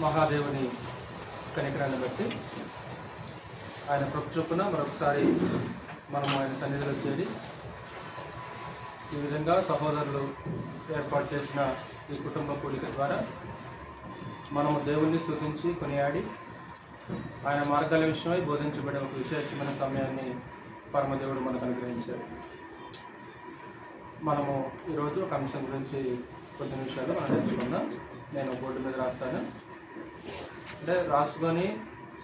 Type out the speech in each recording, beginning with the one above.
మహాదేవుని కనికరాన్ని బట్టి ఆయన కృప చొప్పున మరొకసారి మనం ఆయన సన్నిధిలో చేరి ఈ విధంగా సహోదరులు ఏర్పాటు చేసిన ఈ కుటుంబ కూడిక ద్వారా మనము దేవుణ్ణి స్తుతించి కొనియాడి ఆయన మార్గాల విషయమై బోధించబడే ఒక విశేషమైన సమయాన్ని పరమదేవుడు మనకు అనుగ్రహించారు. మనము ఈరోజు ఒక అంశం గురించి కొద్ది నిమిషాలు మనం నేర్చుకుందాం. నేను బోర్డు మీద రాస్తాను. అంటే రాసుకొని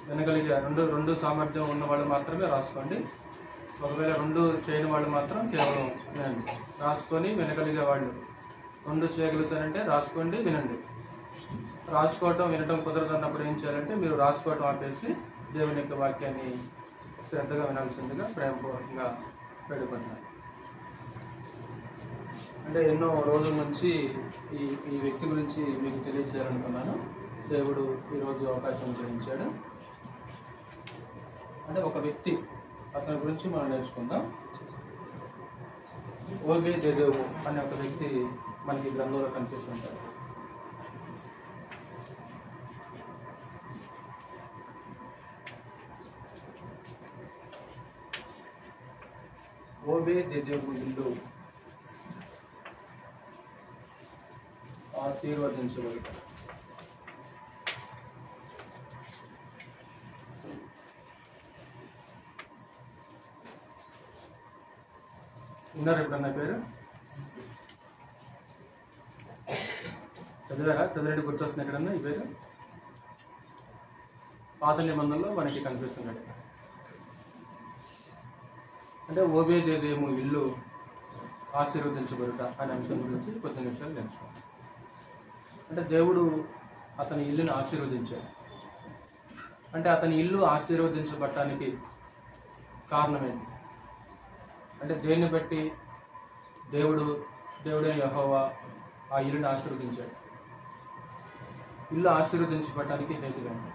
వినగలిగే రెండు సామర్థ్యం ఉన్న వాళ్ళు మాత్రమే రాసుకోండి. ఒకవేళ రెండు చేయని వాళ్ళు మాత్రం కేవలం వినండి. రాసుకొని వినగలిగే వాళ్ళు రెండు చేయగలుగుతారంటే రాసుకోండి, వినండి. రాసుకోవటం వినటం కుదరదన్నప్పుడు ఏం చేయాలంటే మీరు రాసుకోవటం ఆపేసి దేవుని యొక్క వాక్యాన్ని శ్రద్ధగా వినాల్సిందిగా ప్రేమపూర్వకంగా వేడుకుంటున్నాను. అంటే ఎన్నో రోజుల నుంచి ఈ వ్యక్తి గురించి మీకు తెలియజేయాలనుకున్నాను. దేవుడు ఈరోజు అవకాశం గ్రహించాడు. అంటే ఒక వ్యక్తి, అతని గురించి మనం నేర్చుకుందాం. ఓబేదేదేవు అనే ఒక వ్యక్తి మనకి గ్రంథంలో కనిపిస్తుంటారు. ఓబేదేదేవు ఇల్లు ఆశీర్వదించబడతారు. ఉన్నారు ఎప్పుడన్నా పేరు చదివారా? చదివేటి గుర్తొస్తుంది ఎక్కడన్నా ఈ పేరు? పాత నిబంధనలో మనకి కనిపిస్తున్నాడు. అంటే ఓబేదేదేము ఇల్లు ఆశీర్వదించబడుట అనే అంశం గురించి కొద్ది నిమిషాలు నేర్చుకోండి. అంటే దేవుడు అతని ఇల్లుని ఆశీర్వదించాడు. అంటే అతని ఇల్లు ఆశీర్వదించబడటానికి కారణం ఏంటి? అంటే దేన్ని బట్టి దేవుడే యెహోవా ఆ ఇల్లుని ఆశీర్వదించాడు? ఇల్లు ఆశీర్వదించబడటానికి హేతువేంటి?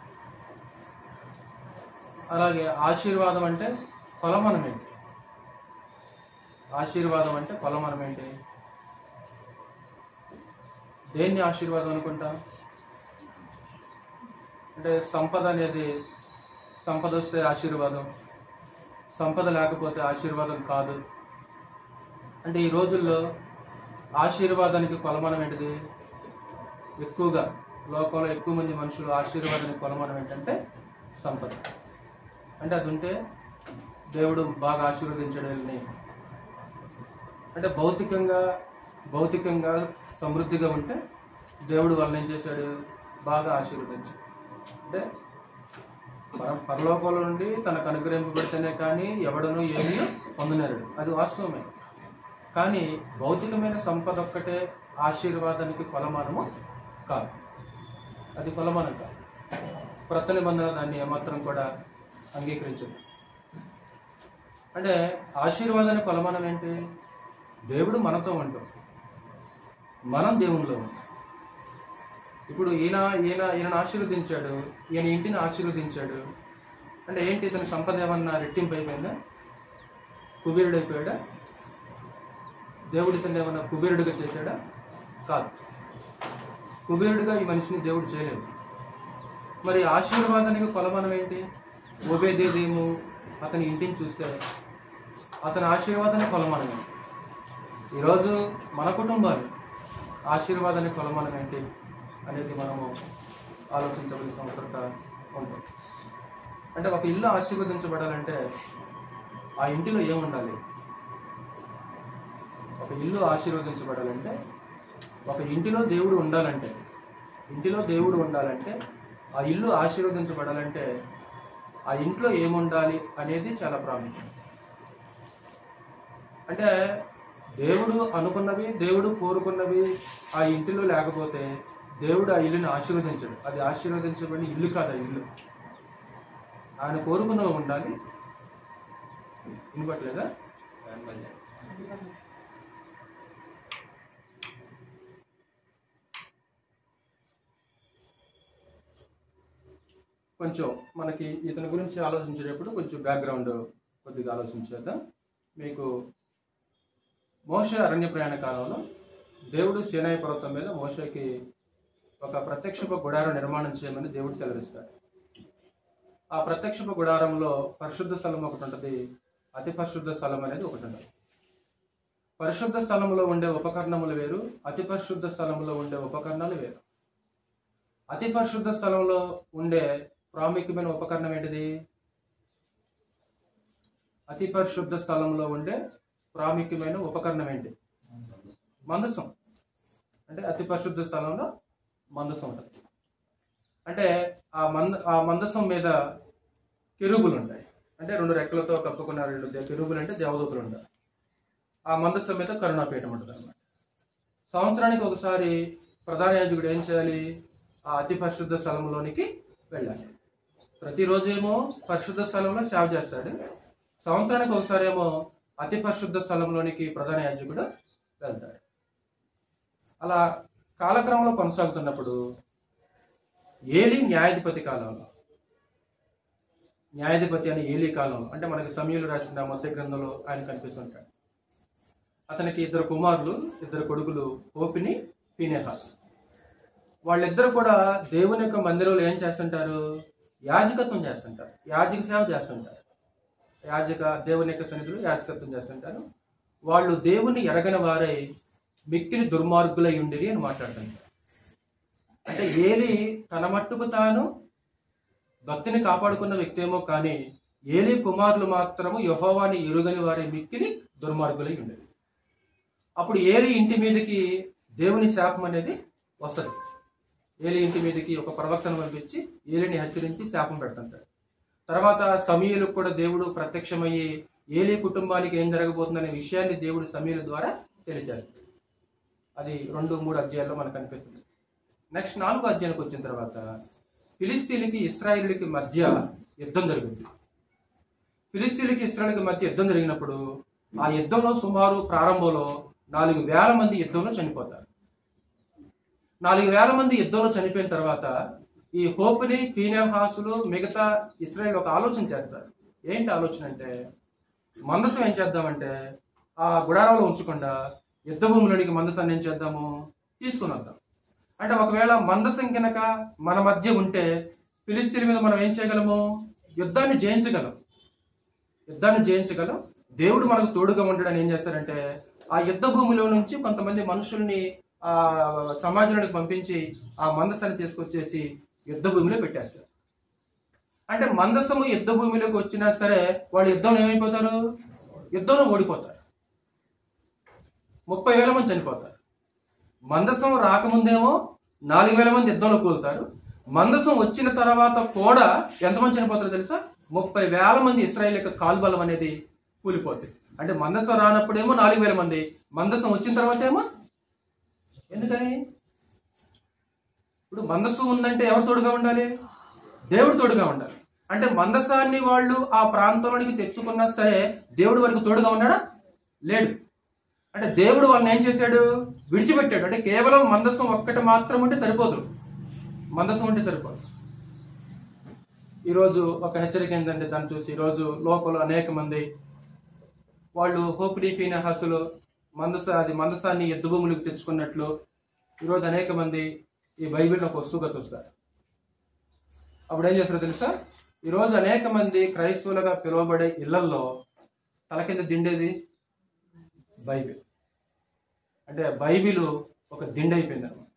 అలాగే ఆశీర్వాదం అంటే కొలమానం ఏంటి? ఆశీర్వాదం అంటే కొలమానం ఏంటి? దేన్ని ఆశీర్వాదం అనుకుంటా? అంటే సంపద అనేది, సంపద వస్తే ఆశీర్వాదం, సంపద లేకపోతే ఆశీర్వాదం కాదు. అంటే ఈ రోజుల్లో ఆశీర్వాదానికి కొలమానం ఏంటిది? ఎక్కువగా లోకంలో ఎక్కువ మంది మనుషులు ఆశీర్వాదానికి కొలమానం ఏంటంటే సంపద. అంటే అది ఉంటే దేవుడు బాగా ఆశీర్వదించడాన్ని, అంటే భౌతికంగా సమృద్ధిగా ఉంటే దేవుడు వాళ్ళని ఏం చేశాడు? బాగా ఆశీర్వదించాడు. అంటే పరలోకంలో నుండి తనకు అనుగ్రహింపబడితేనే కానీ ఎవడనూ ఏమీ పొందనేరడు, అది వాస్తవమే. కానీ భౌతికమైన సంపద ఒక్కటే ఆశీర్వాదానికి కొలమానము కాదు, అది కొలమానం కాదు. క్రొత్త నిబంధన దాన్ని ఏమాత్రం కూడా అంగీకరించదు. అంటే ఆశీర్వాదానికి కొలమానం ఏంటి? దేవుడు మనతో ఉంటాం, మనం దేవునిలో ఉంటాం. ఇప్పుడు ఈయన ఆశీర్వదించాడు, ఈయన ఇంటిని ఆశీర్వదించాడు. అంటే ఏంటి? ఇతని సంపద ఏమన్నా రెట్టింపు అయిపోయిందా? కుబేరుడైపోయాడా? దేవుడు ఇతను ఏమన్నా కుబేరుడిగా చేశాడా? కాదు, కుబేరుడిగా ఈ మనిషిని దేవుడు చేయలేదు. మరి ఆశీర్వాదానికి కొలమానం ఏంటి? ఓబేదేదేము అతని ఇంటిని చూస్తే అతని ఆశీర్వాదానికి కొలమానం ఏంటి? ఈరోజు మన కుటుంబాలు ఆశీర్వాదానికి కొలమానం ఏంటి అనేది మనము ఆలోచించవలసిన అవసరత ఉంటుంది. అంటే ఒక ఇల్లు ఆశీర్వదించబడాలంటే ఆ ఇంటిలో ఏముండాలి? ఒక ఇల్లు ఆశీర్వదించబడాలంటే, ఒక ఇంటిలో దేవుడు ఉండాలంటే ఆ ఇల్లు ఆశీర్వదించబడాలంటే ఆ ఇంట్లో ఏముండాలి అనేది చాలా ప్రాముఖ్యం. అంటే దేవుడు అనుకున్నవి, దేవుడు కోరుకున్నవి ఆ ఇంటిలో లేకపోతే దేవుడు ఆ ఇల్లుని ఆశీర్వదించడు. అది ఆశీర్వదించబడిన ఇల్లు కాదు, ఆ ఇల్లు. ఆయన కోరుకున్నవి ఉండాలి. వినపట్లేదా? కొంచెం మనకి ఇతని గురించి ఆలోచించేటప్పుడు కొంచెం బ్యాక్గ్రౌండ్ కొద్దిగా ఆలోచించేద్దాం. మీకు మోషే అరణ్య ప్రయాణ కాలంలో దేవుడు సీనాయి పర్వతం మీద మోషేకి ఒక ప్రత్యక్షపు గుడారం నిర్మాణం చేయమని దేవుడు సెలవిస్తాడు. ఆ ప్రత్యక్షపు గుడారంలో పరిశుద్ధ స్థలం ఒకటి ఉంటుంది, అతి పరిశుద్ధ స్థలం అనేది ఒకటి ఉంటుంది. పరిశుద్ధ స్థలంలో ఉండే ఉపకరణములు వేరు, అతి పరిశుద్ధ స్థలంలో ఉండే ఉపకరణాలు వేరు. అతి పరిశుద్ధ స్థలంలో ఉండే ప్రాముఖ్యమైన ఉపకరణం ఏంటిది? అతి పరిశుద్ధ స్థలంలో ఉండే ప్రాముఖ్యమైన ఉపకరణం ఏంటి? మందసం. అంటే అతి పరిశుద్ధ స్థలంలో మందసం ఉంటుంది. అంటే ఆ మందసం మీద కెరూబులు ఉంటాయి. అంటే 2 రెక్కలతో కప్పుకున్న 2 కెరూబులు అంటే దేవదూతలు ఉంటారు. ఆ మందసం మీద కరుణాపీఠం ఉంటుంది అన్నమాట. సంవత్సరానికి ఒకసారి ప్రధాన యాజకుడు ఏం చేయాలి? ఆ అతి పరిశుద్ధ స్థలంలోనికి వెళ్ళాలి. ప్రతిరోజు ఏమో పరిశుద్ధ స్థలంలో సేవ చేస్తాడు, సంవత్సరానికి ఒకసారి ఏమో అతి పరిశుద్ధ స్థలంలోనికి ప్రధాన యాజకుడు వెళ్తాడు. అలా కాలక్రమంలో కొనసాగుతున్నప్పుడు ఏలీ న్యాయాధిపతి కాలంలో, న్యాయాధిపతి అని ఏలీ కాలంలో, అంటే మనకి సమూయేలు రాసిన మొదటి గ్రంథంలో ఆయన కనిపిస్తుంటాడు. అతనికి 2 కుమారులు, 2 కొడుకులు, హోఫ్ని, ఫీనెహాస్. వాళ్ళిద్దరు కూడా దేవుని యొక్క మందిరంలో ఏం చేస్తుంటారు? యాజకత్వం చేస్తుంటారు, యాజక సేవ చేస్తుంటారు. దేవుని యొక్క సన్నిధిలో యాజకత్వం చేస్తుంటారు. వాళ్ళు దేవుని ఎరగని వారై మిక్కిలి దుర్మార్గులై ఉండిరి అని మాట్లాడుతుంటారు. అంటే ఏలీ తన మట్టుకు తాను భక్తిని కాపాడుకున్న వ్యక్తి ఏమో, కానీ ఏలీ కుమారులు మాత్రము యెహోవాని ఎరుగని వారి మిక్కిలి దుర్మార్గులై ఉండేది. అప్పుడు ఏలీ ఇంటి మీదకి దేవుని శాపం అనేది వస్తుంది. ఏలీ ఇంటి మీదకి ఒక ప్రవక్తను పంపించి ఏలీని హెచ్చరించి శాపం పెడుతుంటాడు. తర్వాత సమూయేలుకు కూడా దేవుడు ప్రత్యక్షమయ్యి ఏలీ కుటుంబానికి ఏం జరగబోతుందనే విషయాన్ని దేవుడు సమూయేలు ద్వారా తెలియజేస్తాడు. అది 2-3 అధ్యాయాల్లో మనకు కనిపిస్తుంది. నెక్స్ట్ 4వ అధ్యాయానికి వచ్చిన తర్వాత ఫిలిస్తీన్లకి ఇశ్రాయేలుకి మధ్య యుద్ధం జరుగుతుంది. ఫిలిస్తీన్లకి ఇశ్రాయేలుకి మధ్య యుద్ధం జరిగినప్పుడు ఆ యుద్ధంలో సుమారు ప్రారంభంలో 4,000 మంది యుద్ధంలో చనిపోతారు. 4,000 మంది యుద్ధంలో చనిపోయిన తర్వాత ఈ హోఫ్ని, ఫీనెహాసులు, మిగతా ఇశ్రాయేలు ఒక ఆలోచన చేస్తారు. ఏంటి ఆలోచన అంటే, మందసం ఏం చేద్దామంటే ఆ గుడారంలో ఉంచకుండా యుద్ధ భూమిలోనికి మందసాన్ని ఏం చేద్దాము? తీసుకుని వద్దాం. అంటే ఒకవేళ మందసం కనుక మన మధ్య ఉంటే ఫిలిస్తీన్ల మీద మనం ఏం చేయగలము? యుద్ధాన్ని జయించగలం. దేవుడు మనకు తోడుగా ఉండడానికి ఏం చేస్తారంటే ఆ యుద్ధ భూమిలో నుంచి కొంతమంది మనుషుల్ని ఆ సమాజంలోకి పంపించి ఆ మందసాన్ని తీసుకొచ్చేసి యుద్ధ భూమిలో పెట్టేస్తారు. అంటే మందసము యుద్ధ భూమిలోకి వచ్చినా సరే వాళ్ళు యుద్ధంలో ఏమైపోతారు? యుద్ధంలో ఓడిపోతారు. 30,000 మంది చనిపోతారు. మందసం రాకముందేమో 4,000 మంది యుద్ధంలో కూలుతారు. మందసం వచ్చిన తర్వాత కూడా ఎంతమంది చనిపోతారో తెలుసా? 30,000 మంది ఇశ్రాయేలు యొక్క కాల్బలం అనేది కూలిపోతుంది. అంటే మందసం రానప్పుడేమో 4,000 మంది, మందసం వచ్చిన తర్వాత ఏమో. ఎందుకని? ఇప్పుడు మందసం ఉందంటే ఎవరు తోడుగా ఉండాలి? దేవుడు తోడుగా ఉండాలి. అంటే మందసాన్ని వాళ్ళు ఆ ప్రాంతంలోనికి తెచ్చుకున్నా సరే దేవుడు వరకు తోడుగా ఉన్నాడా? లేడు. అంటే దేవుడు వాళ్ళని ఏం చేశాడు? విడిచిపెట్టాడు. అంటే కేవలం మందసం ఒక్కటి మాత్రం ఉంటే సరిపోదు. మందసం ఉంటే సరిపోదు. ఈరోజు ఒక హెచ్చరిక ఏంటంటే దాన్ని చూసి ఈరోజు లోపల అనేక మంది వాళ్ళు హోఫ్ని, ఫీనెహాసులు మందసాన్ని యుద్ధ భూములకు తెచ్చుకున్నట్లు ఈరోజు అనేక మంది ఈ బైబిల్ని ఒక వస్తువుగా చూస్తారు. అప్పుడు ఏం చేస్తారో తెలుసా? ఈరోజు అనేక మంది క్రైస్తవులుగా పిలువబడే ఇళ్లల్లో తల కింద దిండేది బైబిల్. అంటే బైబిల్ ఒక దిండు అయిపోయింది అన్నమాట.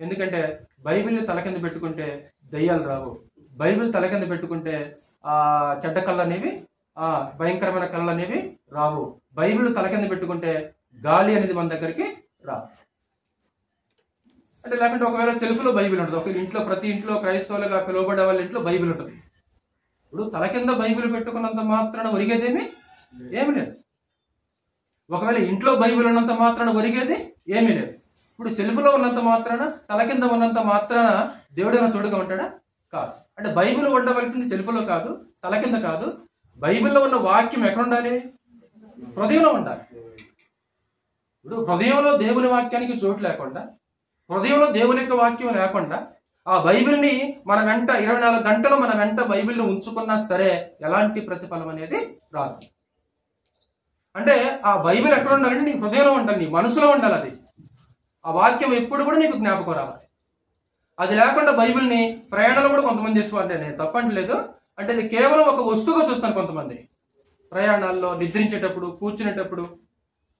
ఎందుకంటే బైబిల్ని తల కింద పెట్టుకుంటే దయ్యాలు రావు. బైబిల్ తల కింద పెట్టుకుంటే చెడ్డ కళ్ళు అనేవి, భయంకరమైన కళ్ళు అనేవి రావు. బైబిల్ తల కింద పెట్టుకుంటే గాలి అనేది మన దగ్గరికి రావు. అంటే లేకుంటే ఒకవేళ సెల్ఫ్లో బైబిల్ ఉంటుంది. ఒక ఇంట్లో, ప్రతి ఇంట్లో క్రైస్తవులుగా పిలువబడే వాళ్ళ ఇంట్లో బైబిల్ ఉంటుంది. ఇప్పుడు తల కింద బైబిల్ పెట్టుకున్నంత మాత్రాన ఒరిగేదేమి ఏమి లేదు. ఒకవేళ ఇంట్లో బైబిల్ ఉన్నంత మాత్రాన ఒరిగేది ఏమీ లేదు. ఇప్పుడు సెల్ఫ్లో ఉన్నంత మాత్రాన, తల కింద ఉన్నంత మాత్రాన దేవుడు ఏమైనా తోడుగా ఉంటాడా? కాదు. అంటే బైబిల్ ఉండవలసింది సెల్ఫ్లో కాదు, తల కింద కాదు. బైబిల్లో ఉన్న వాక్యం ఎక్కడ ఉండాలి? హృదయంలో ఉండాలి. ఇప్పుడు హృదయంలో దేవుని వాక్యానికి చోటు లేకుండా, హృదయంలో దేవుని యొక్క వాక్యం లేకుండా ఆ బైబిల్ని మన వెంట 24 గంటలు మన వెంట బైబిల్ని ఉంచుకున్నా సరే ఎలాంటి ప్రతిఫలం అనేది రాదు. అంటే ఆ బైబిల్ ఎక్కడ ఉండాలంటే నీ హృదయంలో ఉండాలి, నీ మనసులో ఉండాలి. అది ఆ వాక్యం ఎప్పుడు కూడా నీకు జ్ఞాపకం రావాలి. అది లేకుండా బైబిల్ని ప్రయాణంలో కూడా కొంతమంది చేసుకోవాలంటే నేను తప్పంటలేదు, అంటే ఇది కేవలం ఒక వస్తువుగా చూస్తాను. కొంతమంది ప్రయాణాల్లో నిద్రించేటప్పుడు, కూర్చునేటప్పుడు,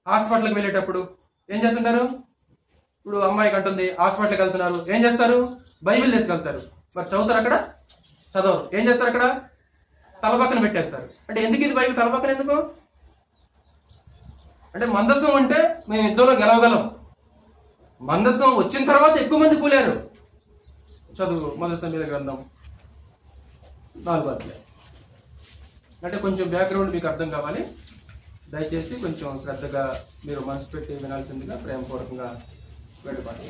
హాస్పిటల్కి వెళ్ళేటప్పుడు ఏం చేస్తుంటారు? ఇప్పుడు అమ్మాయికి అంటుంది హాస్పిటల్కి వెళ్తున్నారు, ఏం చేస్తారు? బైబిల్ తీసుకెళ్తారు. మరి చదువుతారు? అక్కడ చదవరు. ఏం చేస్తారు? అక్కడ తలపక్కన పెట్టేస్తారు. అంటే ఎందుకు ఇది బైబిల్ తలపక్కన ఎందుకు? అంటే మందసం అంటే మేము యుద్ధంలో గెలవగలం. మందసం వచ్చిన తర్వాత ఎక్కువ మంది కూలారు. చదువు మొదటి సమీల గ్రంథం 4వ అధ్యాయం. అంటే కొంచెం బ్యాక్గ్రౌండ్ మీకు అర్థం కావాలి. దయచేసి కొంచెం శ్రద్ధగా మీరు మనసు పెట్టి వినాల్సిందిగా ప్రేమపూర్వకంగా వెళ్ళిపోండి.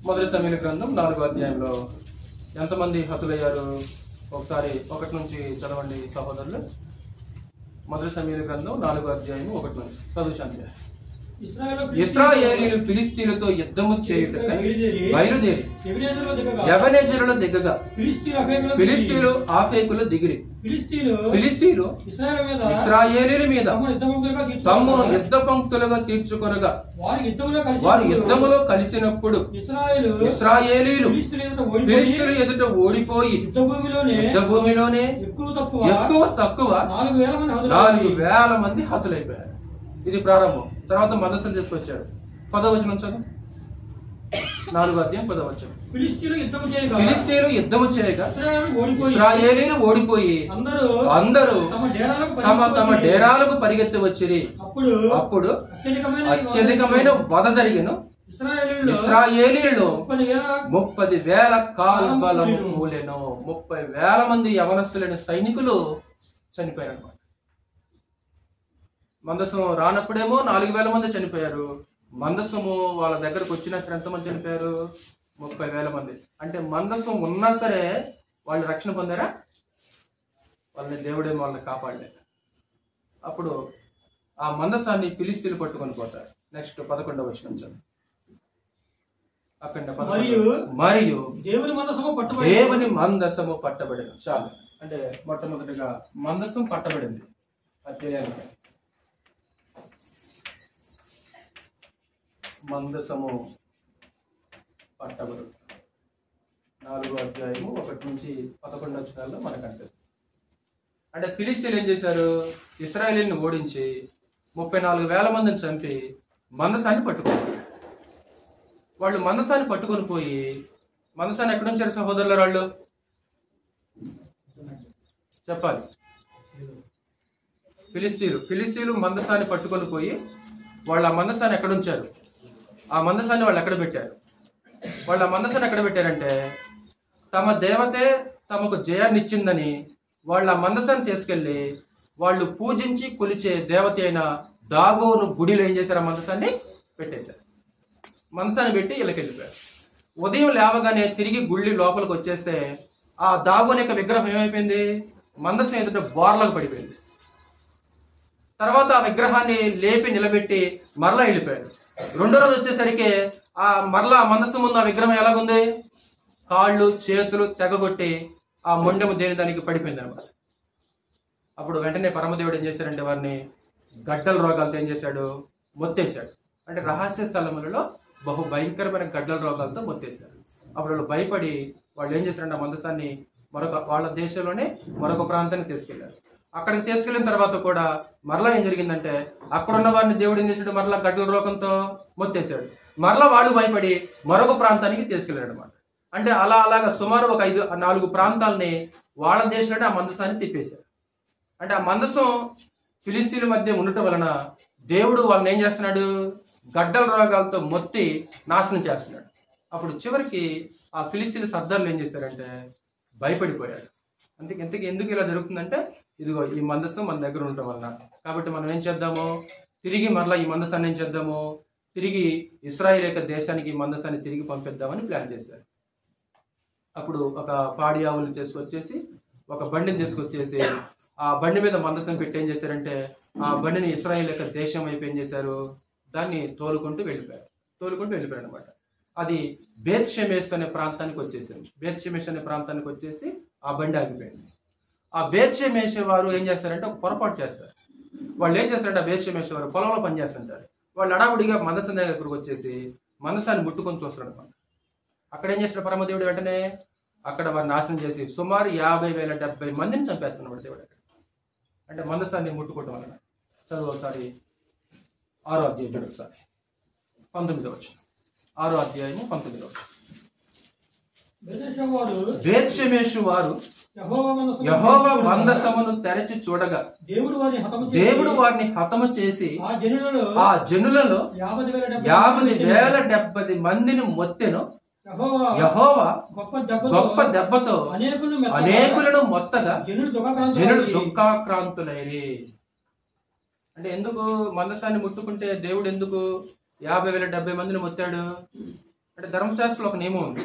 మొదటి సమీల గ్రంథం 4వ అధ్యాయంలో ఎంతమంది హతులయ్యారు? ఒకసారి 1 నుంచి చదవండి సహోదరులు. మొదటి సమీల గ్రంథం 4వ అధ్యాయం 1 నుంచి చదువు శాంతి. ఇశ్రాయేలీయులు ఫిలిష్తీయులతో యుద్ధము చేయుటకై బయలుదేరి ఎబెనెజరులో దిగగా ఫిలిష్తీయులు ఆఫేకులో దిగిరి. ఫిలిష్తీయులు ఇశ్రాయేలీయుల మీద తమ్మును యుద్ధ పంక్తులుగా తీర్చుకొనగా వారు యుద్ధములో కలిసినప్పుడు ఇశ్రాయేలీయులు ఫిలిష్తీయుల ఎదుట ఓడిపోయి యుద్ధ భూమిలోనే ఎక్కువ తక్కువ 4,000 మంది హతులైపోయారు. ఇది ప్రారంభం. తర్వాత మందసం తీసుకొచ్చాడు. 10వ వచనం చదువు. 4వ అధ్యాయం 10వ వచనం. ఫిలిష్తీయులు యుద్ధము చేయగా ఇశ్రాయేలీయులు ఓడిపోయి అందరూ తమ డేరాలకు పరిగెత్తి వచ్చిరి. అప్పుడు అత్యధికమైన వధ జరిగెను. ఇశ్రాయేలీయులు 30,000 కాల్బలము మూలెను. 30,000 మంది యవనస్తులైన సైనికులు చనిపోయారు అన్నమాట. మందసం రానప్పుడేమో 4,000 మంది చనిపోయారు. మందసము వాళ్ళ దగ్గరకు వచ్చినా సరే ఎంతమంది చనిపోయారు? 30,000 మంది. అంటే మందసం ఉన్నా సరే వాళ్ళు రక్షణ పొందారా? వాళ్ళని దేవుడేమో వాళ్ళని కాపాడలేదు. అప్పుడు ఆ మందసాన్ని ఫిలిష్తీయులు పట్టుకొని పోతారు. నెక్స్ట్ 11వ వచనం చదువు. అక్కడ మరియు దేవుని మందసము పట్టబడింది. చాలు. అంటే మొట్టమొదటిగా మందసం పట్టబడింది. అధ్యాయానికి మందసము పట్టబడు 4వ అధ్యాయము 1 నుంచి 11 వచనాల్లో మనకు అనిపిస్తుంది. అంటే ఫిలిష్తీయులు ఏం చేశారు? ఇశ్రాయేలీయులను ఓడించి 34,000 మందిని చంపి మందసాన్ని పట్టుకున్నారు. వాళ్ళు మందసాన్ని పట్టుకొని పోయి, మందసాన్ని ఎక్కడ ఉంచారు సహోదరుల వాళ్ళు? చెప్పాలి. ఫిలిష్తీయులు మందసాన్ని పట్టుకొని పోయి వాళ్ళు ఆ మందసాన్ని ఎక్కడ ఉంచారు? ఆ మందసాన్ని వాళ్ళు ఎక్కడ పెట్టారు? వాళ్ళు ఆ మందసాన్ని ఎక్కడ పెట్టారంటే తమ దేవతే తమకు జయాన్ని ఇచ్చిందని వాళ్ళు ఆ మందసాన్ని తీసుకెళ్లి వాళ్ళు పూజించి కొలిచే దేవత అయిన దాగోను గుడిలో ఏం చేశారు? ఆ మందసాన్ని పెట్టేశారు. మందసాన్ని పెట్టి వీళ్ళకి వెళ్ళిపోయారు. ఉదయం లేవగానే తిరిగి గుళ్ళి లోపలికి వచ్చేస్తే ఆ దాగోని యొక్క విగ్రహం ఏమైపోయింది? మందసం ఎదుట బోర్లకు పడిపోయింది. తర్వాత ఆ విగ్రహాన్ని లేపి నిలబెట్టి మరలా వెళ్ళిపోయారు. 2వ రోజు వచ్చేసరికి ఆ మరలా మందసం ముందు ఆ విగ్రహం ఎలాగుంది? కాళ్ళు చేతులు తెగగొట్టి ఆ మొండెము దేని దానికి పడిపోయింది అనమాట. అప్పుడు వెంటనే పరమదేవుడు ఏం చేశారంటే వారిని గడ్డల రోగాలతో ఏం చేశాడు? మొత్తేశాడు. అంటే రహస్య స్థలములలో బహు భయంకరమైన గడ్డల రోగాలతో మొత్తేశారు. అప్పుడు వాళ్ళు భయపడి వాళ్ళు ఏం చేశారంటే ఆ మందసాన్ని వాళ్ళ దేశంలోనే మరొక ప్రాంతానికి తీసుకెళ్లారు. అక్కడికి తీసుకెళ్లిన తర్వాత కూడా మరలా ఏం జరిగిందంటే అక్కడున్న వారిని దేవుడు ఏం చేశాడు? మరలా గడ్డల రోగంతో మొత్తేశాడు. మరలా వాళ్ళు భయపడి మరొక ప్రాంతానికి తీసుకెళ్లాడు అనమాట. అంటే అలాగా సుమారు ఒక 4 ప్రాంతాలని వాళ్ళ దేశంలోనే ఆ మందసాన్ని తిప్పేశారు. అంటే ఆ మందసం ఫిలిష్తీయుల మధ్య ఉండటం వలన దేవుడు వాళ్ళని ఏం చేస్తున్నాడు? గడ్డల రోగాలతో మొత్తి నాశనం చేస్తున్నాడు. అప్పుడు చివరికి ఆ ఫిలిష్తీయుల సర్దార్లు ఏం చేశారంటే భయపడిపోయారు. ఇంతకీ ఎందుకు ఇలా జరుగుతుందంటే ఇదిగో ఈ మందసం మన దగ్గర ఉండటం వలన. కాబట్టి మనం ఏం చేద్దాము? తిరిగి మరలా ఈ మందసాన్ని ఏం చేద్దాము? తిరిగి ఇశ్రాయేలు యొక్క దేశానికి ఈ మందసాన్ని తిరిగి పంపిద్దామని ప్లాన్ చేశారు. అప్పుడు ఒక పాడి ఆవులను తీసుకొచ్చేసి ఒక బండిని తీసుకొచ్చేసి ఆ బండి మీద మందసం పెట్టి ఏం చేశారంటే ఆ బండిని ఇశ్రాయేలు యొక్క దేశం వైపు ఏం చేశారు? దాన్ని తోలుకుంటూ వెళ్ళిపోయారు అనమాట. అది బేత్ షెమెష్ అనే ప్రాంతానికి వచ్చేసింది. బేత్ షెమెష్ అనే ప్రాంతానికి వచ్చేసి ఆ బండి ఆగిపోయింది. ఆ బేత్ షెమెష్ వారు ఏం చేస్తారంటే ఒక పొరపాటు చేస్తారు. వాళ్ళు ఏం చేస్తారంటే ఆ బేత్ షెమెష్ వారు పొలంలో పనిచేస్తుంటారు. వాళ్ళు అడావుడిగా మందసం దగ్గరకు వచ్చేసి మందసాన్ని ముట్టుకొని చూస్తాడు అనమాట. అక్కడ ఏం చేస్తాడు పరమదేవుడు? వెంటనే అక్కడ వారిని నాశనం చేసి సుమారు 50,070 మందిని చంపేస్తున్నాడు దేవుడు అక్కడ. అంటే మందసాన్ని ముట్టుకోవటం వలన. చదువు ఒకసారి 6వ అధ్యాయం చూడు ఒకసారి 19వ వచనం. 6వ అధ్యాయము 19వ వచనం. బేత్షెమెషు వారు యెహోవా మందసమును తెరచి చూడగా దేవుడు వారిని హతము చేసి ఆ జనులలో 50,070 మందిని మొత్తెను. యెహోవా గొప్ప దెబ్బతో అనేకులను మొత్తగా జనులు దుఃఖాక్రాంతులైరి. అంటే ఎందుకు మందసాన్ని ముట్టుకుంటే దేవుడు ఎందుకు 50,070 మందిని మొత్తాడు అంటే ధర్మశాస్త్రంలో ఒక నియమం ఉంది,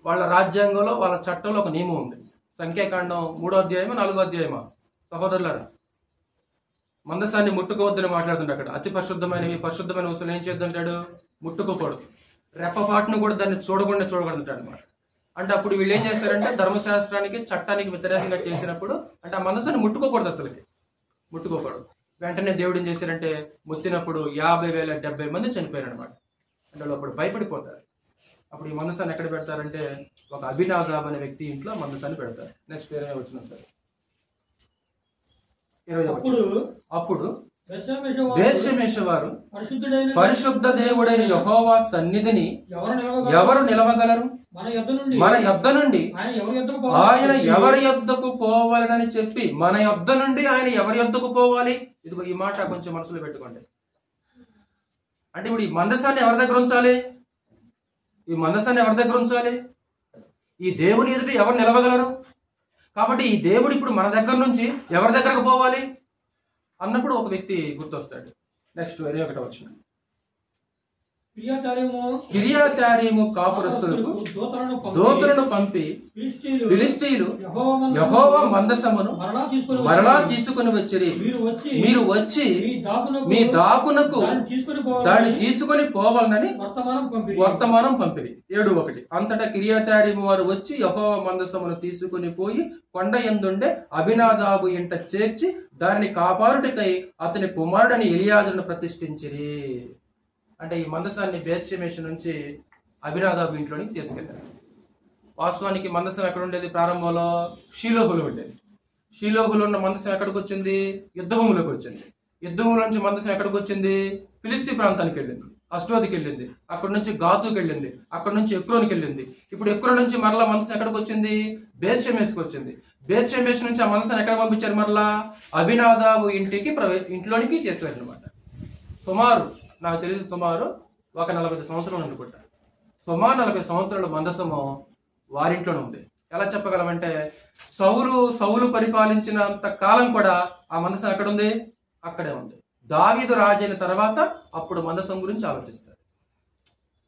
వాళ్ళ రాజ్యాంగంలో వాళ్ళ చట్టంలో ఒక నియమం ఉంది. సంఖ్యాకాండం 3వ అధ్యాయమా 4వ అధ్యాయమా సహోదరులారా? మందసాన్ని ముట్టుకోవద్దని మాట్లాడుతుంటే అక్కడ అతి పరిశుద్ధమైనవి పరిశుద్ధమైన వస్తువులు ఏం చేద్దంటాడు? ముట్టుకోకూడదు. రెప్పపాటును కూడా దాన్ని చూడకూడదు అనమాట. అంటే అప్పుడు వీళ్ళు ఏం చేస్తారంటే ధర్మశాస్త్రానికి చట్టానికి వ్యతిరేకంగా చేసినప్పుడు అంటే ఆ మందసాన్ని ముట్టుకోకూడదు, అసలుకి ముట్టుకోకూడదు. వెంటనే దేవుడు ఏం చేశారంటే ముట్టినప్పుడు 50,070 మంది చనిపోయారు అనమాట. అంటే వాళ్ళు అప్పుడు భయపడిపోతారు. అప్పుడు ఈ మందసాన్ని ఎక్కడ పెడతారంటే ఒక అభినాదాబ్ అనే వ్యక్తి ఇంట్లో మందసాన్ని పెడతారు. నెక్స్ట్ 20వ వచనం సార్. 20వ వచనం. అప్పుడు బేత్షెమెషు వారు పరిశుద్ధ దేవుడైన యెహోవా సన్నిధిని ఎవరు నిలవగలరు? మన యొద్ద నుండి ఆయన ఎవరి యొద్దకు పోవాలని చెప్పి మన యొద్ద నుండి ఆయన ఎవరి యొద్దకు పోవాలి? ఇదిగో ఈ మాట కొంచెం మనసులో పెట్టుకోండి. అంటే ఇప్పుడు ఈ మందసాన్ని ఎవరి దగ్గర ఉంచాలి? ఈ మందసాన్ని ఎవరి దగ్గర ఉంచాలి? ఈ దేవుని ఎదుట ఎవరు నిలవగలరు? కాబట్టి ఈ దేవుడు ఇప్పుడు మన దగ్గర నుంచి ఎవరి దగ్గరకు పోవాలి అన్నప్పుడు ఒక వ్యక్తి గుర్తొస్తాడు. నెక్స్ట్ 21వ వచనం. కిర్యతారీము కాపురస్తులకు దూతలను పంపి ఫిలిష్తీయులు యెహోవా మందసమును మరలా తీసుకుని వచ్చిరి. మీరు వచ్చి మీ దాపునకు దాన్ని తీసుకుని పోవాలని వర్తమానం పంపిరి. 7:1. అంతటా కిర్యతారీము వారు వచ్చి యెహోవా మందసమును తీసుకుని పోయి కొండ యందుండే అభినాదాబు ఇంట చేర్చి దానిని కాపాడుటకై అతని కుమారుడని ఎలియాజరును ప్రతిష్ఠించిరి. అంటే ఈ మందసాన్ని బేత్షెమెషు నుంచి అభినాదాబు ఇంట్లోనికి తీసుకెళ్లారు. వాస్తవానికి మందసం ఎక్కడ ఉండేది? ప్రారంభంలో షీలోహులో ఉండేది. షీలోహులో ఉన్న మందసం ఎక్కడికి వచ్చింది? యుద్ధభూమిలోకి వచ్చింది. యుద్ధభూమి నుంచి మందసం ఎక్కడికి వచ్చింది? ఫిలిస్తీ ప్రాంతానికి వెళ్ళింది, అష్డోదికి వెళ్ళింది, అక్కడ నుంచి గాతుకి వెళ్ళింది, అక్కడ నుంచి ఎక్రోన్కి వెళ్ళింది. ఇప్పుడు ఎక్రోన్ నుంచి మరలా మందసం ఎక్కడికి వచ్చింది? బేత్షెమెషుకి వచ్చింది. బేత్షెమెషు నుంచి ఆ మందసాన్ని ఎక్కడ పంపించారు? మరలా అభినాదాబు ఇంట్లోనికి తీసుకెళ్ళారు అనమాట. సుమారు నాకు తెలిసి సుమారు ఒక 40 సంవత్సరాలు అనుకుంటా. సుమారు 40 సంవత్సరాల మందసము వారింట్లోనే ఉంది. ఎలా చెప్పగలమంటే సౌలు పరిపాలించినంత కాలం కూడా ఆ మందసం ఎక్కడ ఉంది? అక్కడే ఉంది. దావీదు రాజైన తర్వాత అప్పుడు మందసం గురించి ఆలోచిస్తారు.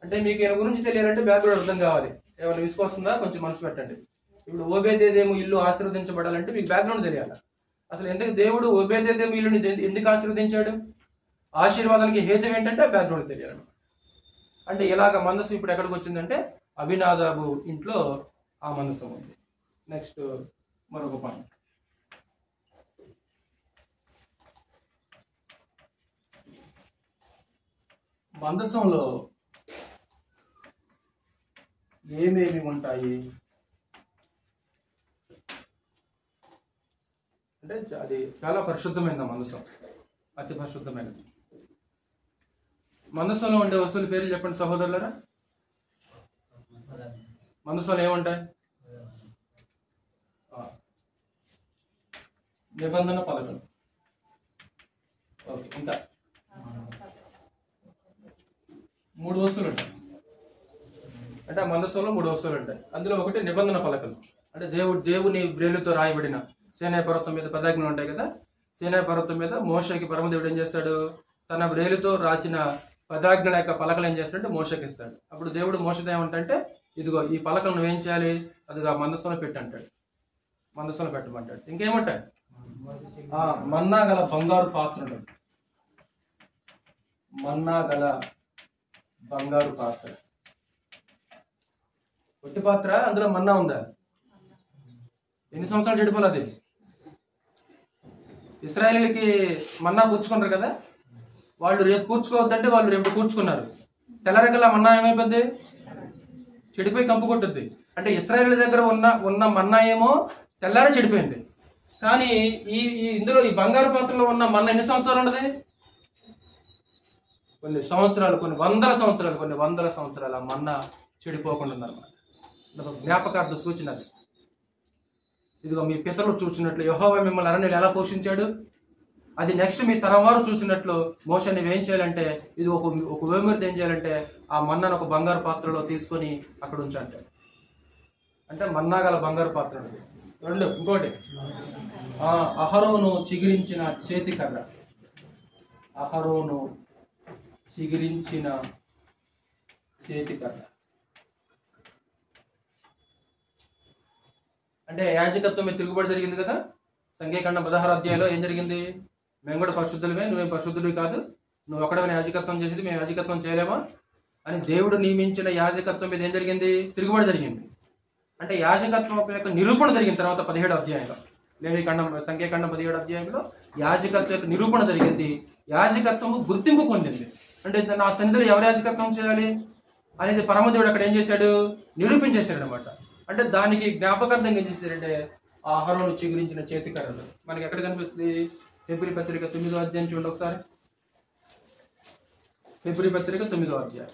అంటే మీకు ఈయన గురించి తెలియాలంటే బ్యాక్గ్రౌండ్ అర్థం కావాలి. ఏమైనా విశ్వాసంగా కొంచెం మనసు పెట్టండి. ఇప్పుడు ఓబేదేదేము ఇల్లు ఆశీర్వదించబడాలంటే మీకు బ్యాక్గ్రౌండ్ తెలియాలి. అసలు ఎందుకు దేవుడు ఓబేదేదేము ఇల్లుని ఎందుకు ఆశీర్వదించాడు? ఆశీర్వాదానికి హేతు ఏంటంటే బ్యాక్గ్రౌండ్ తెలియాలన్నమాట. అంటే ఇలాగ మందసం ఇప్పుడు ఎక్కడికి వచ్చిందంటే అభినాదాబు ఇంట్లో ఆ మందసం ఉంది. నెక్స్ట్ మరొక పాయింట్. మందసంలో ఏమేమి ఉంటాయి అంటే అది చాలా పరిశుద్ధమైనది. మందసం అతి పరిశుద్ధమైనది. మందసంలో ఉండే వస్తువుల పేర్లు చెప్పండి సహోదరులరా. మందసంలో ఏముంటాయి? నిబంధన పలకలు. ఓకే, ఇంకా 3 వస్తువులు ఉంటాయి. అంటే ఆ మందసంలో 3 వస్తువులు ఉంటాయి. అందులో ఒకటి నిబంధన పలకలు. అంటే దేవుని బ్రేలుతో రాయబడిన సీనాయి పర్వతం మీద పదాజ్ఞలు ఉంటాయి కదా. సీనాయి పర్వతం మీద మోషేకి పరమదేవుడు ఏం చేస్తాడు? తన బ్రేలుతో రాసిన పదాజ్ఞల యొక్క పలకలు ఏం చేస్తాడంటే మోషేకి ఇస్తాడు. అప్పుడు దేవుడు మోషేతో ఏమంటే ఇదిగో ఈ పలకలు నువ్వేం చేయాలి? అదిగా మందసంలో పెట్టి అంటాడు. మందసంలో పెట్టమంటాడు. ఇంకేమంటాడు? మన్నా గల బంగారు పాత్రలు. మన్నా గల బంగారు పాత్ర. పొట్టి పాత్ర, అందులో మన్నా ఉందా? ఎన్ని సంవత్సరాలు చెడిపోలేదు అది? ఇశ్రాయేలీలకి మన్నా కూర్చుకున్నారు కదా, వాళ్ళు రేపు కూర్చుకోవద్దంటే వాళ్ళు రేపు కూర్చుకున్నారు. తెల్లరెక్కల మన్నా ఏమైపోద్ది? చెడిపోయి కంపు కొట్టుద్ది. అంటే ఇశ్రాయేలు దగ్గర ఉన్న మన్నా ఏమో తెల్లారే చెడిపోయింది. కానీ ఇందులో ఈ బంగారు పాత్రలో ఉన్న మన్నా ఎన్ని సంవత్సరాలు ఉన్నది? కొన్ని సంవత్సరాలు, కొన్ని వందల సంవత్సరాలు ఆ మన్నా చెడిపోకుండా ఉందన్నమాట. జ్ఞాపకార్థ సూచన అది. ఇదిగో మీ పితరులు చూసినట్లు యెహోవా మిమ్మల్ని అరణ్యంలో ఎలా పోషించాడు, అది నెక్స్ట్ మీ తరం వారు చూసినట్లు మోషే నువ్వేం చేయాలంటే, ఇది ఒక వేమూరితో ఏం చేయాలంటే ఆ మన్నాను ఒక బంగారు పాత్రలో తీసుకొని అక్కడ ఉంచంటే, అంటే మన్నా గల బంగారు పాత్ర. రెండు, ఇంకోటి అహరోను చిగిరించిన చేతికర్ర. అహరోను చిగిరించిన చేతికర్ర అంటే యాజకత్వం మీద తిరుగుబడి జరిగింది కదా. సంఖ్యాకాండం 16వ అధ్యాయంలో ఏం జరిగింది? మేము కూడా పరిశుద్ధులమే, నువ్వేం పరిశుద్ధుడివి కాదు, నువ్వు ఒక్కడమైన యాజకత్వం చేసేది, మేము యాజకత్వం చేయలేమా అని దేవుడు నియమించిన యాజకత్వం మీద ఏం జరిగింది? తిరుగుబడి జరిగింది. అంటే యాజకత్వం యొక్క నిరూపణ జరిగిన తర్వాత 17వ అధ్యాయంలో, లేవికాండం సంఖ్యాకాండం 17వ అధ్యాయంలో యాజకత్వం యొక్క నిరూపణ జరిగింది. యాజకత్వం గుర్తింపు పొందింది. అంటే నా సన్నిధిలో ఎవరు యాజకత్వం చేయాలి అనేది పరమదేవుడు అక్కడ ఏం చేశాడు? నిరూపించేశాడు అనమాట. అంటే దానికి జ్ఞాపకార్థంగా ఏం చేశారంటే అహరోను చిగురించిన చేతికర్రలు. మనకి ఎక్కడ కనిపిస్తుంది? ఫిబ్రవరి పత్రిక 9వ అధ్యాయం చూడండి ఒకసారి. ఫిబ్రవరి పత్రిక 9వ అధ్యాయం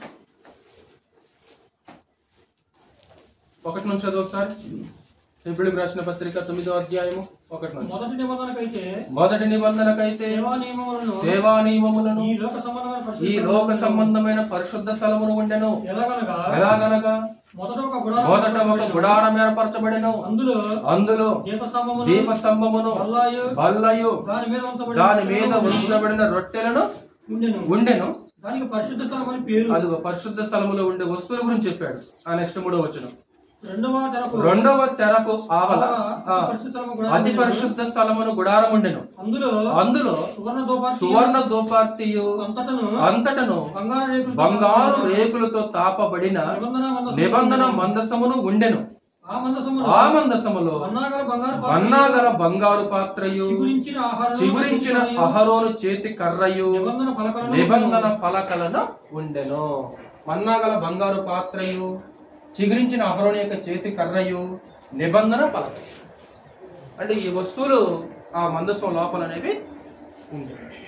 1 నుంచి చదువు ఒకసారి. ఫిబ్రవరి రాసిన పత్రిక 9వ అధ్యాయము 1 నుంచి. మొదటి నిబంధనకైతే సేవా నియమములను ఈ లోక సంబంధమైన పరిశుద్ధ స్థలమును ఉండెను. ఎలాగనగా మొదట ఒక గుడారం ఏర్పరచబడెను, అందులో దీపస్తంభమును బల్లయు దాని మీద ఉంచబడిన రొట్టెలను ఉండెను. అది పరిశుద్ధ స్థలములో ఉండే వస్తువుల గురించి చెప్పాడు. ఆ నెక్స్ట్ 3వ వచనం. రెండవ తెరకు ఆవల అతి పరిశుద్ధ స్థలమును గుడారం ఉండెను, అందులో సువర్ణ దోపార్తియు అంతటను బంగారు రేకులతో తాపబడిన నిబంధన మందసమును ఉండెను. ఆ మందసములో వన్నాగల బంగారు పాత్రయు చిగురించిన అహరోను చేతి కర్రయు నిబంధన పలకలను ఉండెను. వన్నాగల బంగారు పాత్రయు చిగురించిన అహరోను యొక్క చేతి కర్రయు నిబంధన పలక. అంటే ఈ వస్తువులు ఆ మందసం లోపల అనేవి ఉంటాయి.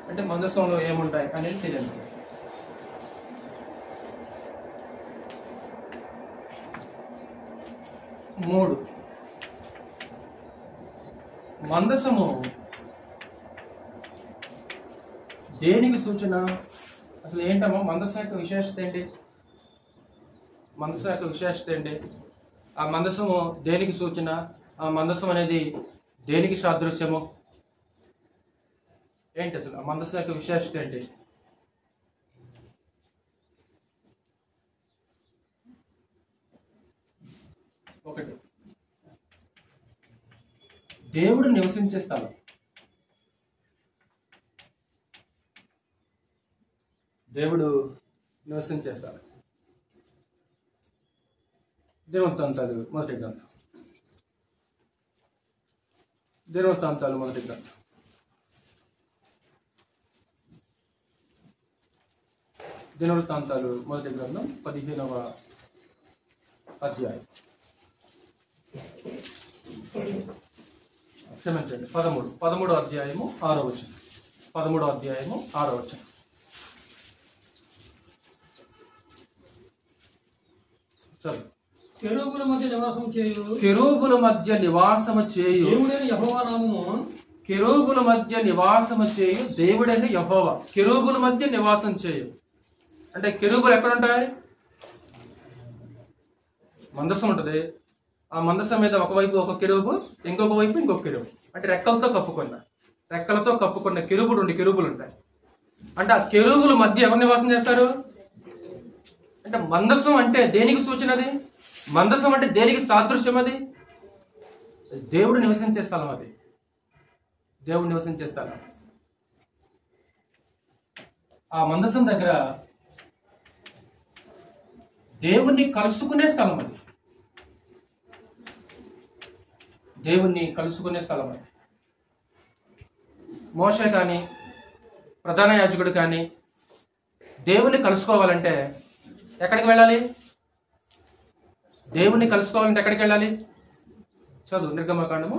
అంటే మందసంలో ఏముంటాయి అనేది తెలియదు. మూడు, మందసము దేనికి సూచన? అసలు ఏంటమ్మా మందసం యొక్క విశేషత ఏంటి? మందసం యొక్క విశేషత ఏంటి? ఆ మందసము దేనికి సూచన? ఆ మందసం అనేది దేనికి సాదృశ్యము ఏంటి? అసలు ఆ మందసం యొక్క విశేషత ఏంటి? ఒకటి, దేవుడు నివసించే స్థలం. దేవుడు నివసించే స్థలం. దినవృత్తాంతాలు మొదటి గ్రంథం. దినవృత్తాంతాలు మొదటి గ్రంథం. దినవృత్తాంతాలు మొదటి గ్రంథం 15వ అధ్యాయం. క్షమించండి, 13వ అధ్యాయము 6వ వచనం. 13వ అధ్యాయము 6వ వచనం. చదువు. కెరూబుల మధ్య నివాసము చేయు కెరూబుల మధ్య నివాసము చేయు దేవుడైన యెహోవా నామము. కెరూబుల మధ్య నివాసము చేయు దేవుడైన యెహోవా. కెరూబుల మధ్య నివాసం చేయు అంటే కెరూబులు ఎక్కడ ఉంటాయి? మందసం ఉంటుంది. ఆ మందసం మీద ఒకవైపు ఒక కెరూబు, ఇంకొక వైపు ఇంకొక కెరూబు. అంటే రెక్కలతో కప్పుకున్న కెరూబులు 2 కెరూబులు ఉంటాయి. అంటే ఆ కెరూబుల మధ్య ఎవరు నివాసం చేస్తారు? అంటే మందసం అంటే దేనికి సూచన? అది మందసం అంటే దేనికి సాదృశ్యం? అది దేవుడు నివసించే స్థలం. అది దేవుడు నివసించే స్థలం. ఆ మందసం దగ్గర దేవుణ్ణి కలుసుకునే స్థలం. అది దేవుణ్ణి కలుసుకునే స్థలం. అది మోషే కానీ ప్రధాన యాజకుడు కానీ దేవుణ్ణి కలుసుకోవాలంటే ఎక్కడికి వెళ్ళాలి? దేవుణ్ణి కలుసుకోవాలంటే ఎక్కడికి వెళ్ళాలి? చదువు నిర్గమకాండము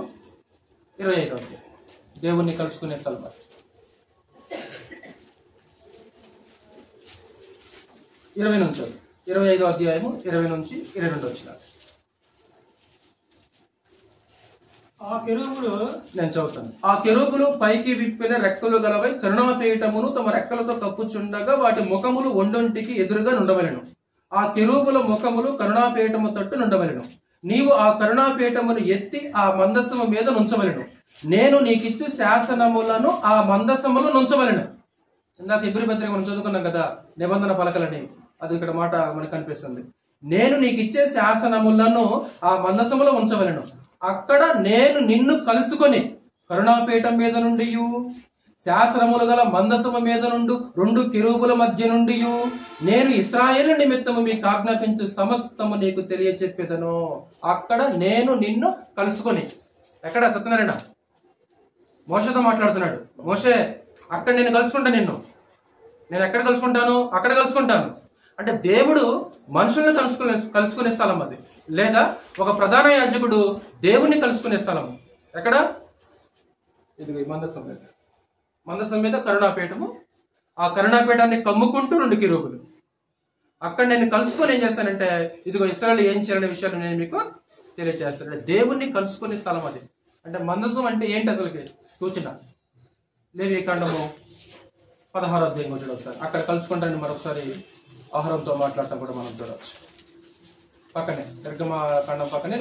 25వ అధ్యాయం. దేవుణ్ణి కలుసుకునే స్థలం 20 నుంచి చదువు. 25వ అధ్యాయము 20 నుంచి 22 వచ్చిన. ఆ కెరూబులు, నేను చదువుతాను. ఆ కెరూబులు పైకి విప్పిన రెక్కలు గలవై కరుణాపీఠమును తమ రెక్కలతో కప్పుచుండగా వాటి ముఖములు ఒండొంటికి ఎదురుగా నుండవలెను. ఆ కెరూబుల ముఖములు కరుణాపీఠము తట్టు నుండవలెను. నీవు ఆ కరుణాపీఠమును ఎత్తి ఆ మందసము మీద నుంచవలెను. నేను నీకిచ్చు శాసనములను ఆ మందసములో నుంచవలెను. ఇందాక ఇబ్రీ పత్రిక మనం చదువుకున్నాం కదా, నిబంధన పలకలని. అది ఇక్కడ మాట మనకు కనిపిస్తుంది. నేను నీకిచ్చే శాసనములను ఆ మందసములో ఉంచవలెను. అక్కడ నేను నిన్ను కలుసుకొని కరుణాపీఠం మీద నుండి శాసనములు గల మందసము మీద నుండి 2 కెరూబుల మధ్య నుండి నేను ఇశ్రాయేలు నిమిత్తము మీకు ఆజ్ఞాపించు సమస్తము నీకు తెలియచెప్పేదను. అక్కడ నేను నిన్ను కలుసుకొని, ఎక్కడ? సత్యనారాయణ మోషేతో మాట్లాడుతున్నాడు. మోషే, అక్కడ నేను కలుసుకుంటా, నేను ఎక్కడ కలుసుకుంటాను? అక్కడ కలుసుకుంటాను. అంటే దేవుడు మనుషుల్ని కలుసుకునే స్థలం అది. లేదా ఒక ప్రధాన యాజకుడు దేవుణ్ణి కలుసుకునే స్థలం ఎక్కడ? ఇది మందసం మీద కరుణాపీఠము. ఆ కరుణాపీఠాన్ని కమ్ముకుంటూ 2 కెరూబులు. అక్కడ నేను కలుసుకొని ఏం చేస్తానంటే, ఇదిగో ఇశ్రాయేలు ఏం చేయాలనే విషయాలు నేను మీకు తెలియజేస్తాను. దేవుణ్ణి కలుసుకునే స్థలం అది. అంటే మందసం అంటే ఏంటి అసలుకి సూచన? లేవియకాండము 16వ అధ్యాయం చూడొకసారి. అక్కడ కలుసుకుంటాను మరొకసారి ఆహారంతో మాట్లాడటం కూడా మనం చూడవచ్చు. పక్కనే నిర్గమకాండం పక్కనే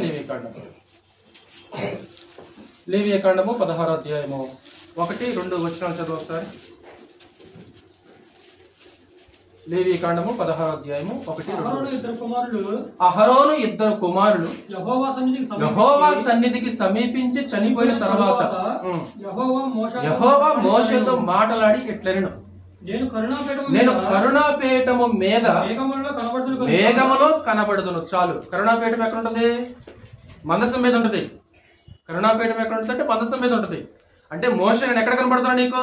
లేవియకాండము 16వ అధ్యాయము 1-2 వచనాలు చదువు ఒకసారి. లేవియకాండము 16వ అధ్యాయము 1-2. అహరోను 2 కుమారులు యెహోవా సన్నిధికి సమీపించి చనిపోయిన తర్వాత యెహోవా మోషేతో మాట్లాడి ఇట్లనెను, నేను కరుణాపీఠము మీద మేఘములో కనబడుదును. చాలు. కరుణాపీఠం ఎక్కడ ఉంటుంది? మందసం మీద ఉంటుంది. కరుణాపీఠం ఎక్కడ ఉంటుంది అంటే మందసం మీద ఉంటుంది. అంటే మోషే, నేను ఎక్కడ కనబడతాను నీకు?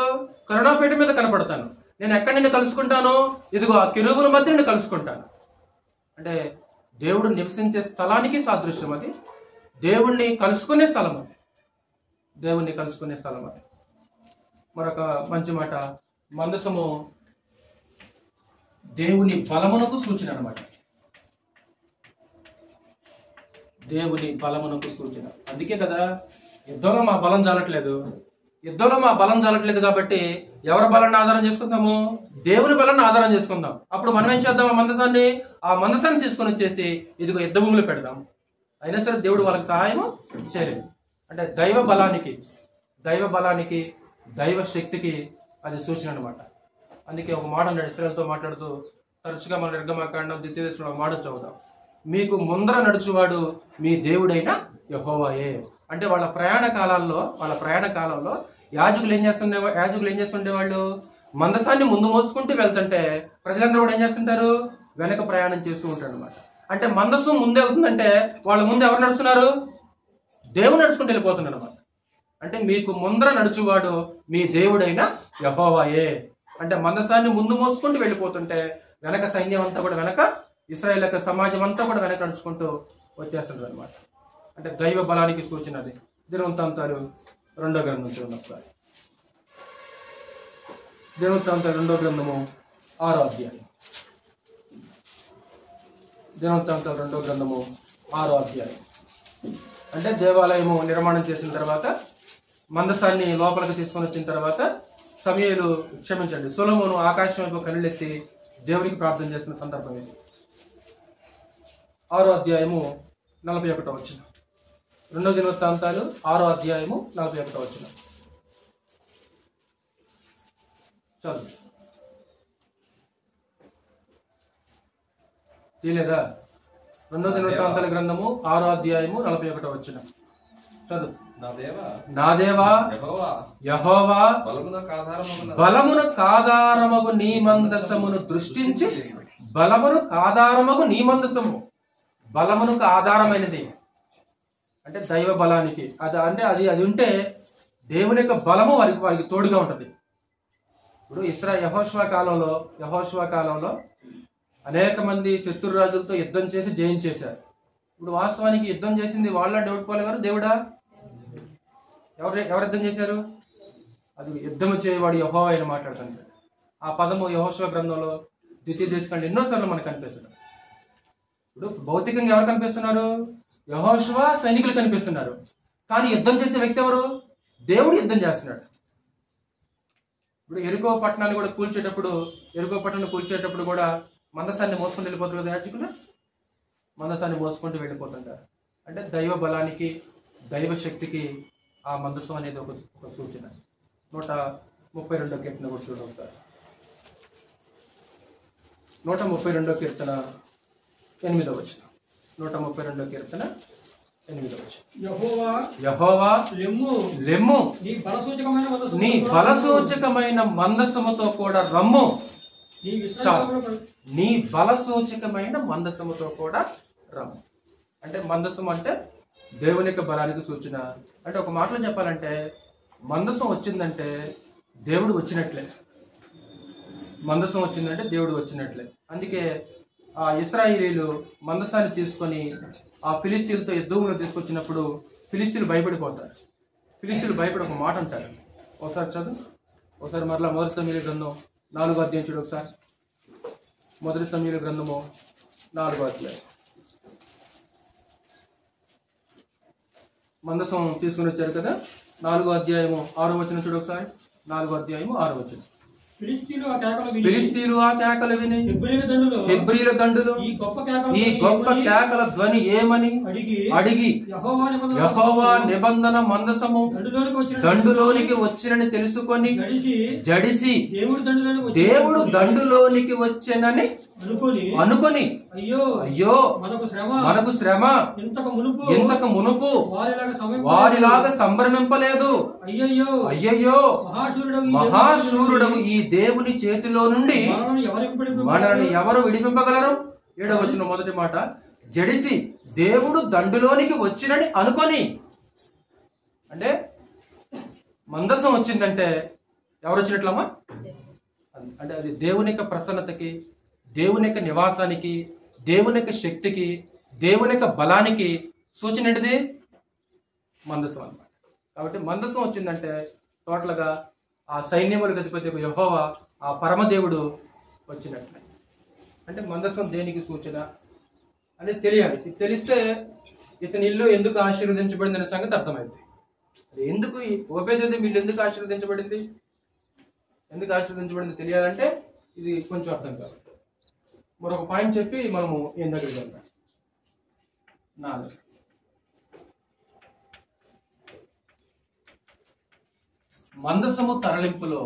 కరుణాపీఠం మీద కనబడతాను. నేను ఎక్కడ నిన్ను కలుసుకుంటాను? ఇదిగో ఆ కెరూబుల మధ్య నిన్ను కలుసుకుంటాను. అంటే దేవుడు నివసించే స్థలానికి సాదృశ్యం అది. దేవుణ్ణి కలుసుకునే స్థలం అది. దేవుణ్ణి కలుసుకునే స్థలం అది. మరొక మంచి మాట, మందసము దేవుని బలమునకు సూచన అన్నమాట. దేవుని బలమునకు సూచన. అందుకే కదా యుద్ధంలో మా బలం చాలట్లేదు కాబట్టి ఎవరి బలాన్ని ఆధారం చేసుకుందాము? దేవుని బలాన్ని ఆధారం చేసుకుందాం. అప్పుడు మనం ఏం చేద్దాం? ఆ మందసాన్ని తీసుకొని వచ్చేసి ఇదిగో యుద్ధ భూమిలో పెడదాం. అయినా సరే దేవుడు వాళ్ళకి సహాయం చేయలేదు. అంటే దైవ బలానికి దైవ శక్తికి అది సూచన అనమాట. అందుకే ఒక మాట అన్నాడు ఇశ్రాయేలుతో మాట్లాడుతూ, తరచుగా మన నిర్గమకాండం 2వ అధ్యాయంలో ఒక మాట చదువుదాం. మీకు ముందర నడుచువాడు మీ దేవుడైన యెహోవాయే. అంటే వాళ్ళ ప్రయాణ కాలంలో యాజకులు ఏం చేస్తుండేవాళ్ళు? మందసాన్ని ముందు మోసుకుంటూ వెళ్తుంటే ప్రజలందరూ కూడా ఏం చేస్తుంటారు? వెనక ప్రయాణం చేస్తూ ఉంటారు అనమాట. అంటే మందసం ముందు వెళ్తుందంటే వాళ్ళ ముందు ఎవరు నడుస్తున్నారు? దేవుడు నడుచుకుంటూ వెళ్ళిపోతున్నారు అనమాట. అంటే మీకు ముందర నడుచువాడు మీ దేవుడైన యెహోవాయే. అంటే మందసాన్ని ముందు మోసుకుంటూ వెళ్ళిపోతుంటే వెనక సైన్యం అంతా కూడా, వెనక ఇశ్రాయేల్ యొక్క సమాజం అంతా కూడా వెనక నడుచుకుంటూ వచ్చేస్తుంది అనమాట. అంటే దైవ బలానికి సూచన అది. దినవృత్తాంతాలు 2వ గ్రంథం చూడండి ఒకసారి. దినవృత్తాంతాలు 2వ గ్రంథము 6వ అధ్యాయం. దినవృత్తాంతాలు 2వ గ్రంథము 6వ అధ్యాయం. అంటే దేవాలయము నిర్మాణం చేసిన తర్వాత, మందసాన్ని లోపలికి తీసుకొని వచ్చిన తర్వాత సొలొమోను ఆకాశం వైపు కళ్ళెత్తి దేవునికి ప్రార్థన చేసిన సందర్భం ఇది. 6వ అధ్యాయము 41వ వచనం. 2వ దినవృత్తాంతాలు 6వ అధ్యాయము 41వ వచనం. చదువు. తీయలేదా? 2వ దినవృత్తాంతాల గ్రంథము 6వ అధ్యాయము 41వ వచనం. చదువు. నా దేవా యెహోవా బలమునకు ఆధారమగు నీ మందసమును దృష్టించి, బలమునకు ఆధారమైనది అంటే దైవ బలానికి అది ఉంటే దేవుని యొక్క బలము వారికి తోడుగా ఉంటది. ఇప్పుడు యెహోషువ కాలంలో అనేక మంది శత్రు రాజులతో యుద్ధం చేసి జయించేశారు. ఇప్పుడు వాస్తవానికి యుద్ధం చేసింది వాళ్ళ డౌట్పోలే గారు దేవుడా? ఎవరు యుద్ధం చేశారు? అది యుద్ధము చేయవాడు యెహోవా అని మాట్లాడుతుంటాడు. ఆ పదము యెహోషువ గ్రంథంలో ద్వితీయ దేశకాండ ఎన్నోసార్లు మనకు కనిపిస్తుంది. ఇప్పుడు భౌతికంగా ఎవరు కనిపిస్తున్నారు? యెహోషువ సైనికులు కనిపిస్తున్నారు. కానీ యుద్ధం చేసే వ్యక్తి ఎవరు? దేవుడు యుద్ధం చేస్తున్నాడు. ఇప్పుడు ఎరుకో పట్టణాన్ని కూల్చేటప్పుడు కూడా మందసాన్ని మోసుకుంటూ వెళ్ళిపోతారు కదా యాజకులు. మందసాన్ని మోసుకుంటూ వెళ్ళిపోతుంటారు. అంటే దైవ బలానికి, దైవ శక్తికి ఆ మందసం అనేది ఒక సూచన. 132 కీర్తన కూడా చూడండి ఒకసారి. 132 కీర్తన 8వ వచనం. 132 కీర్తన 8వ వచనం. యెహోవా లెమ్ము, నీ బలసూచకమైన మందసముతో కూడా రమ్ము. నీ బలసూచకమైన మందసముతో కూడా రమ్ము. అంటే మందసం అంటే దేవుని యొక్క బలానికి సూచన. అంటే ఒక మాటలో చెప్పాలంటే మందసం వచ్చిందంటే దేవుడు వచ్చినట్లే. మందసం వచ్చిందంటే దేవుడు వచ్చినట్లే. అందుకే ఆ ఇశ్రాయేలీలు మందసాన్ని తీసుకొని ఆ ఫిలిస్తీన్లతో యుద్ధంలో తీసుకొచ్చినప్పుడు ఫిలిస్తీన్లు భయపడిపోతారు. ఫిలిస్తీన్లు భయపడి ఒక మాట అంటారు. ఒకసారి చదువు. ఒకసారి మరలా 1 సమూయేలు గ్రంథం 4వ అధ్యాయం చూడు ఒకసారి. 1 సమూయేలు గ్రంథము 4వ అధ్యాయం. మందసం తీసుకుని వచ్చారు కదా. 4వ అధ్యాయము 6వ వచనం చూడు ఒకసారి. 4వ అధ్యాయము 6వ వచనం. ఫిలిస్తీయులు ఆ కేకలు విని హెబ్రీల దండులు ఈ గొప్ప కేకల ధ్వని ఏమని అడిగి యెహోవా నిబంధన మందసము దండులోనికి వచ్చినని తెలుసుకొని జడిసి దేవుడు దండులోనికి వచ్చెనని అనుకొని అయ్యో మనకు శ్రమ ఇంతకు మునుపు వారిలాగా సంభ్రమింపలేదు. అయ్యయ్యో మహాశూరుడగు ఈ దేవుని చేతిలో నుండి మనల్ని ఎవరు విడిపింపగలరు? 7వ వచనం మొదటి మాట. జడిసి దేవుడు దండులోనికి వచ్చినని అనుకొని. అంటే మందసం వచ్చిందంటే ఎవరు వచ్చినట్లమ్మా? అంటే అది దేవుని యొక్క ప్రసన్నతకి, దేవుని యొక్క నివాసానికి, దేవుని యొక్క శక్తికి, దేవుని యొక్క బలానికి సూచన ఏంటిది? మందసం అన్నమాట. కాబట్టి మందసం వచ్చిందంటే టోటల్గా ఆ సైన్యములకు అధిపతి యెహోవా, ఆ పరమదేవుడు వచ్చినట్లే. అంటే మందసం దేనికి సూచన అనేది తెలియాలి. ఇది తెలిస్తే ఇతని ఇల్లు ఎందుకు ఆశీర్వదించబడింది అనే సంగతి అర్థమైంది. ఎందుకు ఓబేదెదోము ఇల్లు ఎందుకు ఆశీర్వదించబడింది, ఎందుకు ఆశీర్వదించబడింది తెలియాలంటే ఇది కొంచెం అర్థం కాదు. మరొక పాయింట్ చెప్పి మనము ఏం దగ్గరికి వెళ్తాం. 4 మందసము తరలింపులో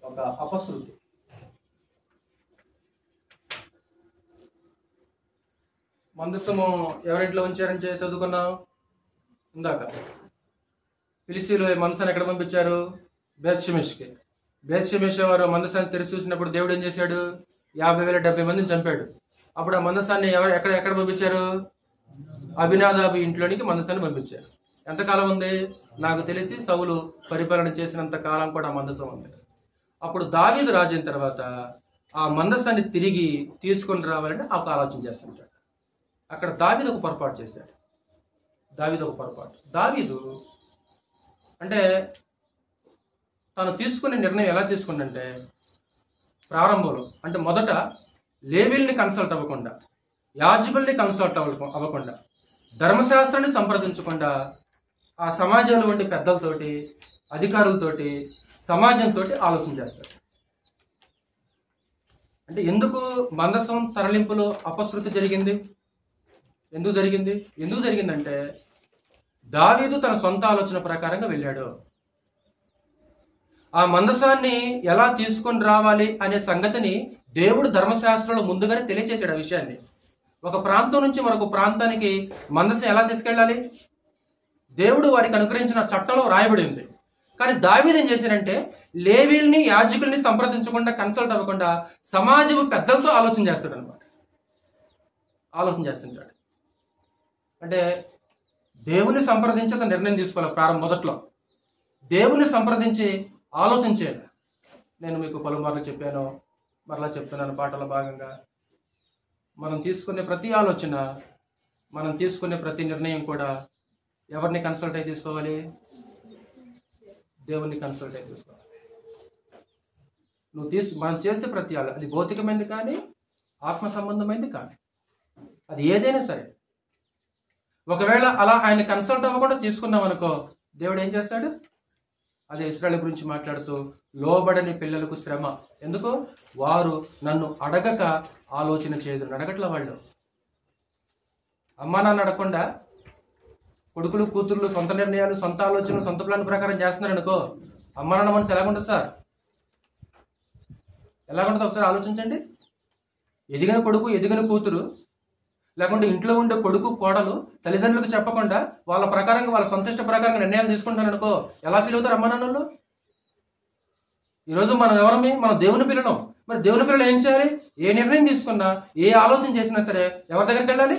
ఒక అపశృతి. మందసము ఎవరింట్లో ఉంచారని చదువుకున్నాం ఇందాక. ఫిలిస్తీయులు మందసాన్ని ఎక్కడ పంపించారు? బేత్షెమెష్కి. బేత్షెమెష్ వారు మందసాన్ని తెరిచి చూసినప్పుడు దేవుడు ఏం చేశాడు? 50,000-70 మందిని చంపాడు. అప్పుడు ఆ మందసాన్ని ఎక్కడ పంపించారు? అబినాదాబు ఇంట్లోనికి మందసాన్ని పంపించారు. ఎంతకాలం ఉంది? నాకు తెలిసి సౌలు పరిపాలన చేసినంత కాలం కూడా ఆ మందసం ఉంది. అప్పుడు దావీదు రాజు అయిన తర్వాత ఆ మందసాన్ని తిరిగి తీసుకొని రావాలంటే ఒక ఆలోచన చేస్తుంటాడు. అక్కడ దావీదు ఒక పొరపాటు చేశాడు. దావీదు అంటే తను తీసుకునే నిర్ణయం ఎలా తీసుకుందంటే, ప్రారంభంలో అంటే మొదట లేవీల్ని కన్సల్ట్ అవ్వకుండా, యాజకుల్ని కన్సల్ట్ అవ్వకుండా, ధర్మశాస్త్రాన్ని సంప్రదించకుండా ఆ సమాజంలో ఉండే పెద్దలతోటి, అధికారులతోటి, సమాజంతో ఆలోచన చేస్తాడు. అంటే ఎందుకు మందసం తరలింపులో అపశృతి జరిగింది? ఎందుకు జరిగిందంటే దావీదు తన సొంత ఆలోచన ప్రకారంగా వెళ్ళాడు. ఆ మందసాన్ని ఎలా తీసుకొని రావాలి అనే సంగతిని దేవుడు ధర్మశాస్త్రంలో ముందుగానే తెలియచేశాడు. ఆ విషయాన్ని ఒక ప్రాంతం నుంచి మరొక ప్రాంతానికి మందసం ఎలా తీసుకెళ్ళాలి దేవుడు వారికి అనుగ్రహించిన చట్టంలో రాయబడి ఉంది. కానీ దావీదు ఏం చేశారంటే లేవీల్ని, యాజకుల్ని సంప్రదించకుండా, కన్సల్ట్ అవ్వకుండా సమాజము పెద్దలతో ఆలోచన చేస్తుంటాడు. అంటే దేవుని సంప్రదించి నిర్ణయం తీసుకోవాలి. మొదట్లో దేవుని సంప్రదించి ఆలోచించేయాలి. నేను మీకు పలుమార్లు చెప్పాను, మరలా చెప్తున్నాను పాటలో భాగంగా. మనం తీసుకునే ప్రతి ఆలోచన, మనం తీసుకునే ప్రతి నిర్ణయం కూడా ఎవరిని కన్సల్ట్ అయి తీసుకోవాలి? దేవుణ్ణి కన్సల్ట్ అయి తీసుకోవాలి. మనం చేసే ప్రతి అది భౌతికమైనది కానీ, ఆత్మ సంబంధమైనది కానీ, అది ఏదైనా సరే, ఒకవేళ అలా ఆయన కన్సల్ట్ అవ్వకుండా తీసుకున్నాం అనుకో, దేవుడు ఏం చేస్తాడు? అదే ఇశ్రాయేలు గురించి మాట్లాడుతూ, లోబడని పిల్లలకు శ్రమ. ఎందుకు? వారు నన్ను అడగక ఆలోచన చేయదు. అడగట్ల వాళ్ళు. అమ్మా నాన్న అడగకుండా కొడుకులు కూతుర్లు సొంత నిర్ణయాలు, సొంత ఆలోచనలు, సొంత ప్లాన్ ప్రకారం చేస్తున్నారు అనుకో, అమ్మా నాన్న మనసు ఎలాగుంటుంది సార్? ఎలాగుంటుంది ఒకసారి ఆలోచించండి. ఎదిగిన కొడుకు, ఎదిగిన కూతురు, లేకుంటే ఇంట్లో ఉండే కొడుకు కోడలు తల్లిదండ్రులకు చెప్పకుండా వాళ్ళ ప్రకారంగా, వాళ్ళ సొంత ఇష్ట ప్రకారంగా నిర్ణయాలు తీసుకుంటారు అనుకో, ఎలా ఫీల్ అవుతారు అమ్మా నాన్నలు? ఈరోజు మనం ఎవరమే? మనం దేవుని పిల్లలం. మరి దేవుని పిల్లలు ఏం చేయాలి? ఏ నిర్ణయం తీసుకున్నా, ఏ ఆలోచన చేసినా సరే ఎవరి దగ్గరికి వెళ్ళాలి?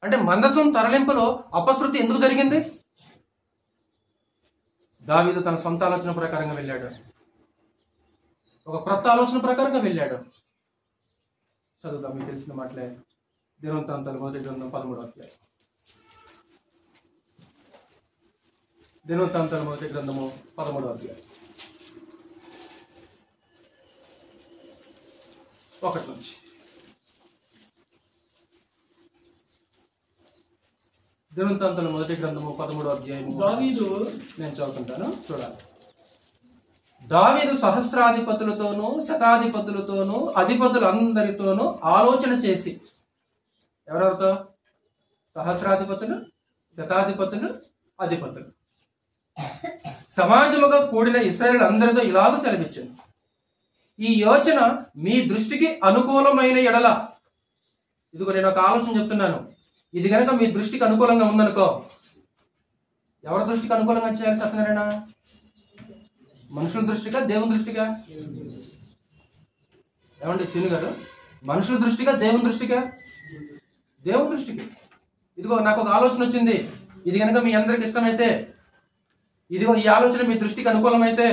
అంటే మందసం తరలింపులో అపశృతి ఎందుకు జరిగింది? దావీదు తన సొంత ఆలోచన ప్రకారంగా వెళ్ళాడు, ఒక క్రొత్త ఆలోచన ప్రకారంగా వెళ్ళాడు. చదువుదాం, మీకు తెలిసిన మాటలే. దినవృత్తాంతాలు మొదటి గ్రంథం 13వ అధ్యాయం. దినవృత్తాంతాలు మొదటి గ్రంథము 13వ అధ్యాయం 1 నుంచి. దినవృత్తాంతాలు మొదటి గ్రంథము 13వ అధ్యాయం. దావీదు, నేను చదువుకుంటాను, చూడాలి. దావీదు సహస్రాధిపతులతోనూ శతాధిపతులతోనూ అధిపతులందరితోనూ ఆలోచన చేసి, ఎవరెవరితో? సహస్రాధిపతులు, శతాధిపతులు, అధిపతులు, సమాజముగా కూడిన ఇశ్రాయేలు అందరితో ఇలాగ సెలవిచ్చింది, ఈ యోచన మీ దృష్టికి అనుకూలమైన ఎడల, ఇదిగో నేను ఒక ఆలోచన చెప్తున్నాను, ఇది కనుక మీ దృష్టికి అనుకూలంగా ఉందనుకో, ఎవరి దృష్టికి అనుకూలంగా చేయాలి సత్యనారాయణ? మనుషుల దృష్టిగా, దేవుని దృష్టిగా? ఏమండి శివుని గారు, మనుషుల దృష్టిగా, దేవుని దృష్టిగా? దేవుని దృష్టికి. ఇదిగో నాకు ఒక ఆలోచన వచ్చింది, ఇది కనుక మీ అందరికి ఇష్టమైతే, ఇదిగో ఈ ఆలోచన మీ దృష్టికి అనుకూలమైతే,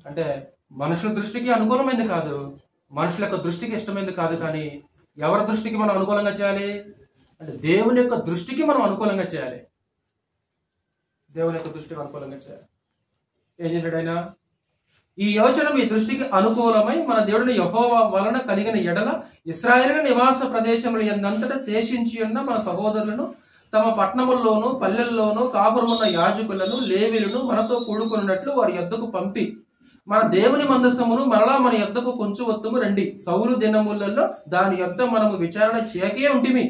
అంటే మనుషుల దృష్టికి అనుకూలమైంది కాదు, మనుషుల యొక్క దృష్టికి ఇష్టమైంది కాదు, కానీ ఎవరి దృష్టికి మనం అనుకూలంగా చేయాలి అంటే దేవుని యొక్క దృష్టికి మనం అనుకూలంగా చేయాలి. దేవుని యొక్క దృష్టికి అనుకూలంగా చేయాలి. ఏం చేశాడు ఆయన? ఈ యోచన మీ దృష్టికి అనుకూలమై మన దేవుడిని యెహోవా వలన కలిగిన ఎడల ఇశ్రాయేలు నివాస ప్రదేశముల యందంతటా శేషించి ఉన్న మన సహోదరులను తమ పట్టణముల్లోనూ పల్లెల్లోనూ కాపురమున్న యాజకులను లేవీయులను మనతో కూడుకున్నట్లు వారి యొద్దకు పంపి, మన దేవుని మందసమును మరలా మన యొద్దకు కొంచెం వత్తుము రండి. సౌలు దినములలో దాని యొద్ద మనము విచారణ చేయకే ఉంటిమి.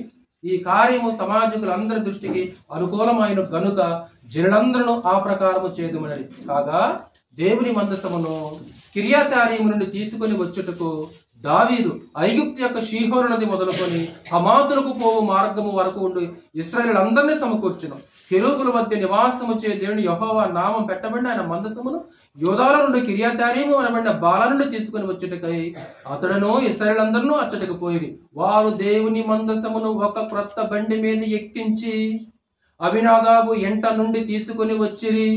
ఈ కార్యము సమాజకులందరి దృష్టికి అనుకూలమైన గనుక జనులందరూ ఆ ప్రకారము చేదుమని. కాగా దేవుని మందసమును కిర్యాతారీము నుండి తీసుకుని వచ్చుటకు దావీదు ఐగుప్తు యొక్క షీహోరు నది మొదలుకొని హమాతులకు పోవు మార్గము వరకు ఉండి ఇశ్రాయేలులందరినీ సమకూర్చును. కెరూబుల మధ్య నివాసము చే దేవుని యెహోవా నామం పెట్టబడిన ఆయన మందసమును యోదాల నుండి కిర్యాతారీము అనబడిన బాల నుండి తీసుకుని వచ్చుటకై అతడును ఇశ్రాయేలులందరూ అచ్చటకు పోయిరి. వారు దేవుని మందసమును ఒక క్రొత్త బండి మీద ఎక్కించి అబినాదాబు ఎంట నుండి తీసుకుని వచ్చిరి.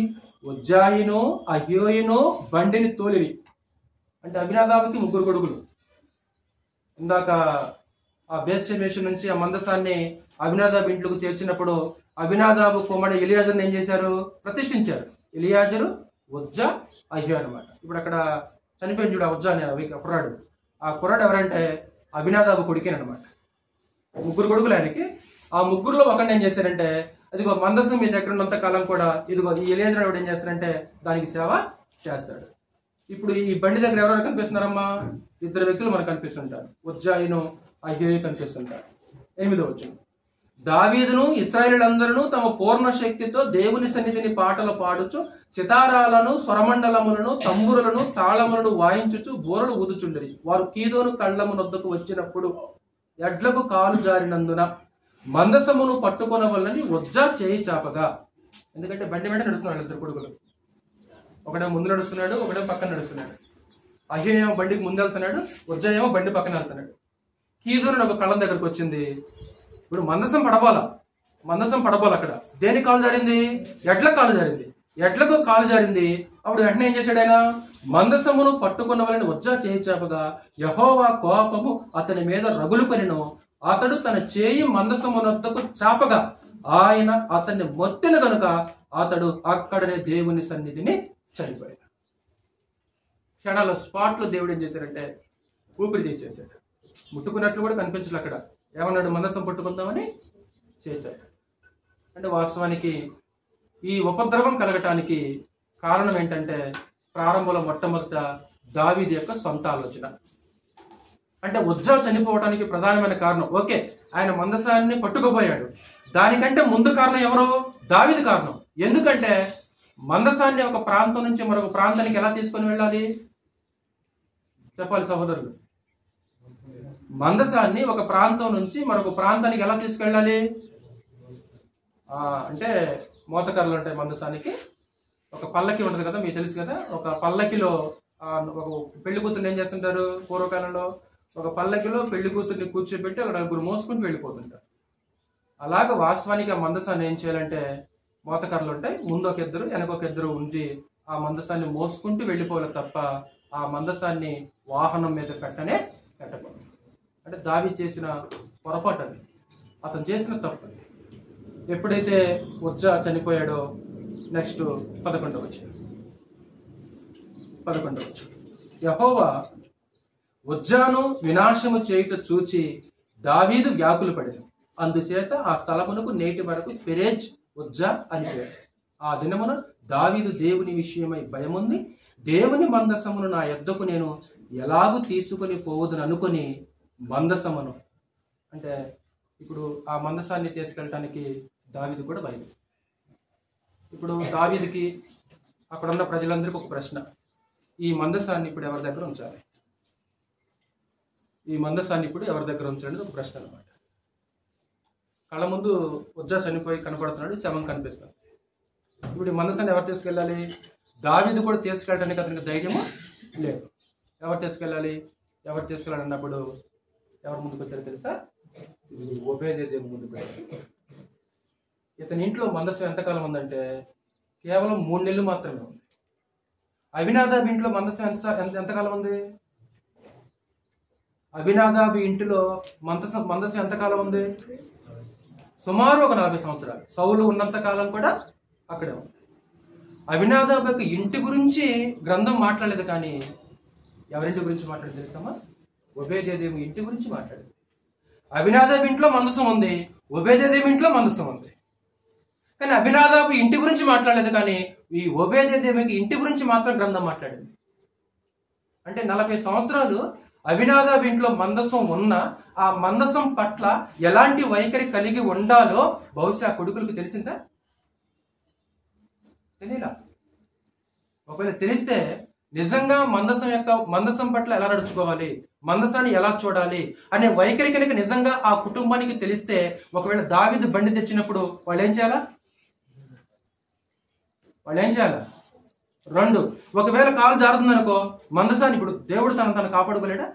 ఉజ్జాయిను అహ్యోయును బండిని తోలిరి. అంటే అబినాదాబుకి 3 కొడుకులు. ఇందాక ఆ బేత్షెమెషు నుంచి ఆ మందసాన్ని అబినాదాబు ఇంట్లోకి చేర్చినప్పుడు అబినాదాబు కుమారుడు ఎలియాజరుని ఏం చేశారు? ప్రతిష్ఠించారు. ఎలియాజరు, ఉజ్జా, అహ్యో అనమాట. ఇప్పుడు అక్కడ చనిపోయింది చూడు, ఆ ఉజ్జా అనే కుర్రాడు. ఆ కుర్రాడు ఎవరంటే అబినాదాబు కొడుకేనమాట. 3 కొడుకులు ఆయనకి. ఆ 3లో ఒకరిని ఏం చేశారంటే, అదిగో మందసం మీ దగ్గర ఉన్నంత కాలం కూడా ఇదిగో ఈ ఎలియాజరు ఎవడు ఏం చేస్తారంటే దానికి సేవ చేస్తాడు. ఇప్పుడు ఈ బండి దగ్గర ఎవరెవరు కనిపిస్తున్నారమ్మా? 2 వ్యక్తులు మనకు కనిపిస్తుంటారు. ఉజ్జాయిను అహ్యోయు కనిపిస్తుంటారు. 8వ వచనం. దావీదును ఇశ్రాయేలులందరూ తమ పూర్ణ శక్తితో దేవుని సన్నిధిని పాటలు పాడుచు సితారాలను, స్వరమండలములను, తంబురులను, తాళములను వాయించుచు బూరలు ఊదుచుండిరి. వారు కీదోను కళ్ళము నొద్దకు వచ్చినప్పుడు ఎడ్లకు కాలు జారినందున మందసమును పట్టుకొనవలని ఉజ్జా చేయి చాపగా. ఎందుకంటే బండి వెంట నడుస్తున్నాడు 2 కొడుకులు. ఒకడే ముందు నడుస్తున్నాడు, ఒకడే పక్కన నడుస్తున్నాడు. అహ్యోయు ఏమో బండికి ముందు వెళ్తున్నాడు, ఉజ్జా ఏమో బండి పక్కన వెళ్తున్నాడు. కీదోను ఒక కళ్ళం దగ్గరకు వచ్చింది. ఇప్పుడు మందసం పడబోల అక్కడ. దేని కాలు జారింది? ఎడ్ల కాలు జారింది. ఎడ్లకు కాలు జారింది. అప్పుడు వెంటనే ఏం చేశాడు ఆయన? మందసమును పట్టుకున్న వాళ్ళని ఉజ్జా చేయి చాపగా యెహోవా కోపము అతని మీద రగులుకొనెను. అతడు తన చేయి మందసమునొద్దకు చాపగా ఆయన అతన్ని మొత్తిన గనుక అతడు అక్కడనే దేవుని సన్నిధిని చనిపోయాడు. క్షణాల స్పాట్లో దేవుడు ఏం చేశాడంటే ఊపిరి తీసేశాడు. ముట్టుకున్నట్లు కూడా కనిపించలేదు అక్కడ. ఏమన్నాడు? మందసం పట్టుకుందామని చేశాడు. అంటే వాస్తవానికి ఈ ఉపద్రవం కలగటానికి కారణం ఏంటంటే ప్రారంభంలో మొట్టమొదట దావీదు యొక్క సొంత ఆలోచన. అంటే ఉజ్జా చనిపోవడానికి ప్రధానమైన కారణం ఓకే, ఆయన మందసాన్ని పట్టుకుపోయాడు. దానికంటే ముందు కారణం ఎవరు? దావీదు కారణం. ఎందుకంటే మందసాన్ని ఒక ప్రాంతం నుంచి మరొక ప్రాంతానికి ఎలా తీసుకొని వెళ్ళాలి చెప్పాలి సహోదరులు. మందసాన్ని ఒక ప్రాంతం నుంచి మరొక ప్రాంతానికి ఎలా తీసుకెళ్ళాలి అంటే మోతకర్రలు ఉంటాయి. మందసానికి ఒక పల్లకి ఉంటుంది కదా, మీకు తెలుసు కదా. ఒక పల్లకిలో ఒక పెళ్లి కూతుర్ని ఏం చేస్తుంటారు పూర్వకాలంలో? ఒక పల్లకిలో పెళ్లి కూతుర్ని కూర్చోబెట్టి అక్కడ నలుగురు మోసుకుంటూ వెళ్ళిపోతుంటారు. అలాగే వాస్తవానికి ఆ మందసాన్ని ఏం చేయాలంటే మోతకర్రలు ఉంటాయి, ముందు ఒక ఇద్దరు వెనకొక ఇద్దరు ఉంచి ఆ మందసాన్ని మోసుకుంటూ వెళ్ళిపోవాలి తప్ప ఆ మందసాన్ని వాహనం మీద పెట్టకూడదు. అంటే దావీదు చేసిన పొరపాటు అది, అతను చేసిన తప్పు. ఎప్పుడైతే ఉజ్జా చనిపోయాడో నెక్స్ట్ 11వ వచనం. యెహోవా ఉజ్జాను వినాశము చేయుట చూచి దావీదు వ్యాకులు పడెను. అందుచేత ఆ స్థలమునకు నేటి వరకు పెరేజ్ ఉజ్జా అని పేరు. ఆ దినమున దావీదు దేవుని విషయమై భయముంది. దేవుని మందసమును నా యొద్దకు నేను ఎలాగూ తీసుకొని పోవదును అనుకుని మందసమును, అంటే ఇప్పుడు ఆ మందసాన్ని తీసుకెళ్ళటానికి దావీదు కూడా భయం. ఇప్పుడు దావీదుకి అక్కడ ఉన్న ప్రజలందరికీ ఒక ప్రశ్న, ఈ మందసాన్ని ఇప్పుడు ఎవరి దగ్గర ఉంచాలి? ఈ మందసాన్ని ఇప్పుడు ఎవరి దగ్గర ఉంచాలనేది ఒక ప్రశ్న అనమాట. కళ్ళ ముందు ఉజ్జా చనిపోయి కనపడుతున్నాడు, శవం కనిపిస్తుంది. ఇప్పుడు ఈ మందసాన్ని ఎవరు తీసుకెళ్ళాలి? దావీదు కూడా తీసుకెళ్ళడానికి అతనికి ధైర్యము లేదు. ఎవరు తీసుకెళ్ళాలి అన్నప్పుడు ఎవరు ముందుకు వచ్చారో తెలుసా? ఓబేదేదోము ముందుకు వచ్చారు. ఇతని ఇంట్లో మందసం ఎంతకాలం ఉందంటే కేవలం 3 నెలలు మాత్రమే ఉంది. అబీనాదాబు ఇంట్లో మందసం ఎంతకాలం ఉంది? అబీనాదాబు ఇంటిలో మందసం ఎంతకాలం ఉంది? సుమారు ఒక 40 సంవత్సరాలు. సౌలు ఉన్నంత కాలం కూడా అక్కడే ఉంది. అబీనాదాబు యొక్క ఇంటి గురించి గ్రంథం మాట్లాడలేదు, కానీ ఎవరింటి గురించి మాట్లాడేది తెలుసామా? ఓబేదేదోము ఇంటి గురించి మాట్లాడేది. అబీనాదాబు ఇంట్లో మందసం ఉంది, ఓబేదేదోము ఇంట్లో మందసం ఉంది. కానీ అబీనాదాబు ఇంటి గురించి మాట్లాడలేదు, కానీ ఈ ఓబేదేదోముకి ఇంటి గురించి మాత్రం గ్రంథం మాట్లాడింది. అంటే 40 సంవత్సరాలు అబీనాదాబు ఇంట్లో మందసం ఉన్న ఆ మందసం పట్ల ఎలాంటి వైఖరి కలిగి ఉండాలో బహుశా కొడుకులకు తెలిసిందా? తెలియలా. ఒకవేళ తెలిస్తే నిజంగా మందసం పట్ల ఎలా నడుచుకోవాలి, మందసాన్ని ఎలా చూడాలి అనే వైఖరి కనుక నిజంగా ఆ కుటుంబానికి తెలిస్తే, ఒకవేళ దావీదు బండి తెచ్చినప్పుడు వాళ్ళు ఏం చేయాలా? 2, ఒకవేళ కాలు జారుతుందనుకో మందసాన్ని, ఇప్పుడు దేవుడు తను కాపాడుకోలేడా?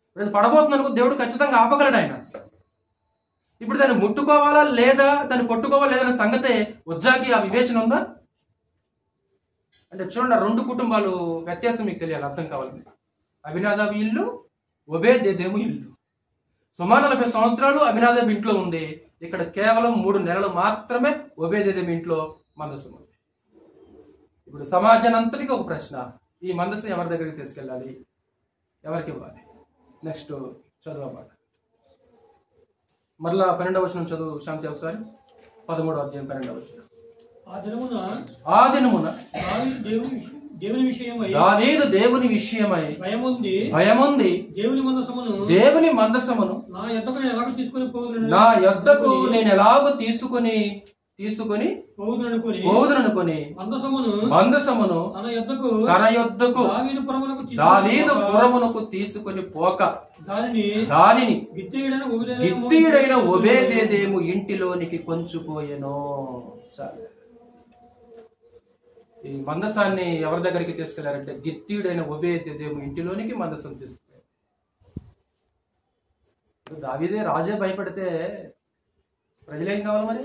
ఇప్పుడు పడబోతుంది అనుకో, దేవుడు ఖచ్చితంగా ఆపగలడు ఆయన. ఇప్పుడు దాన్ని ముట్టుకోవాలా లేదా, దాన్ని కొట్టుకోవాలా లేదనే సంగతే ఉజ్జాకి ఆ వివేచన ఉందా? అంటే చూడండి, 2 కుటుంబాలు వ్యత్యాసం మీకు తెలియాలి, అర్థం కావాలి. అబీనాదాబు ఇల్లు, ఓబేదేదోము ఇల్లు. సుమారు 40 సంవత్సరాలు అబీనాదాబు ఇంట్లో ఉంది. ఇక్కడ కేవలం 3 నెలలు మాత్రమే ఓబేదేదోము ఇంట్లో మందసం ఉంది. ఇప్పుడు సమాజానంతటికి ఒక ప్రశ్న, ఈ మందసం ఎవరి దగ్గరికి తీసుకెళ్ళాలి, ఎవరికి ఇవ్వాలి? నెక్స్ట్ చదువు మాట. మరలా 12వ వచనం చదువు శాంతి ఒకసారి. 13వ అధ్యాయం 12వ వచనం. ఆ దినమున దావీదు దేవుని విషయమై భయముంది. దేవుని మందసమును నా యొద్దకు నేను ఎలాగో తీసుకుని పోవుదుననుకొని మందసమును తన యొద్దకు దావీదు పురమునకు తీసుకుని పోక దానిని గిత్తీయుడైన ఓబేదేదోము ఇంటిలోనికి కొంచుపోయెను. ఈ మందసాన్ని ఎవరి దగ్గరికి తీసుకెళ్లారంటే గిత్తీయుడైన ఓబేదేదోము ఇంటిలోనికి మందసం తీసుకెళ్లారు. దావీదే రాజే భయపడితే ప్రజలేం కావాలి మరి?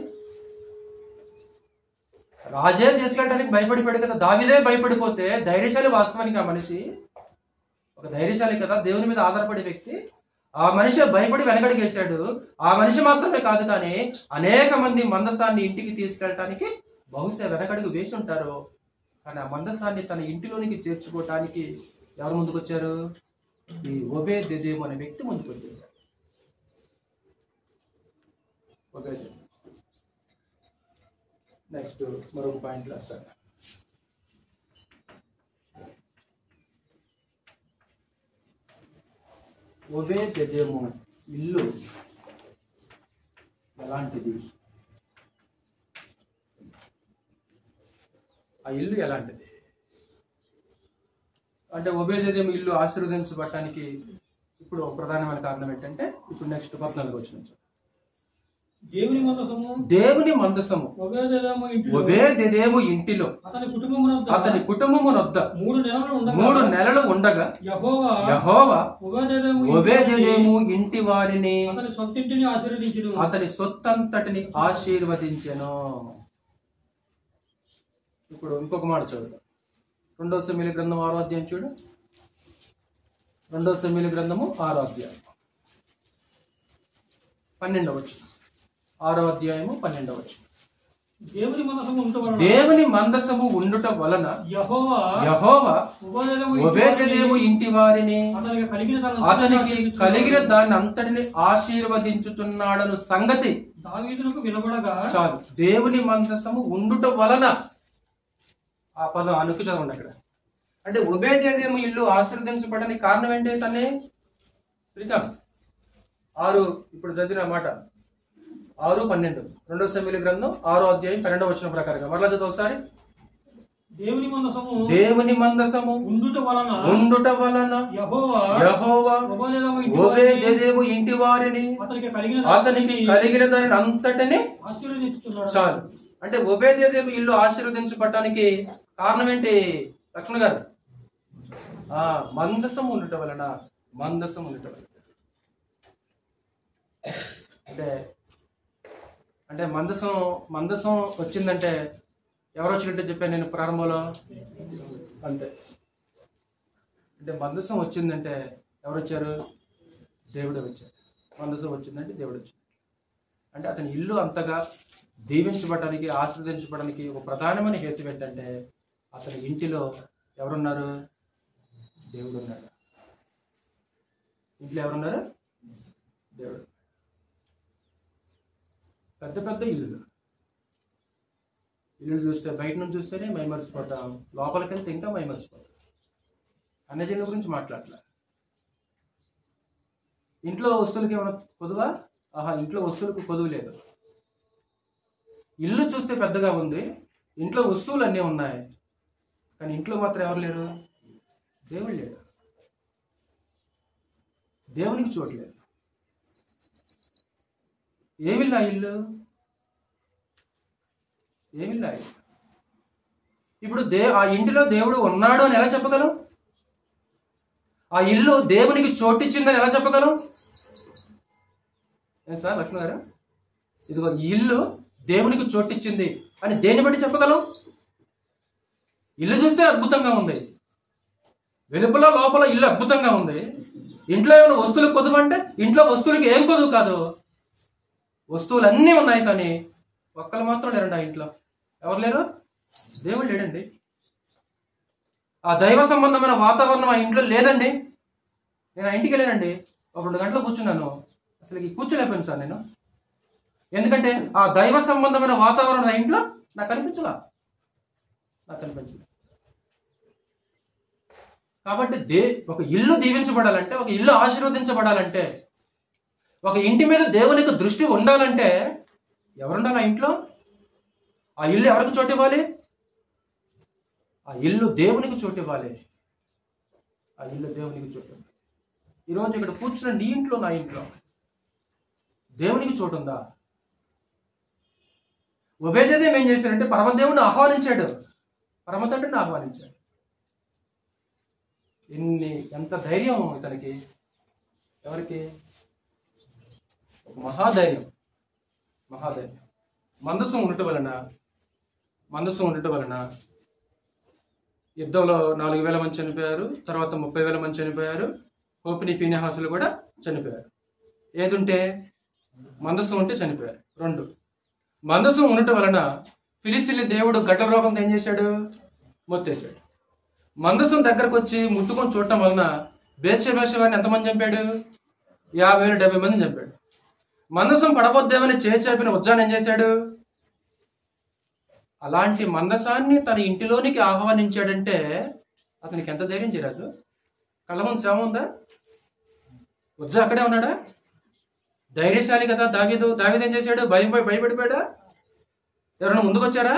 రాజే చేసుకెళ్ళడానికి భయపడిపోయాడు కదా, దావీదే భయపడిపోతే ధైర్యశాలి వాస్తవానికి ఆ మనిషి ఒక ధైర్యశాలి కదా, దేవుని మీద ఆధారపడే వ్యక్తి. ఆ మనిషి భయపడి వెనకడిగేశాడు. ఆ మనిషి మాత్రమే కాదు కానీ అనేక మంది మందసాన్ని ఇంటికి తీసుకెళ్ళటానికి బహుశా వెనకడుగు వేసి ఉంటారు. కానీ ఆ మందసాన్ని తన ఇంటిలోనికి చేర్చుకోవటానికి ఎవరు ముందుకొచ్చారు? ఈ ఓబేదెదోము అనే వ్యక్తి ముందుకు వచ్చేసారు. నెక్స్ట్ మరొక పాయింట్ రాస్తాను. ఓబేదెదోము ఇల్లు ఎలాంటిది? ఆ ఇల్లు ఎలాంటిది అంటే ఓబేదెదోము ఇల్లు ఆశీర్వదించబడటానికి ఇప్పుడు ప్రధానమైన కారణం ఏంటంటే ఇప్పుడు నెక్స్ట్ 14 వచ్చిన దేవుని మందసము ఓబేదెదోము ఇంటిలో అతని కుటుంబమునొద్ద 3 నెలలు ఉండగా యెహోవా ఓబేదెదోము ఇంటి వారిని అతని సొత్తంతటిని ఆశీర్వదించెను. ఇప్పుడు ఇంకొక మాట చూడు, 2 సమూయేలు గ్రంథం 6వ అధ్యాయం చూడు. 2 సమూయేలు గ్రంథము 6వ అధ్యాయం 12వ వచనం. 6వ అధ్యాయము 12వ వచనం. దేవుని మందసము ఉండుట వలన యెహోవా ఓబేదెదోము ఇంటి వారిని అతనికి కలిగిన దాన్ని అంతటిని ఆశీర్వదించుచున్నాడను సంగతి దావీదునకు వినబడగా చాలు. దేవుని మందసము ఉండుట వలన ఆ పదం అనుకు చదవండి అక్కడ. అంటే ఓబేదెదోము ఇల్లు ఆశీర్వదించబడడానికి కారణం ఏంటి తనే? శ్రీకాంత్ 6 ఇప్పుడు చదివిన మాట 6:12 2 సమూయేలు గ్రంథం 6వ అధ్యాయం 12వ వచనం ప్రకారంగా మరలా చదువు ఒకసారి. దేవుని మందసము ఉండుట వలన యెహోవా ఓబేదెదోము ఇంటి వారిని అతనికి కలిగిన దానిని అంతటిని చాలు. అంటే ఓబేదెదోము ఇల్లు ఆశీర్వదించబడటానికి కారణం ఏంటి లక్ష్మణ్ గారు? మందసం ఉండుట వలన. మందసం ఉండుట వలన అంటే మందసం వచ్చిందంటే ఎవరు వచ్చినట్టే చెప్పాను నేను ప్రారంభంలో. అంతే. అంటే మందసం వచ్చిందంటే ఎవరు వచ్చారు? దేవుడు వచ్చారు. మందసం వచ్చిందంటే దేవుడు వచ్చాడు. అంటే అతని ఇల్లు అంతగా దీవించబడడానికి ఆశీర్వదించబడడానికి ఒక ప్రధానమైన హేతు ఏంటంటే అతని ఇంటిలో ఎవరున్నారు? దేవుడు ఉన్నాడు. ఇంట్లో ఎవరున్నారు? దేవుడు. పెద్ద పెద్ద ఇల్లు చూస్తే బయట నుంచి చూస్తేనే మైమరిచిపోతాం, లోపలికి వెళ్తే ఇంకా మైమరిచిపోతాం. అన్యజనుల గురించి మాట్లాడలే. ఇంట్లో వస్తువులకి ఏమైనా కొదువా? ఇంట్లో వస్తువులకు కొదువు లేదు. ఇల్లు చూస్తే పెద్దగా ఉంది, ఇంట్లో వస్తువులు అన్నీ ఉన్నాయి, కానీ ఇంట్లో మాత్రం ఎవరు లేరు? దేవుడు లేడు. దేవునికి చూడలేదు. ఏమిల్లా ఇల్లు? ఏమిల్లా ఇల్లు? ఇప్పుడు ఆ ఇంటిలో దేవుడు ఉన్నాడు అని ఎలా చెప్పగలం? ఆ ఇల్లు దేవునికి చోటిచ్చిందని ఎలా చెప్పగలం? ఏం సార్ లక్ష్మణ్ గారు? ఇదిగో ఇల్లు దేవునికి చోటిచ్చింది అని దేన్ని బట్టి చెప్పగలం? ఇల్లు చూస్తే అద్భుతంగా ఉంది, వెలుపల లోపల ఇల్లు అద్భుతంగా ఉంది. ఇంట్లో ఏమైనా వస్తువులకు కొదువు అంటే ఇంట్లో వస్తువులకి ఏం కొదువు కాదు, వస్తువులు అన్నీ ఉన్నాయి, కానీ ఒక్కరు మాత్రం లేరండి ఆ ఇంట్లో. ఎవరు లేరు? దేవుడు లేడండి. ఆ దైవ సంబంధమైన వాతావరణం ఆ ఇంట్లో లేదండి. నేను ఆ ఇంటికి వెళ్ళానండి, ఒక 2 గంటలు కూర్చున్నాను, అసలు కూర్చోలేకపోయాను సార్ నేను. ఎందుకంటే ఆ దైవ సంబంధమైన వాతావరణం ఆ ఇంట్లో నాకు కనిపించలా. కాబట్టి ఒక ఇల్లు దీవించబడాలంటే, ఒక ఇల్లు ఆశీర్వదించబడాలంటే, ఒక ఇంటి మీద దేవునికి దృష్టి ఉండాలంటే ఎవరుండాలి ఆ ఇంట్లో? ఆ ఇల్లు ఎవరికి చోటు ఇవ్వాలి? ఆ ఇల్లు దేవునికి చోటు ఇవ్వాలి. ఆ ఇల్లు దేవునికి చోటు ఇవ్వాలి. ఈరోజు ఇక్కడ కూర్చున్న నీ ఇంట్లో, నా ఇంట్లో దేవునికి చోటు ఉందా? ఓబేదెదోము ఏం చేశాడంటే పరమదేవుడిని ఆహ్వానించాడు, పరమతండ్రిని ఆహ్వానించాడు. ఎంత ధైర్యం ఇతనికి! ఎవరికి? ఒక మహాధైర్యం. మహాధైర్యం. మందసం ఉండటం వలన యుద్ధంలో 4,000 మంది చనిపోయారు. తర్వాత 30,000 మంది చనిపోయారు. హోప్ని ఫీనెహాసులు కూడా చనిపోయారు. ఏదుంటే మందసం ఉంటే చనిపోయారు. 2, మందసం ఉండటం వలన ఫిలిస్తీన్ల దేవుడు గడ్డల రోగంతో ఏం చేశాడు? మొత్తేశాడు. మందసం దగ్గరకు వచ్చి ముట్టుకొని చూడటం వలన బేత్షెబా వారిని ఎంతమంది చంపాడు? 50,000-70 మందిని చంపాడు. మందసం పడబోద్దేమని చేచాపిన ఉజ్జాను ఏం చేశాడు? అలాంటి మందసాన్ని తన ఇంటిలోనికి ఆహ్వానించాడంటే అతనికి ఎంత ధైర్యం చేయరాజు? కళ్ళ ముందు శవం ఉందా? ఉజ్జా అక్కడే ఉన్నాడా? ధైర్యశాలి కదా దావీదు ఏం చేశాడు? భయపడిపోయాడా? ఎవరైనా ముందుకు వచ్చాడా?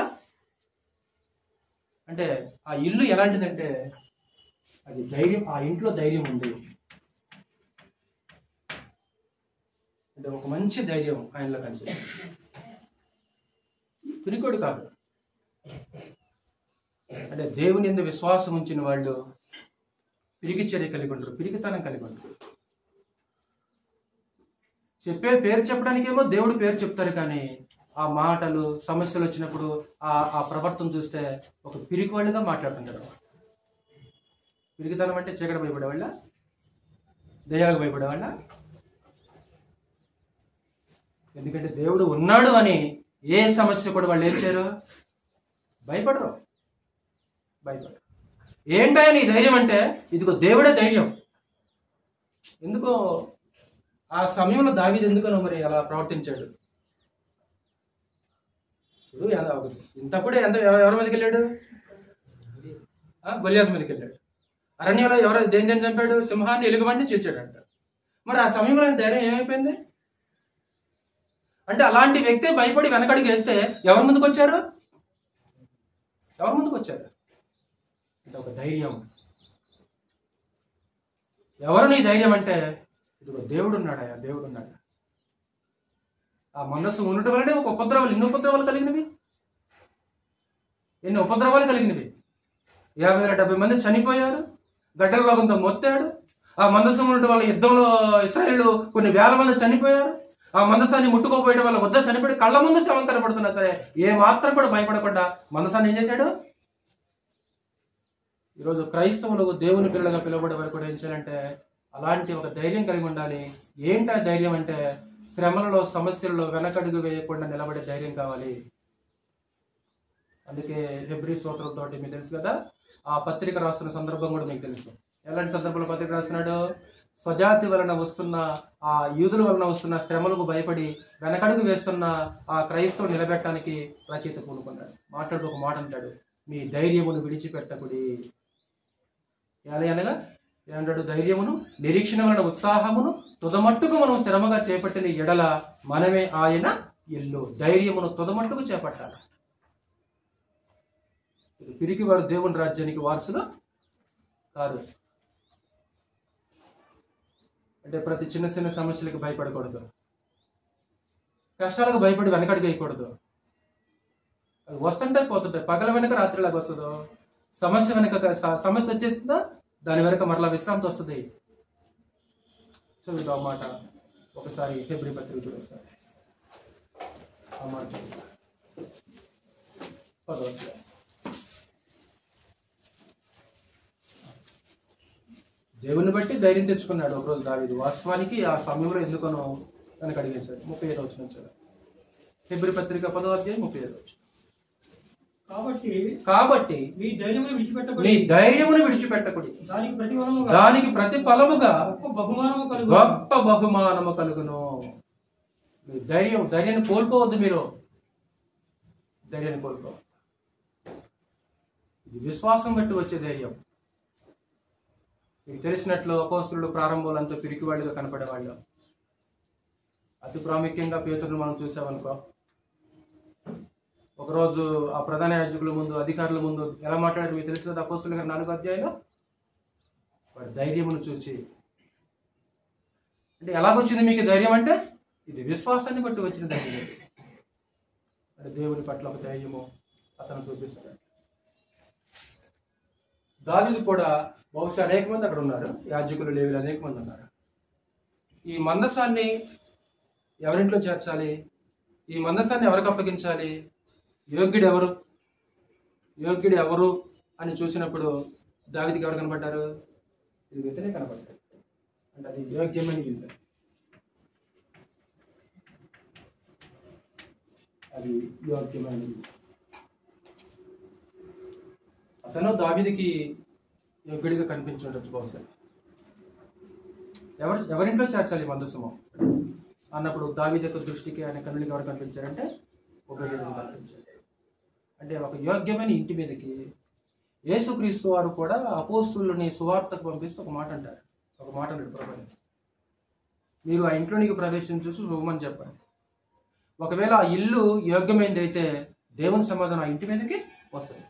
అంటే ఆ ఇల్లు ఎలాంటిదంటే అది ధైర్యం, ఆ ఇంట్లో ధైర్యం ఉంది. అంటే ఒక మంచి ధైర్యం ఆయనలో కనిపిస్తుంది. పిరికోడు కాదు. అంటే దేవుని యందు విశ్వాసం ఉంచిన వాళ్ళు పిరికి చర్య కలిగి ఉండరు, పిరికితనం కలిగి ఉండరు. పేరు చెప్పడానికేమో దేవుడు పేరు చెప్తారు, కానీ ఆ మాటలు సమస్యలు వచ్చినప్పుడు ఆ ప్రవర్తన చూస్తే ఒక పిరికి వాళ్ళుగా మాట్లాడుతుంటారు. పిరికితనం అంటే చీకటి భయపడేవాళ్ళ, దయ్యాలకు భయపడేవాళ్ళ? ఎందుకంటే దేవుడు ఉన్నాడు అని ఏ సమస్య కూడా వాళ్ళు ఏం చేయరు, భయపడరు. ఏంటయ్యా నీ ధైర్యం అంటే, ఇదిగో దేవుడే ధైర్యం. ఎందుకో ఆ సమయంలో దావీదు ఎందుకనో మరి అలా ప్రవర్తించాడు. ఇంతప్పుడే ఎవరి మీదకి వెళ్ళాడు? గొల్యాతు మీదకి వెళ్ళాడు. అరణ్యంలో దేని చంపాడు? సింహాన్ని ఎలుగుబంటి చీల్చాడంట. మరి ఆ సమయంలో ధైర్యం ఏమైపోయింది? అంటే అలాంటి వ్యక్తి భయపడి వెనకడికి వేస్తే ఎవరి ముందుకు వచ్చారు? అంటే ఒక ధైర్యం. ఎవరు నీ ధైర్యం అంటే, ఇదిగో దేవుడు ఉన్నాడా? ఆ మనస్సు ఉండటం వల్లనే ఒక ఉపద్రవాలు, ఎన్ని ఉపద్రవాలు కలిగినవి. 50,000-70 మంది చనిపోయారు. గడ్డల రోగంతో మొత్తాడు. ఆ మందసం ఉండటం వల్ల యుద్ధంలో ఇశ్రాయేలు కొన్ని వేల మంది చనిపోయారు. ఆ మందసాన్ని ముట్టుకోపోయడం వల్ల ఉజ్జా చనిపోయి కళ్ళ ముందు శవం కనబడుతున్నా సరే ఏ మాత్రం కూడా భయపడకుండా మందసాన్ని ఏం చేశాడు? ఈరోజు క్రైస్తవులు దేవుని పిల్లలుగా పిలువబడే వారు కూడా ఏం చేయాలంటే అలాంటి ఒక ధైర్యం కలిగి ఉండాలి. ఏంటి ఆ ధైర్యం అంటే, శ్రమలలో సమస్యలలో వెనకడుగు వేయకుండా నిలబడే ధైర్యం కావాలి. అందుకే హెబ్రీ స్తోత్రంతో మీకు తెలుసు కదా, ఆ పత్రిక రాస్తున్న సందర్భం కూడా మీకు తెలుసు. ఎలాంటి సందర్భంలో పత్రిక రాస్తున్నాడు? స్వజాతి వలన వస్తున్న, ఆ యూదుల వలన వస్తున్న శ్రమలకు భయపడి వెనకడుగు వేస్తున్న ఆ క్రైస్తవులు నిలబెట్టడానికి రచయిత పూనుకున్నాడు. మాట్లాడుతూ ఒక మాట అంటాడు, మీ ధైర్యమును విడిచిపెట్టకుడి. అనగా ఏమంటాడు? ధైర్యమును, నిరీక్షణ వలన ఉత్సాహమును తుదమట్టుకు మనం శ్రమగా చేపట్టిన ఎడల మనమే ఆయన ఇల్లు. ధైర్యమును తుదమట్టుకు చేపట్టాలి. పిరికి వారు దేవుని రాజ్యానికి వారసులు కాదు. అంటే ప్రతి చిన్న చిన్న సమస్యలకు భయపడకూడదు, కష్టాలకు భయపడి వెనకడుగు వేయకూడదు. అది వస్తుంటే పోతుంటాయి. పగల వెనక రాత్రిలాగా వస్తుందో, సమస్య వచ్చేస్తుందా దాని వెనక మరలా విశ్రాంతి వస్తుంది. చూద్దాం ఆ మాట ఒకసారి. హెబ్రీ పత్రిక చూడొకసారి ఆ మాట చూద్దాం. 10వ అధ్యాయం. దేవుని బట్టి ధైర్యం తెచ్చుకున్నాడు ఒకరోజు దావీదు. వాస్తవానికి ఆ సమయంలో ఎందుకనో వెనక అడిగేశాడు. 35వ వచనం చదువు. హెబ్రీ పత్రిక 10వ అధ్యాయం 35వ వచనం. కాబట్టి మీ ధైర్యమును విడిచిపెట్టకుడి, దానికి ప్రతిఫలముగా గొప్ప బహుమానము కలుగును. మీ ధైర్యాన్ని కోల్పోవద్దు. మీరు ధైర్యాన్ని కోల్పోవద్దు. ఇది విశ్వాసం బట్టి వచ్చే ధైర్యం. మీకు తెలిసినట్లు అపోస్తలులు ప్రారంభంలో పిరికి వాళ్ళుగా కనపడేవాళ్ళు. అతి ప్రాముఖ్యంగా పేతురును మనం చూసామనుకో, ఒకరోజు ఆ ప్రధాన యాజకుల ముందు, అధికారుల ముందు ఎలా మాట్లాడారు మీకు తెలుసు కదా. అపోస్తలుల 4వ అధ్యాయంలో వాడి ధైర్యమును చూచి, అంటే ఎలాగొచ్చింది మీకు ధైర్యం అంటే, ఇది విశ్వాసాన్ని బట్టి వచ్చిన ధైర్యం. అంటే దేవుని పట్ల ఒక ధైర్యము అతను చూపిస్తాడు. దావీదు కూడా బహుశా అనేక మంది అక్కడ ఉన్నారు, యాజకులు, లేవీలు అనేక మంది ఉన్నారు. ఈ మందసాన్ని ఎవరింట్లో చేర్చాలి, ఈ మందసాన్ని ఎవరికి అప్పగించాలి? యోగ్యుడు ఎవరు అని చూసినప్పుడు దావీదుకి ఎవరు కనపడ్డారు? ఇది వెంటనే కనపడ్డారు. అంటే అది యోగ్యమైన ఇల్లు, అది యోగ్యమైన ఇల్లు. అతను దావీదుకి యోగ్యుడిగా కనిపించుండొచ్చు బహుశా. ఎవరింట్లో చేర్చాలి మందసము అన్నప్పుడు దావీదు యొక్క దృష్టికి, ఆయన కన్నులకి ఎవరు కనిపించారంటే ఒబేదెదోము కనిపించారు. అంటే ఒక యోగ్యమైన ఇంటి మీదకి యేసుక్రీస్తు వారు కూడా అపోస్తులని సువార్తకు పంపిస్తూ ఒక మాట అంటారు ప్రభువు, మీరు ఆ ఇంట్లోనికి ప్రవేశించు శుభమని చెప్పండి. ఒకవేళ ఆ ఇల్లు యోగ్యమైనది అయితే దేవుని సమాధానం ఆ ఇంటి మీదకి వస్తుంది.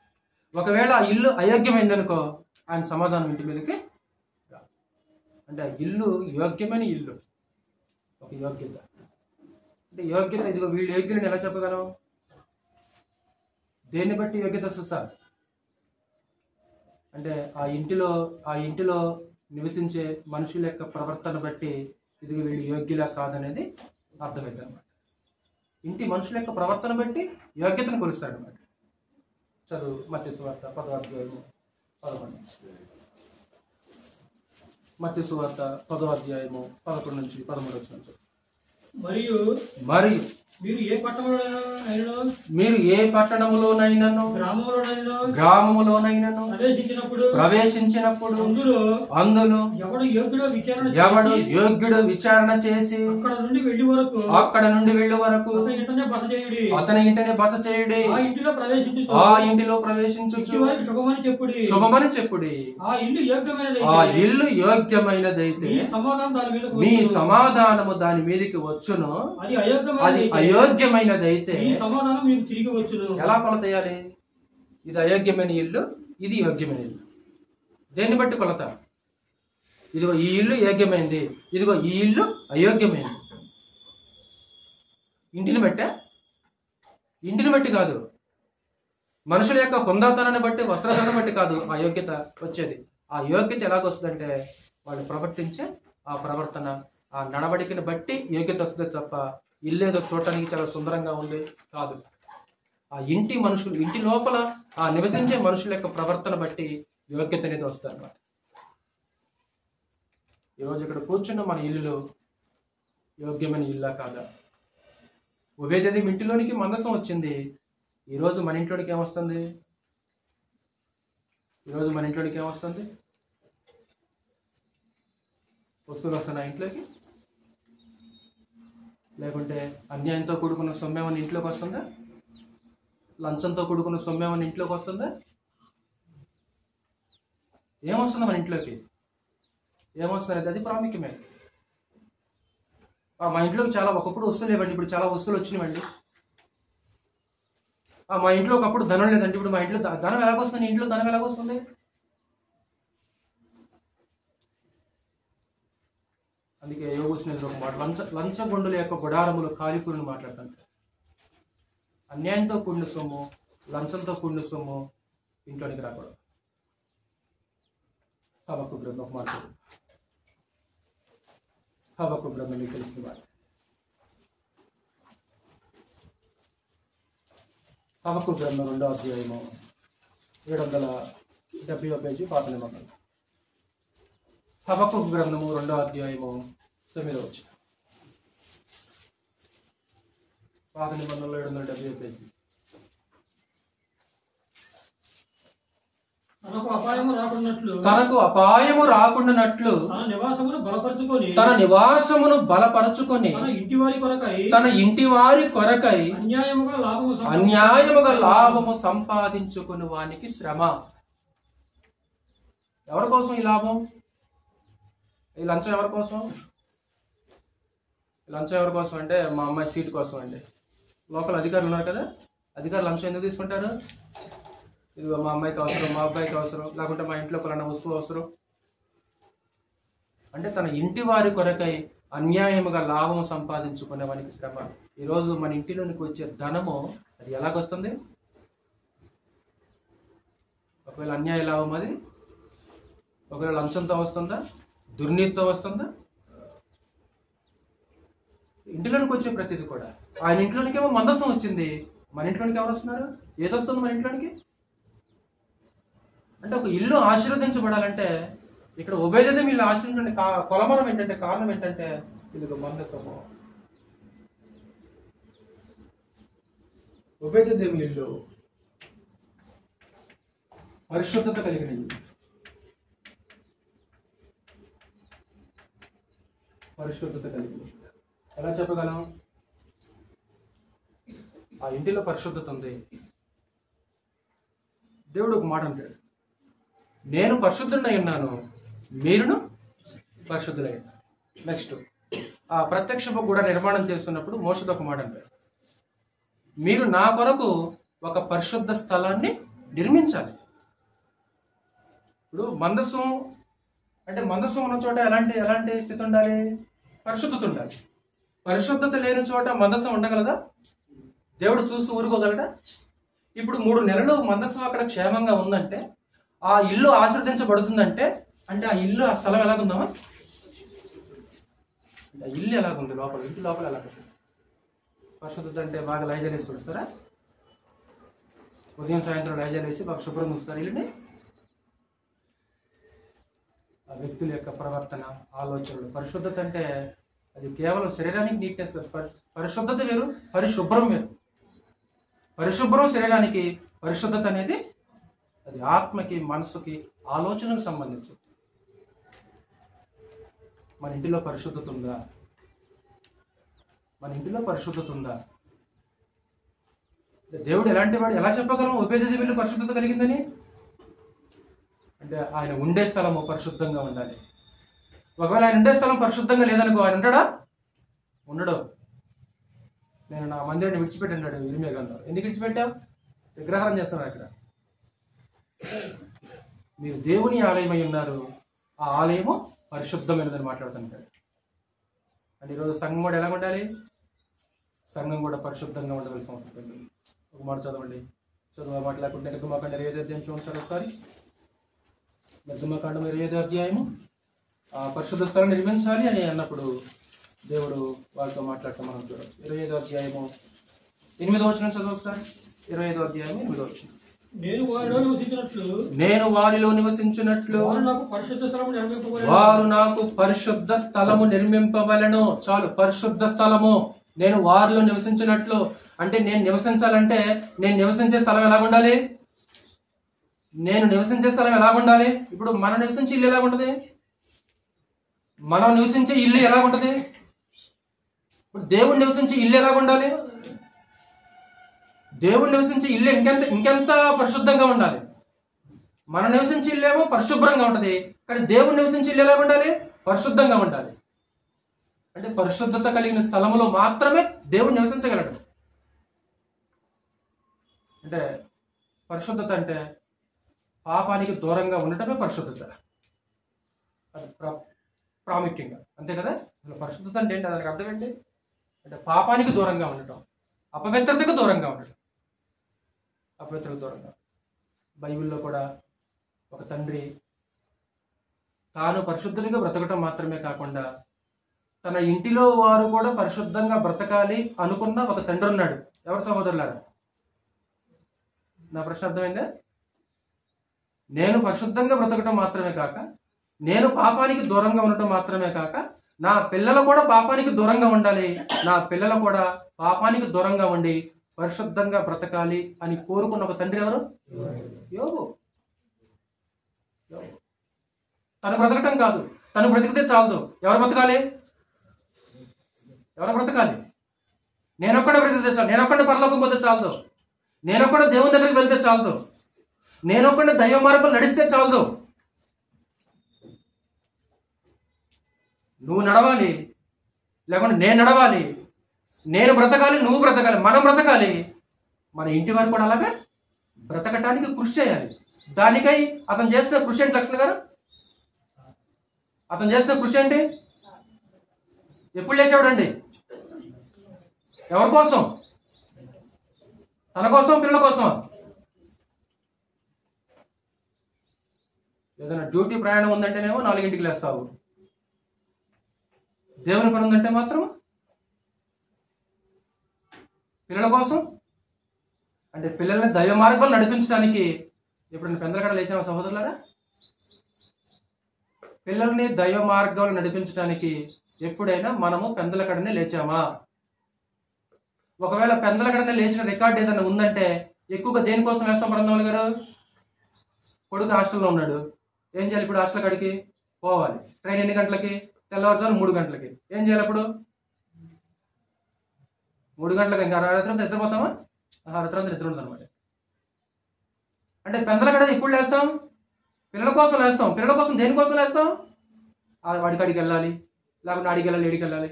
ఒకవేళ ఆ ఇల్లు అయోగ్యమైందనుకో ఆయన సమాధానం ఇంటి మీదకి రాదు. అంటే ఆ ఇల్లు యోగ్యమైన ఇల్లు, ఒక యోగ్యత. అంటే యోగ్యత, ఇదిగో వీళ్ళు యోగ్యులని ఎలా చెప్పగలం? దేన్ని బట్టి యోగ్యత వస్తుంది సార్ అంటే ఆ ఇంటిలో నివసించే మనుషుల యొక్క ప్రవర్తన బట్టి ఇదిగో వీళ్ళు యోగ్యులా కాదనేది అర్థమవుతుంది అనమాట. ఇంటి మనుషుల యొక్క ప్రవర్తన బట్టి యోగ్యతను కొలుస్తారనమాట. చదువు మత్తయి సువార్త 10వ అధ్యాయము 11. మత్తయి సువార్త 10వ అధ్యాయము 11 నుంచి 13 వచనం. మరియు మీరు ఏ పట్టణములోనైనను గ్రామములోనైనను ప్రవేశించినప్పుడు అందులో ఎవడు యోగ్యుడు విచారణ చేసి అక్కడ నుండి వెళ్ళు వరకు అతని ఇంటనే బస చేయుడి. ఆ ఇంటిలో ప్రవేశించు శుభమని చెప్పుడి. ఆ ఇల్లు యోగ్యమైనదైతే మీ సమాధానము దాని మీదకి వచ్చును, అది అయోగ్యమైనదైతే ఎలా కొలతేయాలి? ఇది అయోగ్యమైన ఇల్లు, ఇది యోగ్యమైన ఇల్లు. దేన్ని బట్టి కొలత? ఇదిగో ఈ ఇల్లు యోగ్యమైంది, ఇదిగో ఈ ఇల్లు అయోగ్యమైంది. ఇంటిని బట్టి కాదు, మనుషుల యొక్క కుందాతనాన్ని బట్టి, వస్త్రధారణను బట్టి కాదు ఆ యోగ్యత వచ్చేది. ఆ యోగ్యత ఎలాగొస్తుందంటే వాళ్ళు ప్రవర్తించే ఆ ప్రవర్తన, ఆ నడవడికని బట్టి యోగ్యత వస్తుంది తప్ప ఇల్లు ఏదో చూడటానికి చాలా సుందరంగా ఉంది కాదు. ఆ ఇంటి లోపల ఆ నివసించే మనుషుల యొక్క ప్రవర్తన బట్టి యోగ్యత అనేది వస్తుంది అన్నమాట. ఈరోజు ఇక్కడ కూర్చున్న మన ఇల్లు యోగ్యమైన ఇల్లా కాదా? ఒబేదెదోము ఇంటిలోనికి మందసం వచ్చింది. ఈరోజు మన ఇంట్లోనికి ఏమొస్తుంది? వస్తువులు వస్తున్నాయి ఇంట్లోకి? లేకుంటే అన్యాయంతో కూడుకున్న సొమ్మేమని ఇంట్లోకి వస్తుందా? లంచంతో కూడుకున్న సొమ్మేమని ఇంట్లోకి వస్తుందా? ఏమొస్తుందా మన ఇంట్లోకి? ఏమొస్తుంది? అది ప్రాముఖ్యమే. మా ఇంట్లోకి చాలా ఒకప్పుడు వస్తువులు లేవండి, ఇప్పుడు చాలా వస్తువులు వచ్చినాయండి. మా ఇంట్లో ఒకప్పుడు ధనం లేదండి, ఇప్పుడు మా ఇంట్లో ధనం ఎలాగొస్తుంది? ఇంట్లో ధనం ఎలాగొస్తుంది? అందుకే యోగు స్నేహితులు ఒక మాట, లంచగొండుల యొక్క గుడారములు కాలికూరుని మాట్లాడతాను. అన్యాయంతో కూడిన సొమ్ము, లంచంతో కూడిన సొమ్ము ఇంట్లోనికి రాకూడదు. హబక్కు గ్రంథం ఒక మాట, హబక్కు గ్రంథం మీకు తెలిసిన మాట. హబక్కు గ్రంథం 2వ అధ్యాయము 770వ పేజీ, పాత నిబంధన. హబక్కు గ్రంథము 2వ అధ్యాయము 9వ వచనం. పాత నిబంధనలో 770వ పేజీ. తనకు అపాయము రాకుండానట్లు తన నివాసమును బలపరచుకొని తన ఇంటి వారి కొరకై అన్యాయముగా లాభము సంపాదించుకుని వానికి శ్రమ. ఎవరి కోసం ఈ లాభం? ఈ లంచం ఎవరి కోసం? లంచం ఎవరి కోసం అంటే మా అమ్మాయి సీటు కోసం అండి. లోకల్ అధికారులు ఉన్నారు కదా, అధికారులు లంచం ఎందుకు తీసుకుంటారు? ఇదిగో మా అమ్మాయికి అవసరం, మా అబ్బాయికి అవసరం, లేకుంటే మా ఇంట్లో పలానా వస్తువు అవసరం అంటే తన ఇంటి వారి కొరకై అన్యాయముగా లాభం సంపాదించుకునే వానికి శ్రమ. ఈరోజు మన ఇంటిలోనికి వచ్చే ధనము అది ఎలాగొస్తుంది? ఒకవేళ అన్యాయ లాభం, అది ఒకవేళ లంచంతో వస్తుందా, దుర్నీతితో వస్తుందా? ఇంటిలోనికి వచ్చే ప్రతిదీ కూడా. ఆయన ఇంట్లోనికేమో మందసం వచ్చింది, మన ఇంట్లోనికి ఎవరు వస్తున్నారు? ఏదొస్తుంది మన ఇంట్లోనికి? అంటే ఒక ఇల్లు ఆశీర్వదించబడాలంటే ఇక్కడ ఒబేదెదోము వీళ్ళు ఆశీర్వదించండి. కొలమానం ఏంటంటే, కారణం ఏంటంటే ఇది మందసము. ఒబేదెదోము ఇల్లు పరిశుద్ధత కలిగిన ఇల్లు. పరిశుద్ధత కలిగింది. ఎలా చెప్పగలం? ఆ ఇంటిలో పరిశుద్ధత ఉంది. దేవుడు ఒక మాట అంటాడు, నేను పరిశుద్ధుడై ఉన్నాను, మీరును పరిశుద్ధులై. నెక్స్ట్ ఆ ప్రత్యక్షపు కూడా నిర్మాణం చేస్తున్నప్పుడు మోషేతో ఒక మాట అంటాడు, మీరు నా కొరకు ఒక పరిశుద్ధ స్థలాన్ని నిర్మించాలి. ఇప్పుడు మందసం అంటే మందసం ఉన్న చోట ఎలాంటి స్థితి ఉండాలి? పరిశుద్ధత ఉండాలి. పరిశుద్ధత లేని చోట మందసం ఉండగలదా? దేవుడు చూస్తూ ఊరుకోగలడా? ఇప్పుడు 3 నెలలు మందసం అక్కడ క్షేమంగా ఉందంటే, ఆ ఇల్లు ఆశీర్వదించబడుతుందంటే, అంటే ఆ ఇల్లు, ఆ స్థలం ఎలాగుందామా? ఆ ఇల్లు ఎలాగుంది లోపల, ఇంటి లోపల ఎలాగుంది? పరిశుద్ధత అంటే బాగా లైజలేసి చూస్తారా? ఉదయం సాయంత్రం లైజలేసి బాగా శుభ్రం చూస్తారు ఇల్లుని. ఆ వ్యక్తుల యొక్క ప్రవర్తన, ఆలోచనలు. పరిశుద్ధత అంటే అది కేవలం శరీరానికి నీట్నెస్. పరిశుద్ధత వేరు, పరిశుభ్రం వేరు. పరిశుభ్రం శరీరానికి, పరిశుద్ధత అనేది అది ఆత్మకి, మనసుకి, ఆలోచనకు సంబంధించి. మన ఇంటిలో పరిశుద్ధత ఉందా? మన ఇంటిలో పరిశుద్ధత ఉందా? దేవుడు ఎలాంటి వాడు? ఎలా చెప్పగలం ఒబేదెదోము పరిశుద్ధత కలిగిందని? అంటే ఆయన ఉండే స్థలము పరిశుద్ధంగా ఉండాలి. ఒకవేళ ఆయన ఉండే స్థలం పరిశుద్ధంగా లేదనుకో, ఆయన ఉంటాడా? ఉండడు. నేను నా మందిరాన్ని విడిచిపెట్టి అన్నాడు ఇర్మియా గ్రంథం. ఎందుకు విడిచిపెట్టావు? విగ్రహారం చేస్తున్నారు అక్కడ. మీరు దేవుని ఆలయమై ఉన్నారు, ఆ ఆలయము పరిశుద్ధమైనదని మాట్లాడుతుంటాడు. అంటే ఈరోజు సంఘం కూడా ఎలా ఉండాలి? సంఘం కూడా పరిశుద్ధంగా ఉండవలసిన అవసరం ఉంది. ఒక మాట చదవండి. చదువు మాట లేకుంటే నిర్గమకాండం 25వ అధ్యాయం చూడండి ఒకసారి. నిర్గమకాండం 25వ అధ్యాయము పరిశుద్ధ స్థలం నిర్మించాలి అని అన్నప్పుడు దేవుడు వాళ్ళతో మాట్లాడటం మనం చూడవచ్చు. 25వ అధ్యాయము 8వ వచనం చదువు ఒకసారి. 25వ అధ్యాయం 8వ వచనం. నేను వారిలో నివసించినట్లు వారు నాకు పరిశుద్ధ స్థలము నిర్మింపవలెను. చాలు, పరిశుద్ధ స్థలము. నేను వారిలో నివసించినట్లు అంటే, నేను నివసించాలంటే నేను నివసించే స్థలం ఎలాగుండాలి? నేను నివసించే స్థలం ఎలాగుండాలి? ఇప్పుడు మనం నివసించే ఇల్లు ఎలాగుంటది? మనం నివసించే ఇల్లు ఎలాగుంటది? ఇప్పుడు దేవుడు నివసించే ఇల్లు ఎలాగుండాలి? దేవుడు నివసించే ఇల్లు ఇంకెంత పరిశుద్ధంగా ఉండాలి. మనం నివసించే ఇల్లు ఏమో పరిశుభ్రంగా ఉంటది, కానీ దేవుడు నివసించే ఇల్లు ఎలా ఉండాలి? పరిశుద్ధంగా ఉండాలి. అంటే పరిశుద్ధత కలిగిన స్థలములో మాత్రమే దేవుడు నివసించగలడు. అంటే పరిశుద్ధత అంటే పాపానికి దూరంగా ఉండటమే పరిశుద్ధత. అది ప్రాముఖ్యంగా, అంతే కదా? అసలు పరిశుద్ధత అంటే ఏంటి? దానికి అర్థం ఏంటి? అంటే పాపానికి దూరంగా ఉండటం, అపవిత్రతకు దూరంగా ఉండటం. అపవిత్రతకు దూరంగా. బైబిల్లో కూడా ఒక తండ్రి తాను పరిశుద్ధునిగా బ్రతకటం మాత్రమే కాకుండా తన ఇంటిలో వారు కూడా పరిశుద్ధంగా బ్రతకాలి అనుకున్న ఒక తండ్రి ఉన్నాడు. ఎవరు సహోదరులారా? నా ప్రశ్న అర్థమైందా? నేను పరిశుద్ధంగా బ్రతకటం మాత్రమే కాక, నేను పాపానికి దూరంగా ఉండటం మాత్రమే కాక, నా పిల్లలు కూడా పాపానికి దూరంగా ఉండాలి, నా పిల్లలు కూడా పాపానికి దూరంగా ఉండి పరిశుద్ధంగా బ్రతకాలి అని కోరుకున్న ఒక తండ్రి ఎవరు? యోబు. తను బ్రతకటం కాదు, తను బ్రతికితే చాలదు. ఎవరు బ్రతకాలి? ఎవరు బ్రతకాలి? నేనొక్కడ బ్రతికితే చాలు, నేనొక్కడ పరలోకం పోతే చాలదు, నేనొక్కడ దేవుని దగ్గరికి వెళ్తే చాలదు, నేనొక్కడ దైవ మార్గం నడిస్తే చాలదు. నువ్వు నడవాలి, లేకుంటే నేను నడవాలి, నేను బ్రతకాలి, నువ్వు బ్రతకాలి, మనం బ్రతకాలి. మన ఇంటి వారు కూడా అలాగే బ్రతకటానికి కృషి చేయాలి. దానికై అతను చేసిన కృషి ఏంటి? లక్ష్మణ్ గారు, అతను చేసిన కృషి ఏంటి? ఎప్పుడు చేసేవాడండి? ఎవరి కోసం? తన కోసం, పిల్లల కోసం. ఏదైనా డ్యూటీ ప్రయాణం ఉందంటేనేమో 4 గంటలకు లేస్తావు, దేవుని పని ఉందంటే మాత్రం పిల్లల కోసం అంటే పిల్లల్ని దైవ మార్గంలో నడిపించడానికి ఎప్పుడైనా పెందలకడ లేచామా సహోదరులారా? పిల్లల్ని దైవ మార్గంలో నడిపించడానికి ఎప్పుడైనా మనము పెందలకడనే లేచామా? ఒకవేళ పెందలకడనే లేచిన రికార్డ్ ఏదైనా ఉందంటే ఎక్కువగా దేనికోసం వేస్తాం బృందావళి గారు? కొడుకు హాస్టల్లో ఉన్నాడు, ఏం చేయాలి ఇప్పుడు? హాస్టల్ కాడికి పోవాలి. ట్రైన్ ఎన్ని గంటలకి? తెల్లవారుజాము 3 గంటలకి. ఏం చేయాలి అప్పుడు? 3 గంటలకు ఇంకా రాత్రంతా నిద్రపోతామా? రాత్రంతా నిద్ర ఉంటుంది అనమాట. అంటే పెందలకడ ఎప్పుడు లేస్తాం? పిల్లల కోసం లేస్తాం. పిల్లల కోసం దేనికోసం లేస్తాం? వాడికాడికి వెళ్ళాలి, లేకపోతే ఆడికి వెళ్ళాలి, ఏడికి వెళ్ళాలి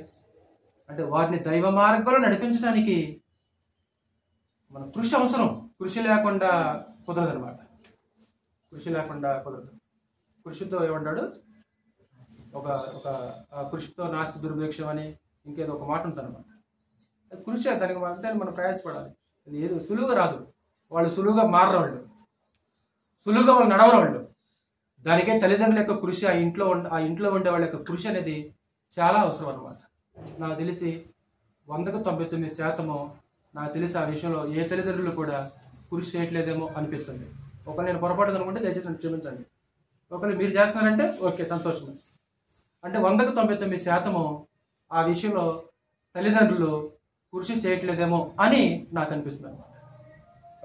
అంటే వారిని దైవ మార్గంలో నడిపించడానికి మన కృషి అవసరం. కృషి లేకుండా కుదరదు అనమాట. కృషి లేకుండా కుదరదు. కృషితో ఏమంటాడు? ఒక కృషితో నాస్తి దుర్భిక్షం అని ఇంకేదో ఒక మాట ఉంటుంది అనమాట. కృషి దానికి అంటే మనం ప్రయాసపడాలి. అది ఏదో సులువుగా రాదు. వాళ్ళు సులువుగా మారవాళ్ళు, సులువుగా వాళ్ళు నడవరాళ్ళు. దానికే తల్లిదండ్రుల యొక్క కృషి, ఆ ఇంట్లో ఉండే వాళ్ళ యొక్క కృషి అనేది చాలా అవసరం అనమాట. నాకు తెలిసి 100కు 99% నాకు తెలిసి ఆ విషయంలో ఏ తల్లిదండ్రులు కూడా కృషి చేయట్లేదేమో అనిపిస్తుంది. ఒకవేళ నేను పొరపాటు అనుకుంటే దయచేసి క్షమించండి. ఒకవేళ మీరు చేస్తున్నారంటే ఓకే, సంతోషం. అంటే 100కు 99% ఆ విషయంలో తల్లిదండ్రులు కృషి చేయట్లేదేమో అని నాకు అనిపిస్తుంది అనమాట.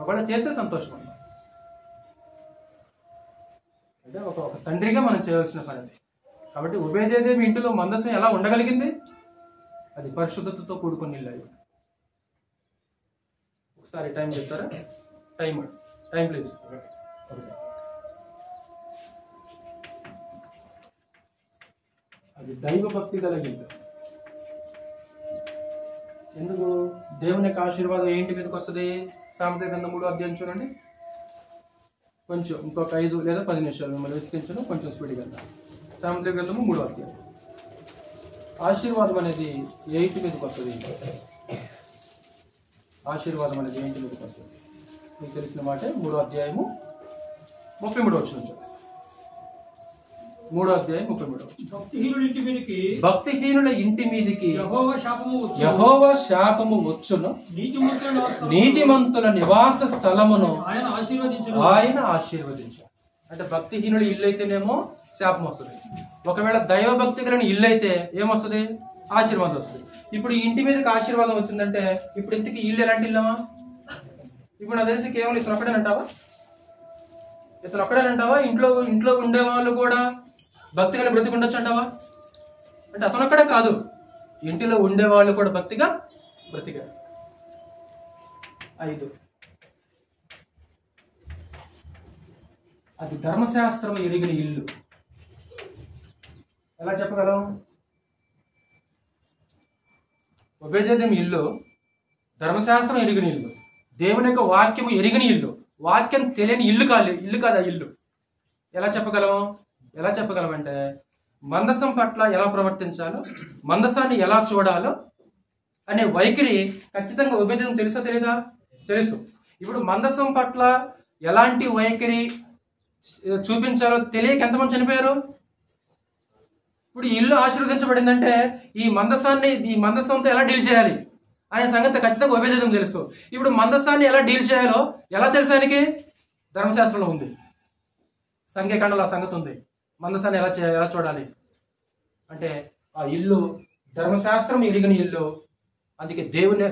ఒకవేళ చేస్తే సంతోషం అన్నమాట. అంటే ఒక తండ్రిగా మనం చేయవలసిన పని అది. కాబట్టి ఉబేదేదేమి ఇంటిలో మందసం ఎలా ఉండగలిగింది? అది పరిశుద్ధతతో కూడుకుని ఇల్లు. ఒకసారి టైం చెప్తారా? Time please. అది దైవ భక్తి కలిగింది. ఎందుకు? దేవుని యొక్క ఆశీర్వాదం ఏంటి మీదకి వస్తుంది? సామెతల గ్రంథం 3వ అధ్యాయం చూడండి. కొంచెం ఇంకొక 5 లేదా 10 నిమిషాలు మిమ్మల్ని విసిగించను, కొంచెం స్పీడ్గా వెళ్దాం. సామెతల గ్రంథము 3వ అధ్యాయం. ఆశీర్వాదం అనేది ఏంటి మీదకి వస్తుంది? ఆశీర్వాదం అనేది ఏంటి మీదకి వస్తుంది? మీకు తెలిసిన మాటే 3వ అధ్యాయము 33వ వచనం. 3వ అధ్యాయం 33వ వచనం. భక్తిహీనుల ఇంటి మీదికి యెహోవా శాపము వచ్చును, నీతిమంతుల నివాస స్థలమును ఆయన ఆశీర్వదించాడు. అంటే భక్తిహీనుల ఇల్లు అయితేనేమో శాపం వస్తుంది. ఒకవేళ దైవ భక్తి కలిగిన ఇల్లు అయితే ఏమొస్తుంది? ఆశీర్వాదం వస్తుంది. ఇప్పుడు ఈ ఇంటి మీదకి ఆశీర్వాదం వచ్చిందంటే ఇప్పుడు ఇంటికి ఇల్లు ఎలాంటి ఇల్లమా? ఇప్పుడు నాకు తెలిసి కేవలం ఇతను ఒక్కడేనంటావా? ఇంట్లో ఉండే వాళ్ళు కూడా భక్తి కలిగి బ్రతికి ఉండొచ్చు అంటావా? అంటే అతనొక్కడే కాదు, ఇంటిలో ఉండే వాళ్ళు కూడా భక్తిగా బ్రతికారు. 5 అది ధర్మశాస్త్రం ఎరిగిన ఇల్లు. ఎలా చెప్పగలం? ఉబేదేదేమి ఇల్లు ధర్మశాస్త్రం ఎరిగిన ఇల్లు, దేవుని యొక్క వాక్యము ఎరిగిన ఇల్లు. వాక్యం తెలియని ఇల్లు కాదు ఆ ఇల్లు. ఎలా చెప్పగలం అంటే మందసం పట్ల ఎలా ప్రవర్తించాలో, మందసాన్ని ఎలా చూడాలో అనే వైఖరి ఖచ్చితంగా ఉబేదేదేమి తెలుసా తెలీదా? తెలుసు. ఇప్పుడు మందసం పట్ల ఎలాంటి వైఖరి చూపించాలో తెలియక ఎంతమంది చనిపోయారు? ఇప్పుడు ఇల్లు ఆశీర్వదించబడిందంటే ఈ మందసంతో ఎలా డీల్ చేయాలి అనే సంగతి ఖచ్చితంగా ఉబేదేదేమి తెలుసు. ఇప్పుడు మందసాన్ని ఎలా డీల్ చేయాలో ఎలా తెలుసు ఆయనకి? ధర్మశాస్త్రంలో ఉంది, సంఖ్యాకాండంలో ఆ సంగతి ఉంది. మందసాన్ని ఎలా చూడాలి అంటే ఆ ఇల్లు ధర్మశాస్త్రం ఎరిగిన ఇల్లు. అందుకే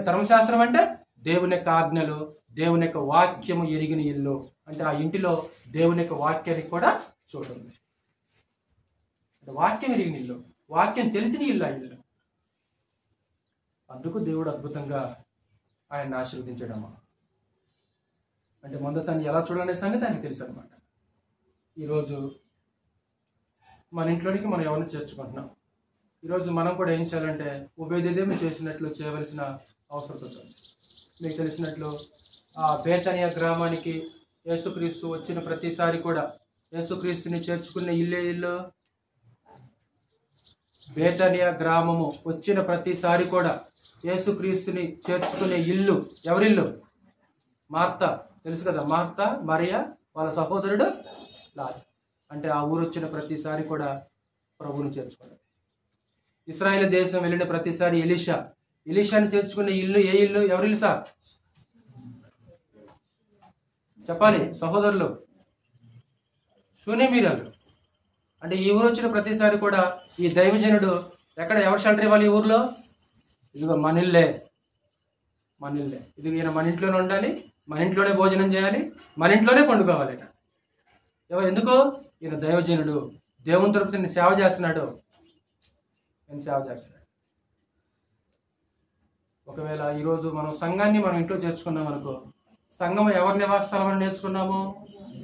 ధర్మశాస్త్రం అంటే దేవుని యొక్క ఆజ్ఞలు, దేవుని యొక్క వాక్యము ఎరిగిన ఇల్లు. అంటే ఆ ఇంటిలో దేవుని యొక్క వాక్యానికి కూడా చూడండి. వాక్యం ఎరిగిన ఇల్లు, వాక్యం తెలిసిన ఇల్లు ఆ ఇల్లు. అందుకు దేవుడు అద్భుతంగా ఆయన్ని ఆశీర్వదించడమ్మా. అంటే మందసాన్ని ఎలా చూడాలనే సంగతి ఆయనకు తెలుసు అనమాట. ఈరోజు మన ఇంట్లోనికి మనం ఎవరిని చేర్చుకుంటున్నాం. ఈరోజు మనం కూడా ఏం చేయాలంటే ఉబేదేదేమి చేసినట్లు చేయవలసిన అవసరం ఉంది. మీకు తెలిసినట్లు ఆ బేతనియా గ్రామానికి యేసుక్రీస్తు వచ్చిన ప్రతిసారి కూడా యేసుక్రీస్తుని చేర్చుకునే ఇల్లు. బేతనియా గ్రామము వచ్చిన ప్రతిసారి కూడా యేసుక్రీస్తుని చేర్చుకునే ఇల్లు ఎవరిల్లు? మార్తా, తెలుసు కదా, మార్తా, మరియా, వాళ్ళ సహోదరుడు లాజరు. అంటే ఆ ఊరు వచ్చిన ప్రతిసారి కూడా ప్రభువుని చేర్చుకున్నాడు. ఇశ్రాయేలు దేశం వెళ్ళిన ప్రతిసారి ఎలీషాని చేర్చుకునే ఇల్లు ఏ ఇల్లు? ఎవరిల్లు సార్? చెప్పాలి సహోదరులు, శూన్యమీరాలు. అంటే ఈ ఊరు వచ్చిన ప్రతిసారి కూడా ఈ దైవజనుడు ఎక్కడ ఎవరు షెల్టర్ ఇవ్వాలి ఈ ఊర్లో? ఇదిగో మన ఇల్లే, ఇది ఈయన మన ఇంట్లోనే ఉండాలి, మన ఇంట్లోనే భోజనం చేయాలి, మన ఇంట్లోనే పండుకోవాలి. ఎందుకు? ఈయన దైవజనుడు, దేవుని తరపున నేను సేవ చేస్తున్నాడు. ఒకవేళ ఈరోజు మనం సంఘాన్ని మనం ఇంట్లో చేర్చుకున్నాం అనుకో, సంఘం ఎవరి నివాస స్థలం అని నేర్చుకున్నాము?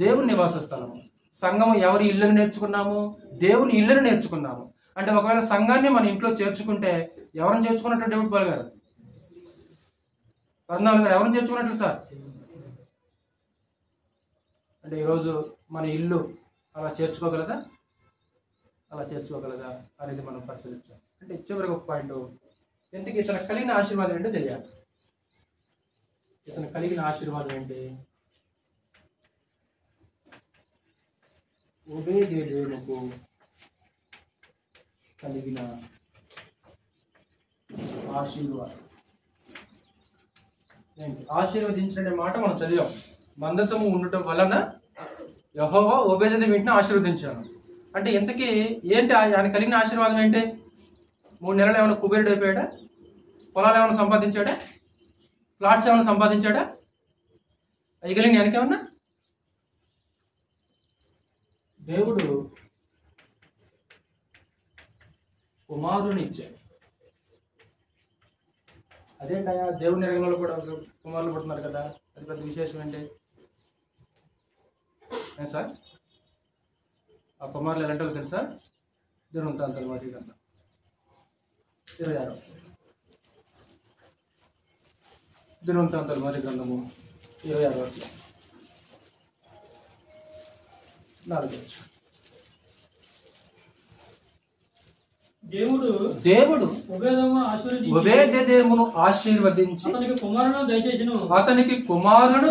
దేవుని నివాస స్థలము. సంఘము ఎవరి ఇల్లుని నేర్చుకున్నాము? దేవుని ఇల్లుని నేర్చుకున్నాము. అంటే ఒకవేళ సంఘాన్ని మన ఇంట్లో చేర్చుకుంటే ఎవరిని చేర్చుకున్నట్టు డేవిడ్ పాల్ గారు 14 ఎవరిని చేర్చుకున్నట్లు సార్? అంటే ఈరోజు మన ఇల్లు అలా చేర్చుకోగలదా అనేది మనం పరిశీలించాం. అంటే చివరికి ఒక పాయింట్, ఎందుకు ఇతను కలిగిన ఆశీర్వాదం ఏంటో తెలియాలి. ఇతను కలిగిన ఆశీర్వాదం ఏంటి? ఓబేదేదోముకు కలిగిన ఆశీర్వాదం ఏంటి? ఆశీర్వదించిన మాట మనం చదివాం. మందసము ఉండటం వలన యెహోవా ఓబేదేదోము ఇంటిని ఆశీర్వదించాను. అంటే ఇంతకీ ఏంటి ఆయన కలిగిన ఆశీర్వాదం ఏంటి? 3 నెలలు ఏమైనా కుబేరుడు అయిపోయాడా? పొలాలు ఏమైనా సంపాదించాడా? ఫ్లాట్స్ ఏమైనా సంపాదించాడా? అవి కలిగిన ఆయనకేమన్నా? దేవుడు కుమారుని ఇచ్చాడు. అదేంటయా దేవుని రంగంలో కూడా కుమారులు పుడుతున్నారు కదా, అది పెద్ద విశేషం ఏంటి సార్? ఆ కుమారులు ఎలాంటి వాళ్ళు తెలుసా? దినవృత్తాంతాల వాటి కన్నా 26 దినవృత్తాంతాల వాటి గ్రంథము 26 4 దేవుడు ఓబేదేదోమును ఆశీర్వదించి అతనికి కుమారులను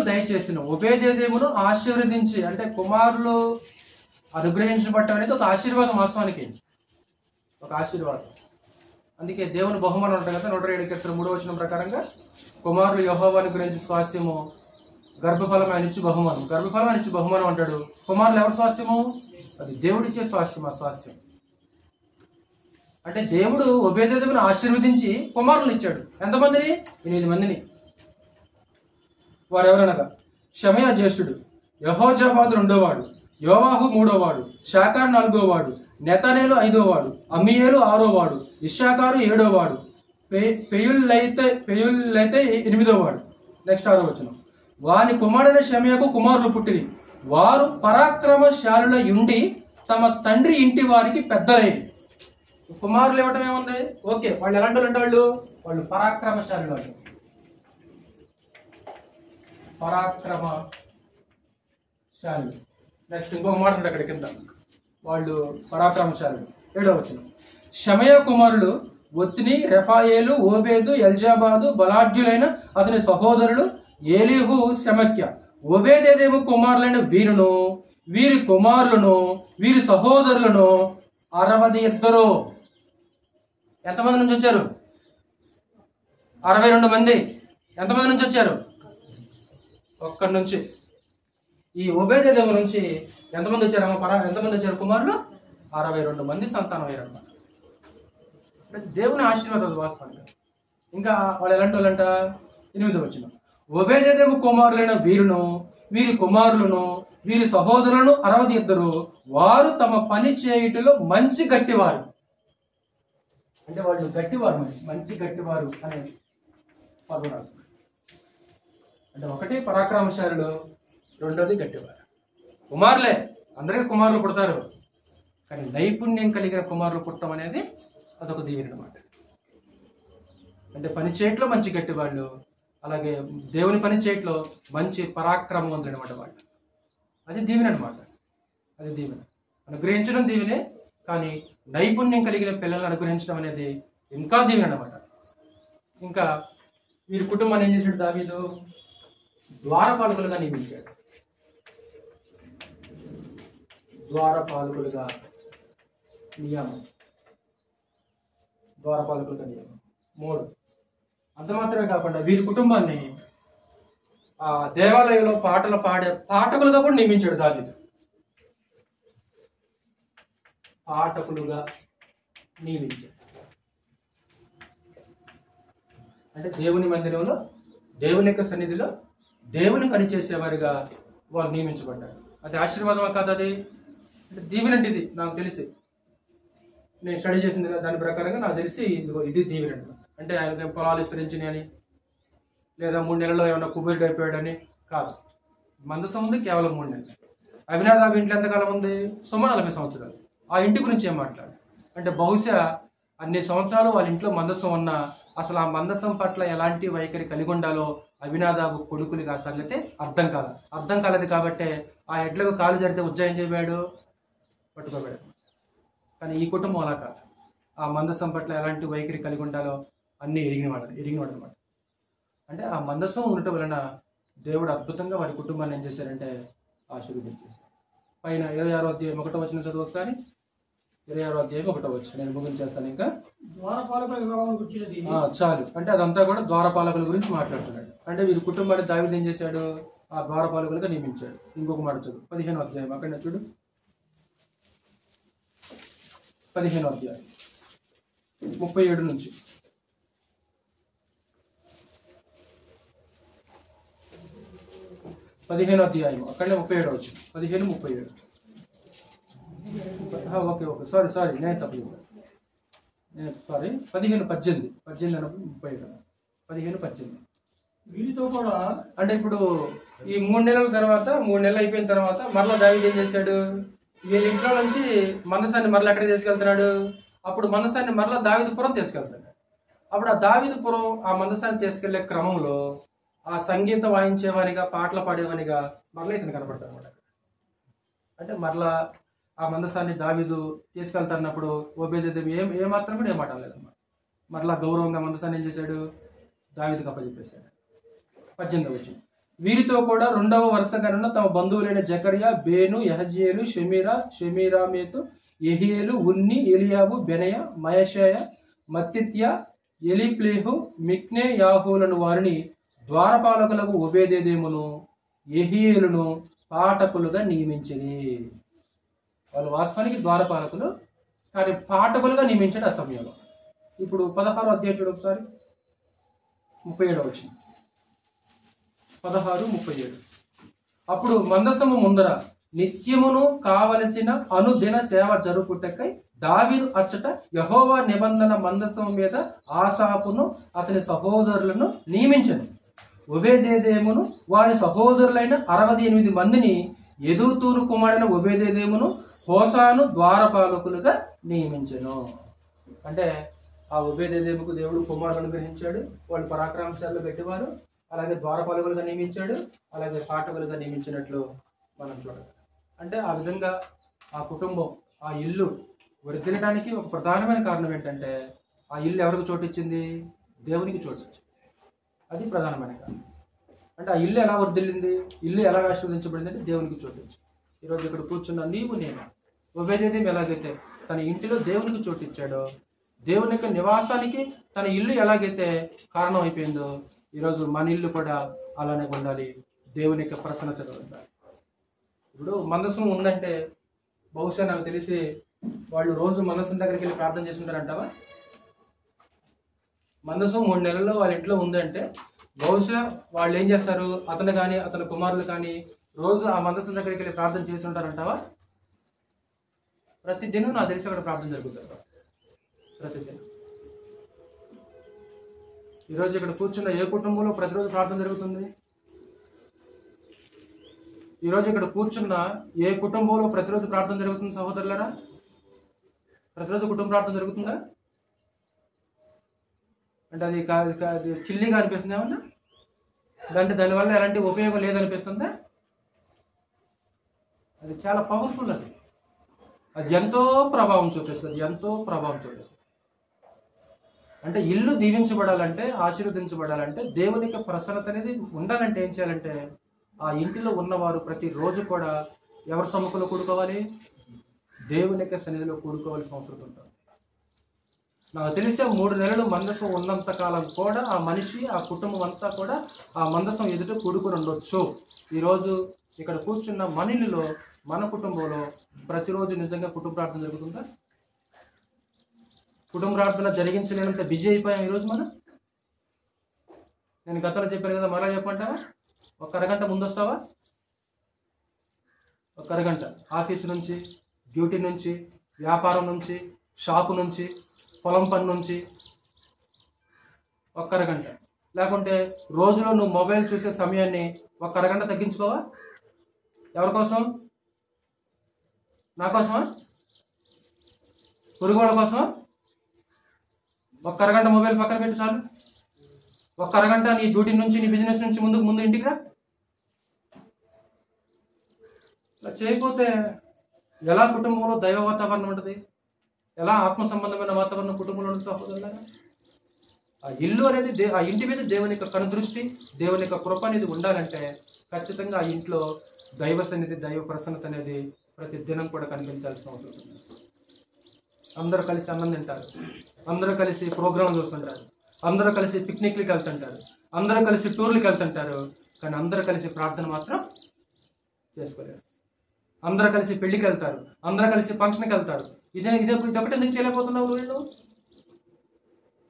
దయచేసిన. ఓబేదేదోమును ఆశీర్వదించి అంటే కుమారులు అనుగ్రహించబడటం అనేది ఒక ఆశీర్వాదం, వాస్తవానికి ఒక ఆశీర్వాదం. అందుకే దేవుని బహుమానం ఉంటుంది కదా, 107 ప్రకారంగా కుమారులు యెహోవాను గురించి స్వాస్థ్యము, గర్భఫలం ఆయన ఇచ్చి బహుమానం. గర్భఫలం ఆయన ఇచ్చి బహుమానం అంటాడు. కుమారులు ఎవరి స్వాస్థ్యము? అది దేవుడిచ్చే స్వాస్థ్యం. ఆ స్వాస్థ్యం అంటే దేవుడు ఓబేదేదోమును ఆశీర్వదించి కుమారులను ఇచ్చాడు. ఎంతమందిని? 8 మందిని. వారు ఎవరనగా షమయా జ్యేష్ఠుడు, యెహోజాబాదు 2వ వాడు, యోవాహు 3వ వాడు, షాకారు 4వ వాడు, నెతనేలు 5వ వాడు, అమ్మియేలు 6వ వాడు, ఇశ్శాకారు 7వ వాడు, పెయుల్లైతే 8వ వాడు. నెక్స్ట్ 6వ వచనం. వాని కుమారుడైన షమయకు కుమారులు పుట్టిరి. వారు పరాక్రమశాలుల యుండి తమ తండ్రి ఇంటి వారికి పెద్దలైన. కుమారులు ఇవ్వటం ఏముంది? ఓకే, వాళ్ళు ఎలాంటి వాళ్ళు? వాళ్ళు పరాక్రమశాలులు. వాళ్ళు పరాక్రమశాలులు. నెక్స్ట్ ఇంకొక మాట ఉంది అక్కడ కింద, వాళ్ళు పరాక్రమశాలులు. 7వ వచనం. షమయ కుమారులు ఒత్ని, రెఫాయేలు, ఓబేదు, ఎల్జాబాదు, బలాఢ్యులైన అతని సహోదరులు ఏలీహు, శమక్య. ఓబేదేదోము కుమారులైన వీరును, వీరి కుమారులను, వీరి సహోదరులను 62. ఎంతమంది నుంచి వచ్చారు? 62 మంది. ఎంతమంది నుంచి వచ్చారు? ఒక్కడి నుంచి. ఈ ఓబేదేదోము నుంచి ఎంతమంది వచ్చారు? ఎంతమంది వచ్చారు కుమారులు? 62 మంది సంతానం అయ్యారు. దేవుని ఆశీర్వాదం వాస్తవంగా. ఇంకా వాళ్ళు ఎలాంటి వాళ్ళంట? 8వ వచనం. ఓబేదేదోము కుమారులైన వీరును, వీరి కుమారులను, వీరి సహోదరులను 62. వారు తమ పని చేయుటలో మంచి గట్టివారు. అంటే వాళ్ళు గట్టివారు, మంచి గట్టివారు అనే పదం రాస్తారు. అంటే ఒకటి పరాక్రమశాలులు, రెండోది గట్టివారు. కుమారులే, అందరికీ కుమారులు పుడతారు, కానీ నైపుణ్యం కలిగిన కుమారులు పుట్టడం అనేది అదొక దీవెన అన్నమాట. అంటే పని చేయట్లో మంచి గట్టివాళ్ళు, అలాగే దేవుని పని చేయట్లో మంచి పరాక్రమవంతులు అనమాట వాళ్ళు. అది దీవెన అనమాట. అది దీవెన. అనుగ్రహించడం దీవెనే, కానీ నైపుణ్యం కలిగిన పిల్లలను అనుగ్రహించడం అనేది ఇంకా దీవెన అనమాట. ఇంకా వీరి కుటుంబాన్ని ఏం చేశాడు? దావీదు ద్వారపాలకులుగా నియమించాడు. ద్వారపాలకులుగా నియమం. 3. అంత మాత్రమే కాకుండా వీరి కుటుంబాన్ని ఆ దేవాలయంలో పాటలు పాడే పాఠకులుగా కూడా నియమించాడు దావీదు. పాఠకులుగా నియమించాడు. అంటే దేవుని మందిరంలో, దేవుని యొక్క సన్నిధిలో దేవుని పనిచేసేవారిగా వారు నియమించబడ్డారు. అది ఆశీర్వాదమా కాదు? అది అంటే దీవెనండి. ఇది నాకు తెలిసి, నేను స్టడీ చేసిన దాని ప్రకారంగా నాకు తెలిసి ఇది దీవెనండి. అంటే ఆయన పొలాలు విస్తరించినాయి అని, లేదా 3 నెలల్లో ఏమైనా కుబేరుడు అయిపోయాడని కాదు. మందసం ఉంది కేవలం 3 నెలలు. అభినాదాబు ఇంట్లో ఎంతకాలం ఉంది? సుమారు 40 సంవత్సరాలు. ఆ ఇంటి గురించి ఏం మాట్లాడు అంటే బహుశా అన్ని సంవత్సరాలు వాళ్ళ ఇంట్లో మందసం ఉన్నా అసలు ఆ మందసం పట్ల ఎలాంటి వైఖరి కలిగి ఉండాలో అభినాదాబు కొడుకులకి ఆ సంగతి అర్థం కాలేదు. కాబట్టే ఆ ఎడ్లకు కాలు జరిగితే ఉజ్జాయం చేయబోయాడు, పట్టుకోబోయాడు. కానీ ఈ కుటుంబం అలా కాదు. ఆ మందసం పట్ల ఎలాంటి వైఖరి కలిగి ఉండాలో అన్నీ ఎరిగినవాడు అనమాట. అంటే ఆ మందసం ఉండటం వలన దేవుడు అద్భుతంగా వారి కుటుంబాన్ని ఏం చేశారంటే ఆశీర్వదించేశారు. పైన 26వ అధ్యాయం 1వ వచనం చదువు ఒకసారి. 26వ అధ్యాయం 1వ వచనం నేను ముగించేస్తాను. ఇంకా చాలు. అంటే అదంతా కూడా ద్వారపాలకుల గురించి మాట్లాడుతున్నాడు. అంటే వీరి కుటుంబాన్ని దావీదు ఏం చేశాడు? ఆ ద్వారపాలకులుగా నియమించాడు. ఇంకొక మాట చదువు 15వ అధ్యాయం. అక్కడ చూడు 15వ అధ్యాయం 37 నుంచి. 15వ అధ్యాయం అక్కడనే 37 వచ్చింది. 15:37. ఓకే సారీ నేను తప్పు చెప్పాను. 15:18 15:18. వీరితో కూడా అంటే ఇప్పుడు ఈ 3 నెలల తర్వాత 3 నెలలు అయిపోయిన తర్వాత మరలా దావీదు ఏం చేశాడు? వీళ్ళ ఇంట్లో నుంచి మందసాన్ని మరలా ఎక్కడికి తీసుకెళ్తున్నాడు? అప్పుడు మందసాన్ని మరలా దావీదుపురం తీసుకెళ్తాడు. అప్పుడు ఆ దావీదుపురం ఆ మందసాన్ని తీసుకెళ్లే క్రమంలో ఆ సంగీతం వాయించేవానిగా, పాటలు పాడేవానిగా మరలా ఇతను కనపడతాడు అనమాట. అంటే మరలా ఆ మందసాన్ని దావీదు తీసుకెళ్తున్నప్పుడు ఓబేదెదోము ఏమాత్రం కూడా ఏం మాట్లాడలేదన్నమాట. మరలా గౌరవంగా మందసాన్ని ఏం చేశాడు? దావీదుకు అప్పచెప్పేశాడు. 18వ వచనం. వీరితో కూడా 2వ వరుసగానున్న తమ బంధువులైన జకర్యా, బేను, యహజీయేలు, షెమీరామేతు, యెహీయేలు, ఉన్ని, ఎలియాబు, బెనయ, మయషయ, మత్తిత్య, ఎలీప్లేహు, మిక్నే యాహూలను వారిని ద్వారపాలకులకు ఓబేదెదోమును, యెహీయేలును పాఠకులుగా నియమించింది. వాళ్ళు వాస్తవానికి ద్వారపాలకులు, కానీ పాఠకులుగా నియమించాడు ఆ సమయంలో. ఇప్పుడు 16వ అధ్యాయం చూడు ఒకసారి. 37వ వచనం. 16:37. అప్పుడు మందసము ముందర నిత్యమును కావలసిన అనుదిన సేవ జరుపుటకై దావీదు అచ్చట యెహోవా నిబంధన మందసము మీద ఆసాపును అతని సహోదరులను నియమించను. ఓబేదెదోమును వారి సహోదరులైన 68 మందిని ఎదురుతూను కుమారుడైన ఓబేదెదోమును హోసాను ద్వారపాలకులుగా నియమించెను. అంటే ఆ ఓబేదెదోముకు దేవుడు కుమారులను అనుగ్రహించాడు. వాళ్ళు పరాక్రమశాలలో పెట్టేవారు. అలాగే ద్వారపాలకులుగా నియమించాడు, అలాగే పాఠకులుగా నియమించినట్లు మనం చూడాలి. అంటే ఆ విధంగా ఆ కుటుంబం, ఆ ఇల్లు వర్ధిల్లడానికి ఒక ప్రధానమైన కారణం ఏంటంటే ఆ ఇల్లు ఎవరికి చోటిచ్చింది? దేవునికి చోటిచ్చింది. అది ప్రధానమైన కారణం. అంటే ఆ ఇల్లు ఎలా వర్ధిల్లింది, ఇల్లు ఎలా ఆశీర్వదించబడింది అంటే దేవునికి చోటిచ్చింది. ఈరోజు ఇక్కడ కూర్చున్న నీవు నేను ఓబేదెదోము ఎలాగైతే తన ఇంటిలో దేవునికి చోటిచ్చాడో, దేవుని యొక్క నివాసానికి తన ఇల్లు ఎలాగైతే కారణం అయిపోయిందో, ఈరోజు మన ఇల్లు కూడా అలానే ఉండాలి. దేవుని యొక్క ప్రసన్నతగా ఉండాలి. ఇప్పుడు మందసం ఉందంటే బహుశా నాకు తెలిసి వాళ్ళు రోజు మందసం దగ్గరికి వెళ్ళి ప్రార్థన చేసుకుంటారంటావా? మందసం 3 నెలల్లో వాళ్ళ ఇంట్లో ఉందంటే బహుశా వాళ్ళు ఏం చేస్తారు? అతను కానీ అతని కుమారులు కానీ రోజు ఆ మందసం దగ్గరికి వెళ్ళి ప్రార్థన చేసి ఉంటారంటావా? ప్రతిదినం నాకు తెలిసి అక్కడ ప్రార్థన జరుగుతుంది. ప్రతిదినం. ఈరోజు ఇక్కడ కూర్చున్న ఏ కుటుంబంలో ప్రతిరోజు ప్రార్థన జరుగుతుంది? ఈరోజు ఇక్కడ కూర్చున్న ఏ కుటుంబంలో ప్రతిరోజు ప్రార్థన జరుగుతుంది సహోదరులారా? ప్రతిరోజు కుటుంబ ప్రార్థన జరుగుతుందా? అంటే అది చిల్లిగా అనిపిస్తుంది ఏమన్నా? అంటే దానివల్ల ఎలాంటి ఉపయోగం లేదనిపిస్తుందా? అది చాలా పవర్ఫుల్. అది ఎంతో ప్రభావం చూపిస్తుంది. అంటే ఇల్లు దీవించబడాలంటే, ఆశీర్వదించబడాలంటే, దేవుని యొక్క ప్రసన్నత అనేది ఉండాలంటే ఏం చేయాలంటే ఆ ఇంటిలో ఉన్నవారు ప్రతిరోజు కూడా ఎవరి సముఖంలో కూడుకోవాలి? దేవుని యొక్క సన్నిధిలో కూడుకోవాల్సిన అవసరం ఉంటుంది. నాకు తెలిసే 3 నెలలు మందసం ఉన్నంత కాలం కూడా ఆ మనిషి, ఆ కుటుంబం అంతా కూడా ఆ మందసం ఎదుట కూడుకుని ఉండొచ్చు. ఈరోజు ఇక్కడ కూర్చున్న మన ఇల్లులో, మన కుటుంబంలో ప్రతిరోజు నిజంగా కుటుంబ ప్రార్థన జరుగుతుందా? కుటుంబ ప్రార్థన జరిగించలేనంత బిజీ అయిపోయాం ఈరోజు మనం. నేను గతంలో చెప్పాను కదా, మరలా చెప్పంటావా? ఒక అరగంట ముందు వస్తావా? ఒక అరగంట ఆఫీసు నుంచి, డ్యూటీ నుంచి, వ్యాపారం నుంచి, షాపు నుంచి, పొలం పని నుంచి ఒక్క అరగంట. లేకుంటే రోజులో నువ్వు మొబైల్ చూసే సమయాన్ని ఒక్క అరగంట తగ్గించుకోవా? ఎవరి కోసం? నా కోసమా? పొరుగు వాళ్ళ కోసమా? ఒక్క అరగంట మొబైల్ పక్కన పెట్టి చాలు. ఒక్క అరగంట నీ డ్యూటీ నుంచి, నీ బిజినెస్ నుంచి ముందు ఇంటికి రా. ఇలా చేయకపోతే ఎలా కుటుంబంలో దైవ వాతావరణం ఉంటుంది? ఎలా ఆత్మ సంబంధమైన వాతావరణం కుటుంబంలో ఉంటుంది సహోదరులారా? ఆ ఇల్లు అనేది ఆ ఇంటి మీద దేవుని యొక్క కనుదృష్టి, దేవుని యొక్క కృప అనేది ఉండాలంటే ఖచ్చితంగా ఆ ఇంట్లో దైవ సన్నిధి, దైవ ప్రసన్నత అనేది ప్రతి దినం కూడా కనిపించాల్సిన అవసరం ఉంది. అందరూ కలిసి అన్నం తింటారు, అందరూ కలిసి ప్రోగ్రాంలు చూస్తుంటారు, అందరూ కలిసి పిక్నిక్లకి వెళ్తుంటారు, అందరూ కలిసి టూర్లకి వెళ్తుంటారు. కానీ అందరూ కలిసి ప్రార్థన మాత్రం చేసుకోలేరు. అందరూ కలిసి పెళ్లికి వెళ్తారు, అందరూ కలిసి ఫంక్షన్కి వెళ్తారు. ఇదొకటి ఎందుకు చేయలేకపోతున్నావు? వీళ్ళు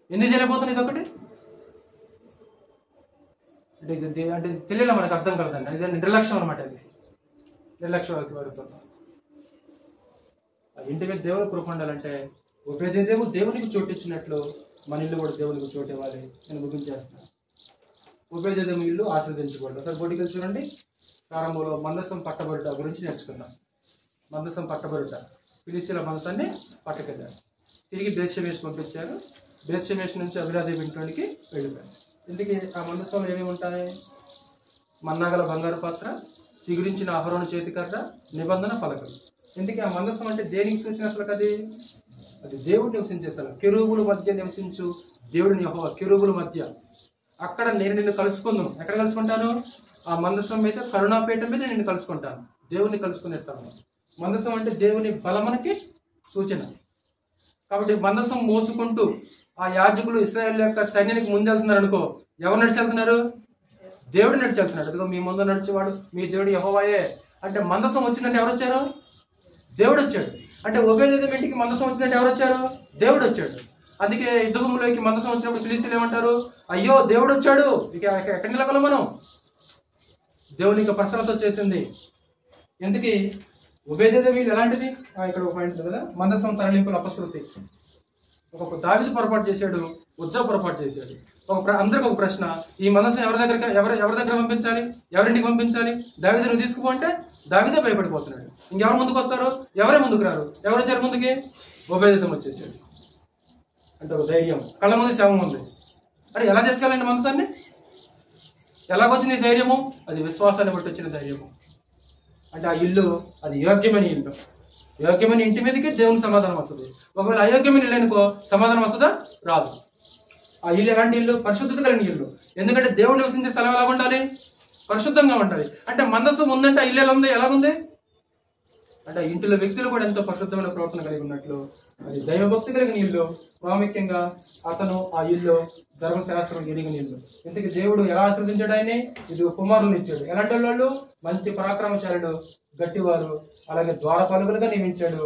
ఎందుకు చేయలేకపోతున్నావు? ఇదొకటి అంటే తెలియలే, మనకు అర్థం కలదండి. ఇది నిర్లక్ష్యం అనమాట. ఇది నిర్లక్ష్యం వరకు ఇంటి మీద దేవుని కృప ఉండాలంటే ఉపేదేమో దేవునికి చోటు ఇచ్చినట్లు మన ఇల్లు కూడా దేవునికి చోటు ఇవ్వాలి. నేను ముగించేస్తాను. ఉపేదేమో ఇల్లు ఆశీర్వదించకూడదు. ఒకసారి బోటికి చూడండి. ప్రారంభంలో మందసం పట్టబడుట గురించి నేర్చుకున్నాం. మందసం పట్టబడుట, ఫిలిస్తీయుల మందసాన్ని పట్టుకెళ్ళారు. తిరిగి బేత్షెమెషు పంపించారు. బేత్షెమెషు నుంచి అభిరాదేవి ఇంట్లోనికి వెళ్ళిపోయారు. ఇంటికి ఆ మందసంలో ఏమేమి ఉంటాయి? మన్నాగల బంగారు పాత్ర, చిగురించిన అహరోను చేతికర్ర, నిబంధన పలకలు. ఇంటికి ఆ మందసం అంటే దేనికి సూచన? అసలు అది దేవుడు నివసించే స్థలం. కెరూబుల మధ్య నివసించు దేవుడిని యెహోవా, కెరూబుల మధ్య. అక్కడ నేను నిన్ను కలుసుకుందాను. ఎక్కడ కలుసుకుంటాను? ఆ మందసం మీద, కరుణాపీఠం మీద నిన్ను కలుసుకుంటాను. దేవుడిని కలుసుకునే స్థలం. మందసం అంటే దేవుని బలమునకి సూచన. కాబట్టి మందసం మోసుకుంటూ ఆ యాజకులు ఇశ్రాయేల్ యొక్క సైన్యానికి ముందు వెళ్తున్నారు అనుకో. ఎవరు నడిచి వెళ్తున్నారు? దేవుడు నడిచి వెళ్తున్నాడు. అదిగో మీ ముందు నడిచేవాడు మీ దేవుడు యెహోవాయే. అంటే మందసం వచ్చిందంటే ఎవరు వచ్చారు? దేవుడు వచ్చాడు. అంటే ఒబేదెదోము ఇంటికి మందసం వచ్చిందంటే ఎవరు వచ్చారు? దేవుడు వచ్చాడు. అందుకే యుద్ధభూమిలోకి మందసం వచ్చినప్పుడు ఫిలిస్తీయులు ఏమంటారు? అయ్యో దేవుడు వచ్చాడు, ఇక ఎక్కడ నిలగలం మనం? దేవుని యొక్క ప్రసన్నత వచ్చేసింది. ఎందుకు? ఒబేదెదోము వీళ్ళు ఎలాంటిది? ఇక్కడ ఒక పాయింట్ కదా, మందసం తరలింపుల అపశృతి. ఒక దావీదు పొరపాటు చేశాడు, ఉజ్జా పొరపాటు చేశాడు. అందరికి ఒక ప్రశ్న, ఈ మందసం ఎవరి దగ్గర పంపించాలి? ఎవరింటికి పంపించాలి? దావీదు నువ్వు తీసుకుపో అంటే దావీదే భయపడిపోతున్నాడు. ఇంకెవరు ముందుకు వస్తారు? ఎవరే ముందుకు రారు. ఎవరు వచ్చారు ముందుకి? ఒబేదెదోము వచ్చేసాడు. అంటే ఒక ధైర్యం, కళ్ళ ముందు శవం ఉంది. అరే ఎలా తీసుకెళ్ళండి మందసాన్ని? ఎలాగొచ్చింది ధైర్యము? అది విశ్వాసాన్ని బట్టి వచ్చిన ధైర్యము. అంటే ఆ ఇల్లు అది యోగ్యమైన ఇల్లు. యోగ్యమైన ఇంటి మీదకి దేవుని సమాధానం వస్తుంది. ఒకవేళ అయోగ్యమైన ఇల్లు అనుకో, సమాధానం వస్తుందా? రాదు. ఆ ఇల్లు ఎలాంటి ఇల్లు? పరిశుద్ధత కలిగిన ఇల్లు. ఎందుకంటే దేవుడు నివసించే స్థలం ఎలా ఉండాలి? పరిశుద్ధంగా ఉండాలి. అంటే మందసం ఉందంటే ఆ ఇల్లు ఎలా ఉంది? ఎలాగుంది అంటే ఇంటిలో వ్యక్తులు కూడా ఎంతో పరిశుద్ధమైన ప్రవర్తన కలిగి ఉన్నట్లు అది దైవభక్తి కలిగిన ఇల్లు. ప్రాముఖ్యంగా అతను ఆ ఇల్లు ధర్మశాస్త్రం ఎరిగిన ఇల్లు. ఇందుకు దేవుడు ఎలా ఆశీర్వదించాడు? ఆయనే ఇది కుమారులను ఇచ్చాడు. ఎలాంటి వాళ్ళు? మంచి పరాక్రమశాలుడు, గట్టివారు, అలాగే ద్వారపాలకులుగా నియమించాడు,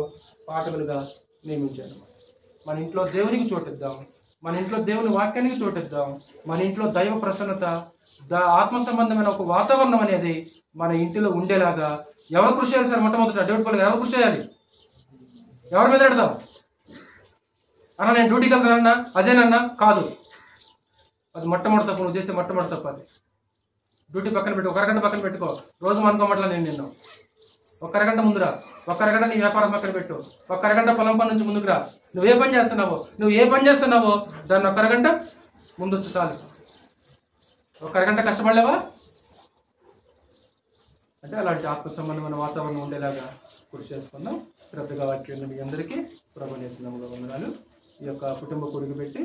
పాఠకులుగా నియమించాడు. మన ఇంట్లో దేవునికి చోటిద్దాం, మన ఇంట్లో దేవుని వాక్యానికి చోటిద్దాం. మన ఇంట్లో దైవ ప్రసన్నత, ఆత్మ సంబంధమైన ఒక వాతావరణం అనేది మన ఇంటిలో ఉండేలాగా ఎవరు కృషి చేయాలి సార్? మొట్టమొదట దేవుడి పనులు ఎవరు కృషి చేయాలి? ఎవరి మీద పెడతాం? అన్న నేను డ్యూటీకి వెళ్తానన్నా అదేనన్నా కాదు. అది మొట్టమొదటి తప్పు. నువ్వు చేసే మొట్టమొదటి తప్పు అది. డ్యూటీ పక్కన పెట్టి ఒక అరగంట పక్కన పెట్టుకో. రోజు అనుకోమట్లా నేను నిన్ను ఒక అరగంట ముందురా, ఒక అరగంట నీ వ్యాపారం పక్కన పెట్టు, ఒక అరగంట పొలం పని నుంచి ముందుకు రా. నువ్వు ఏ పని చేస్తున్నావో దాన్ని ఒక అరగంట ముందు వచ్చి చాలు. ఒక అరగంట కష్టపడలేవా అంటే అలాంటి ఆత్మ సంబంధమైన వాతావరణం ఉండేలాగా కృషి చేసుకుందాం. శ్రద్ధగా వాక్యం మీ అందరికీ ప్రభువు యేసు నామములో వందనాలు. ఈ యొక్క కుటుంబ కూడికి పెట్టి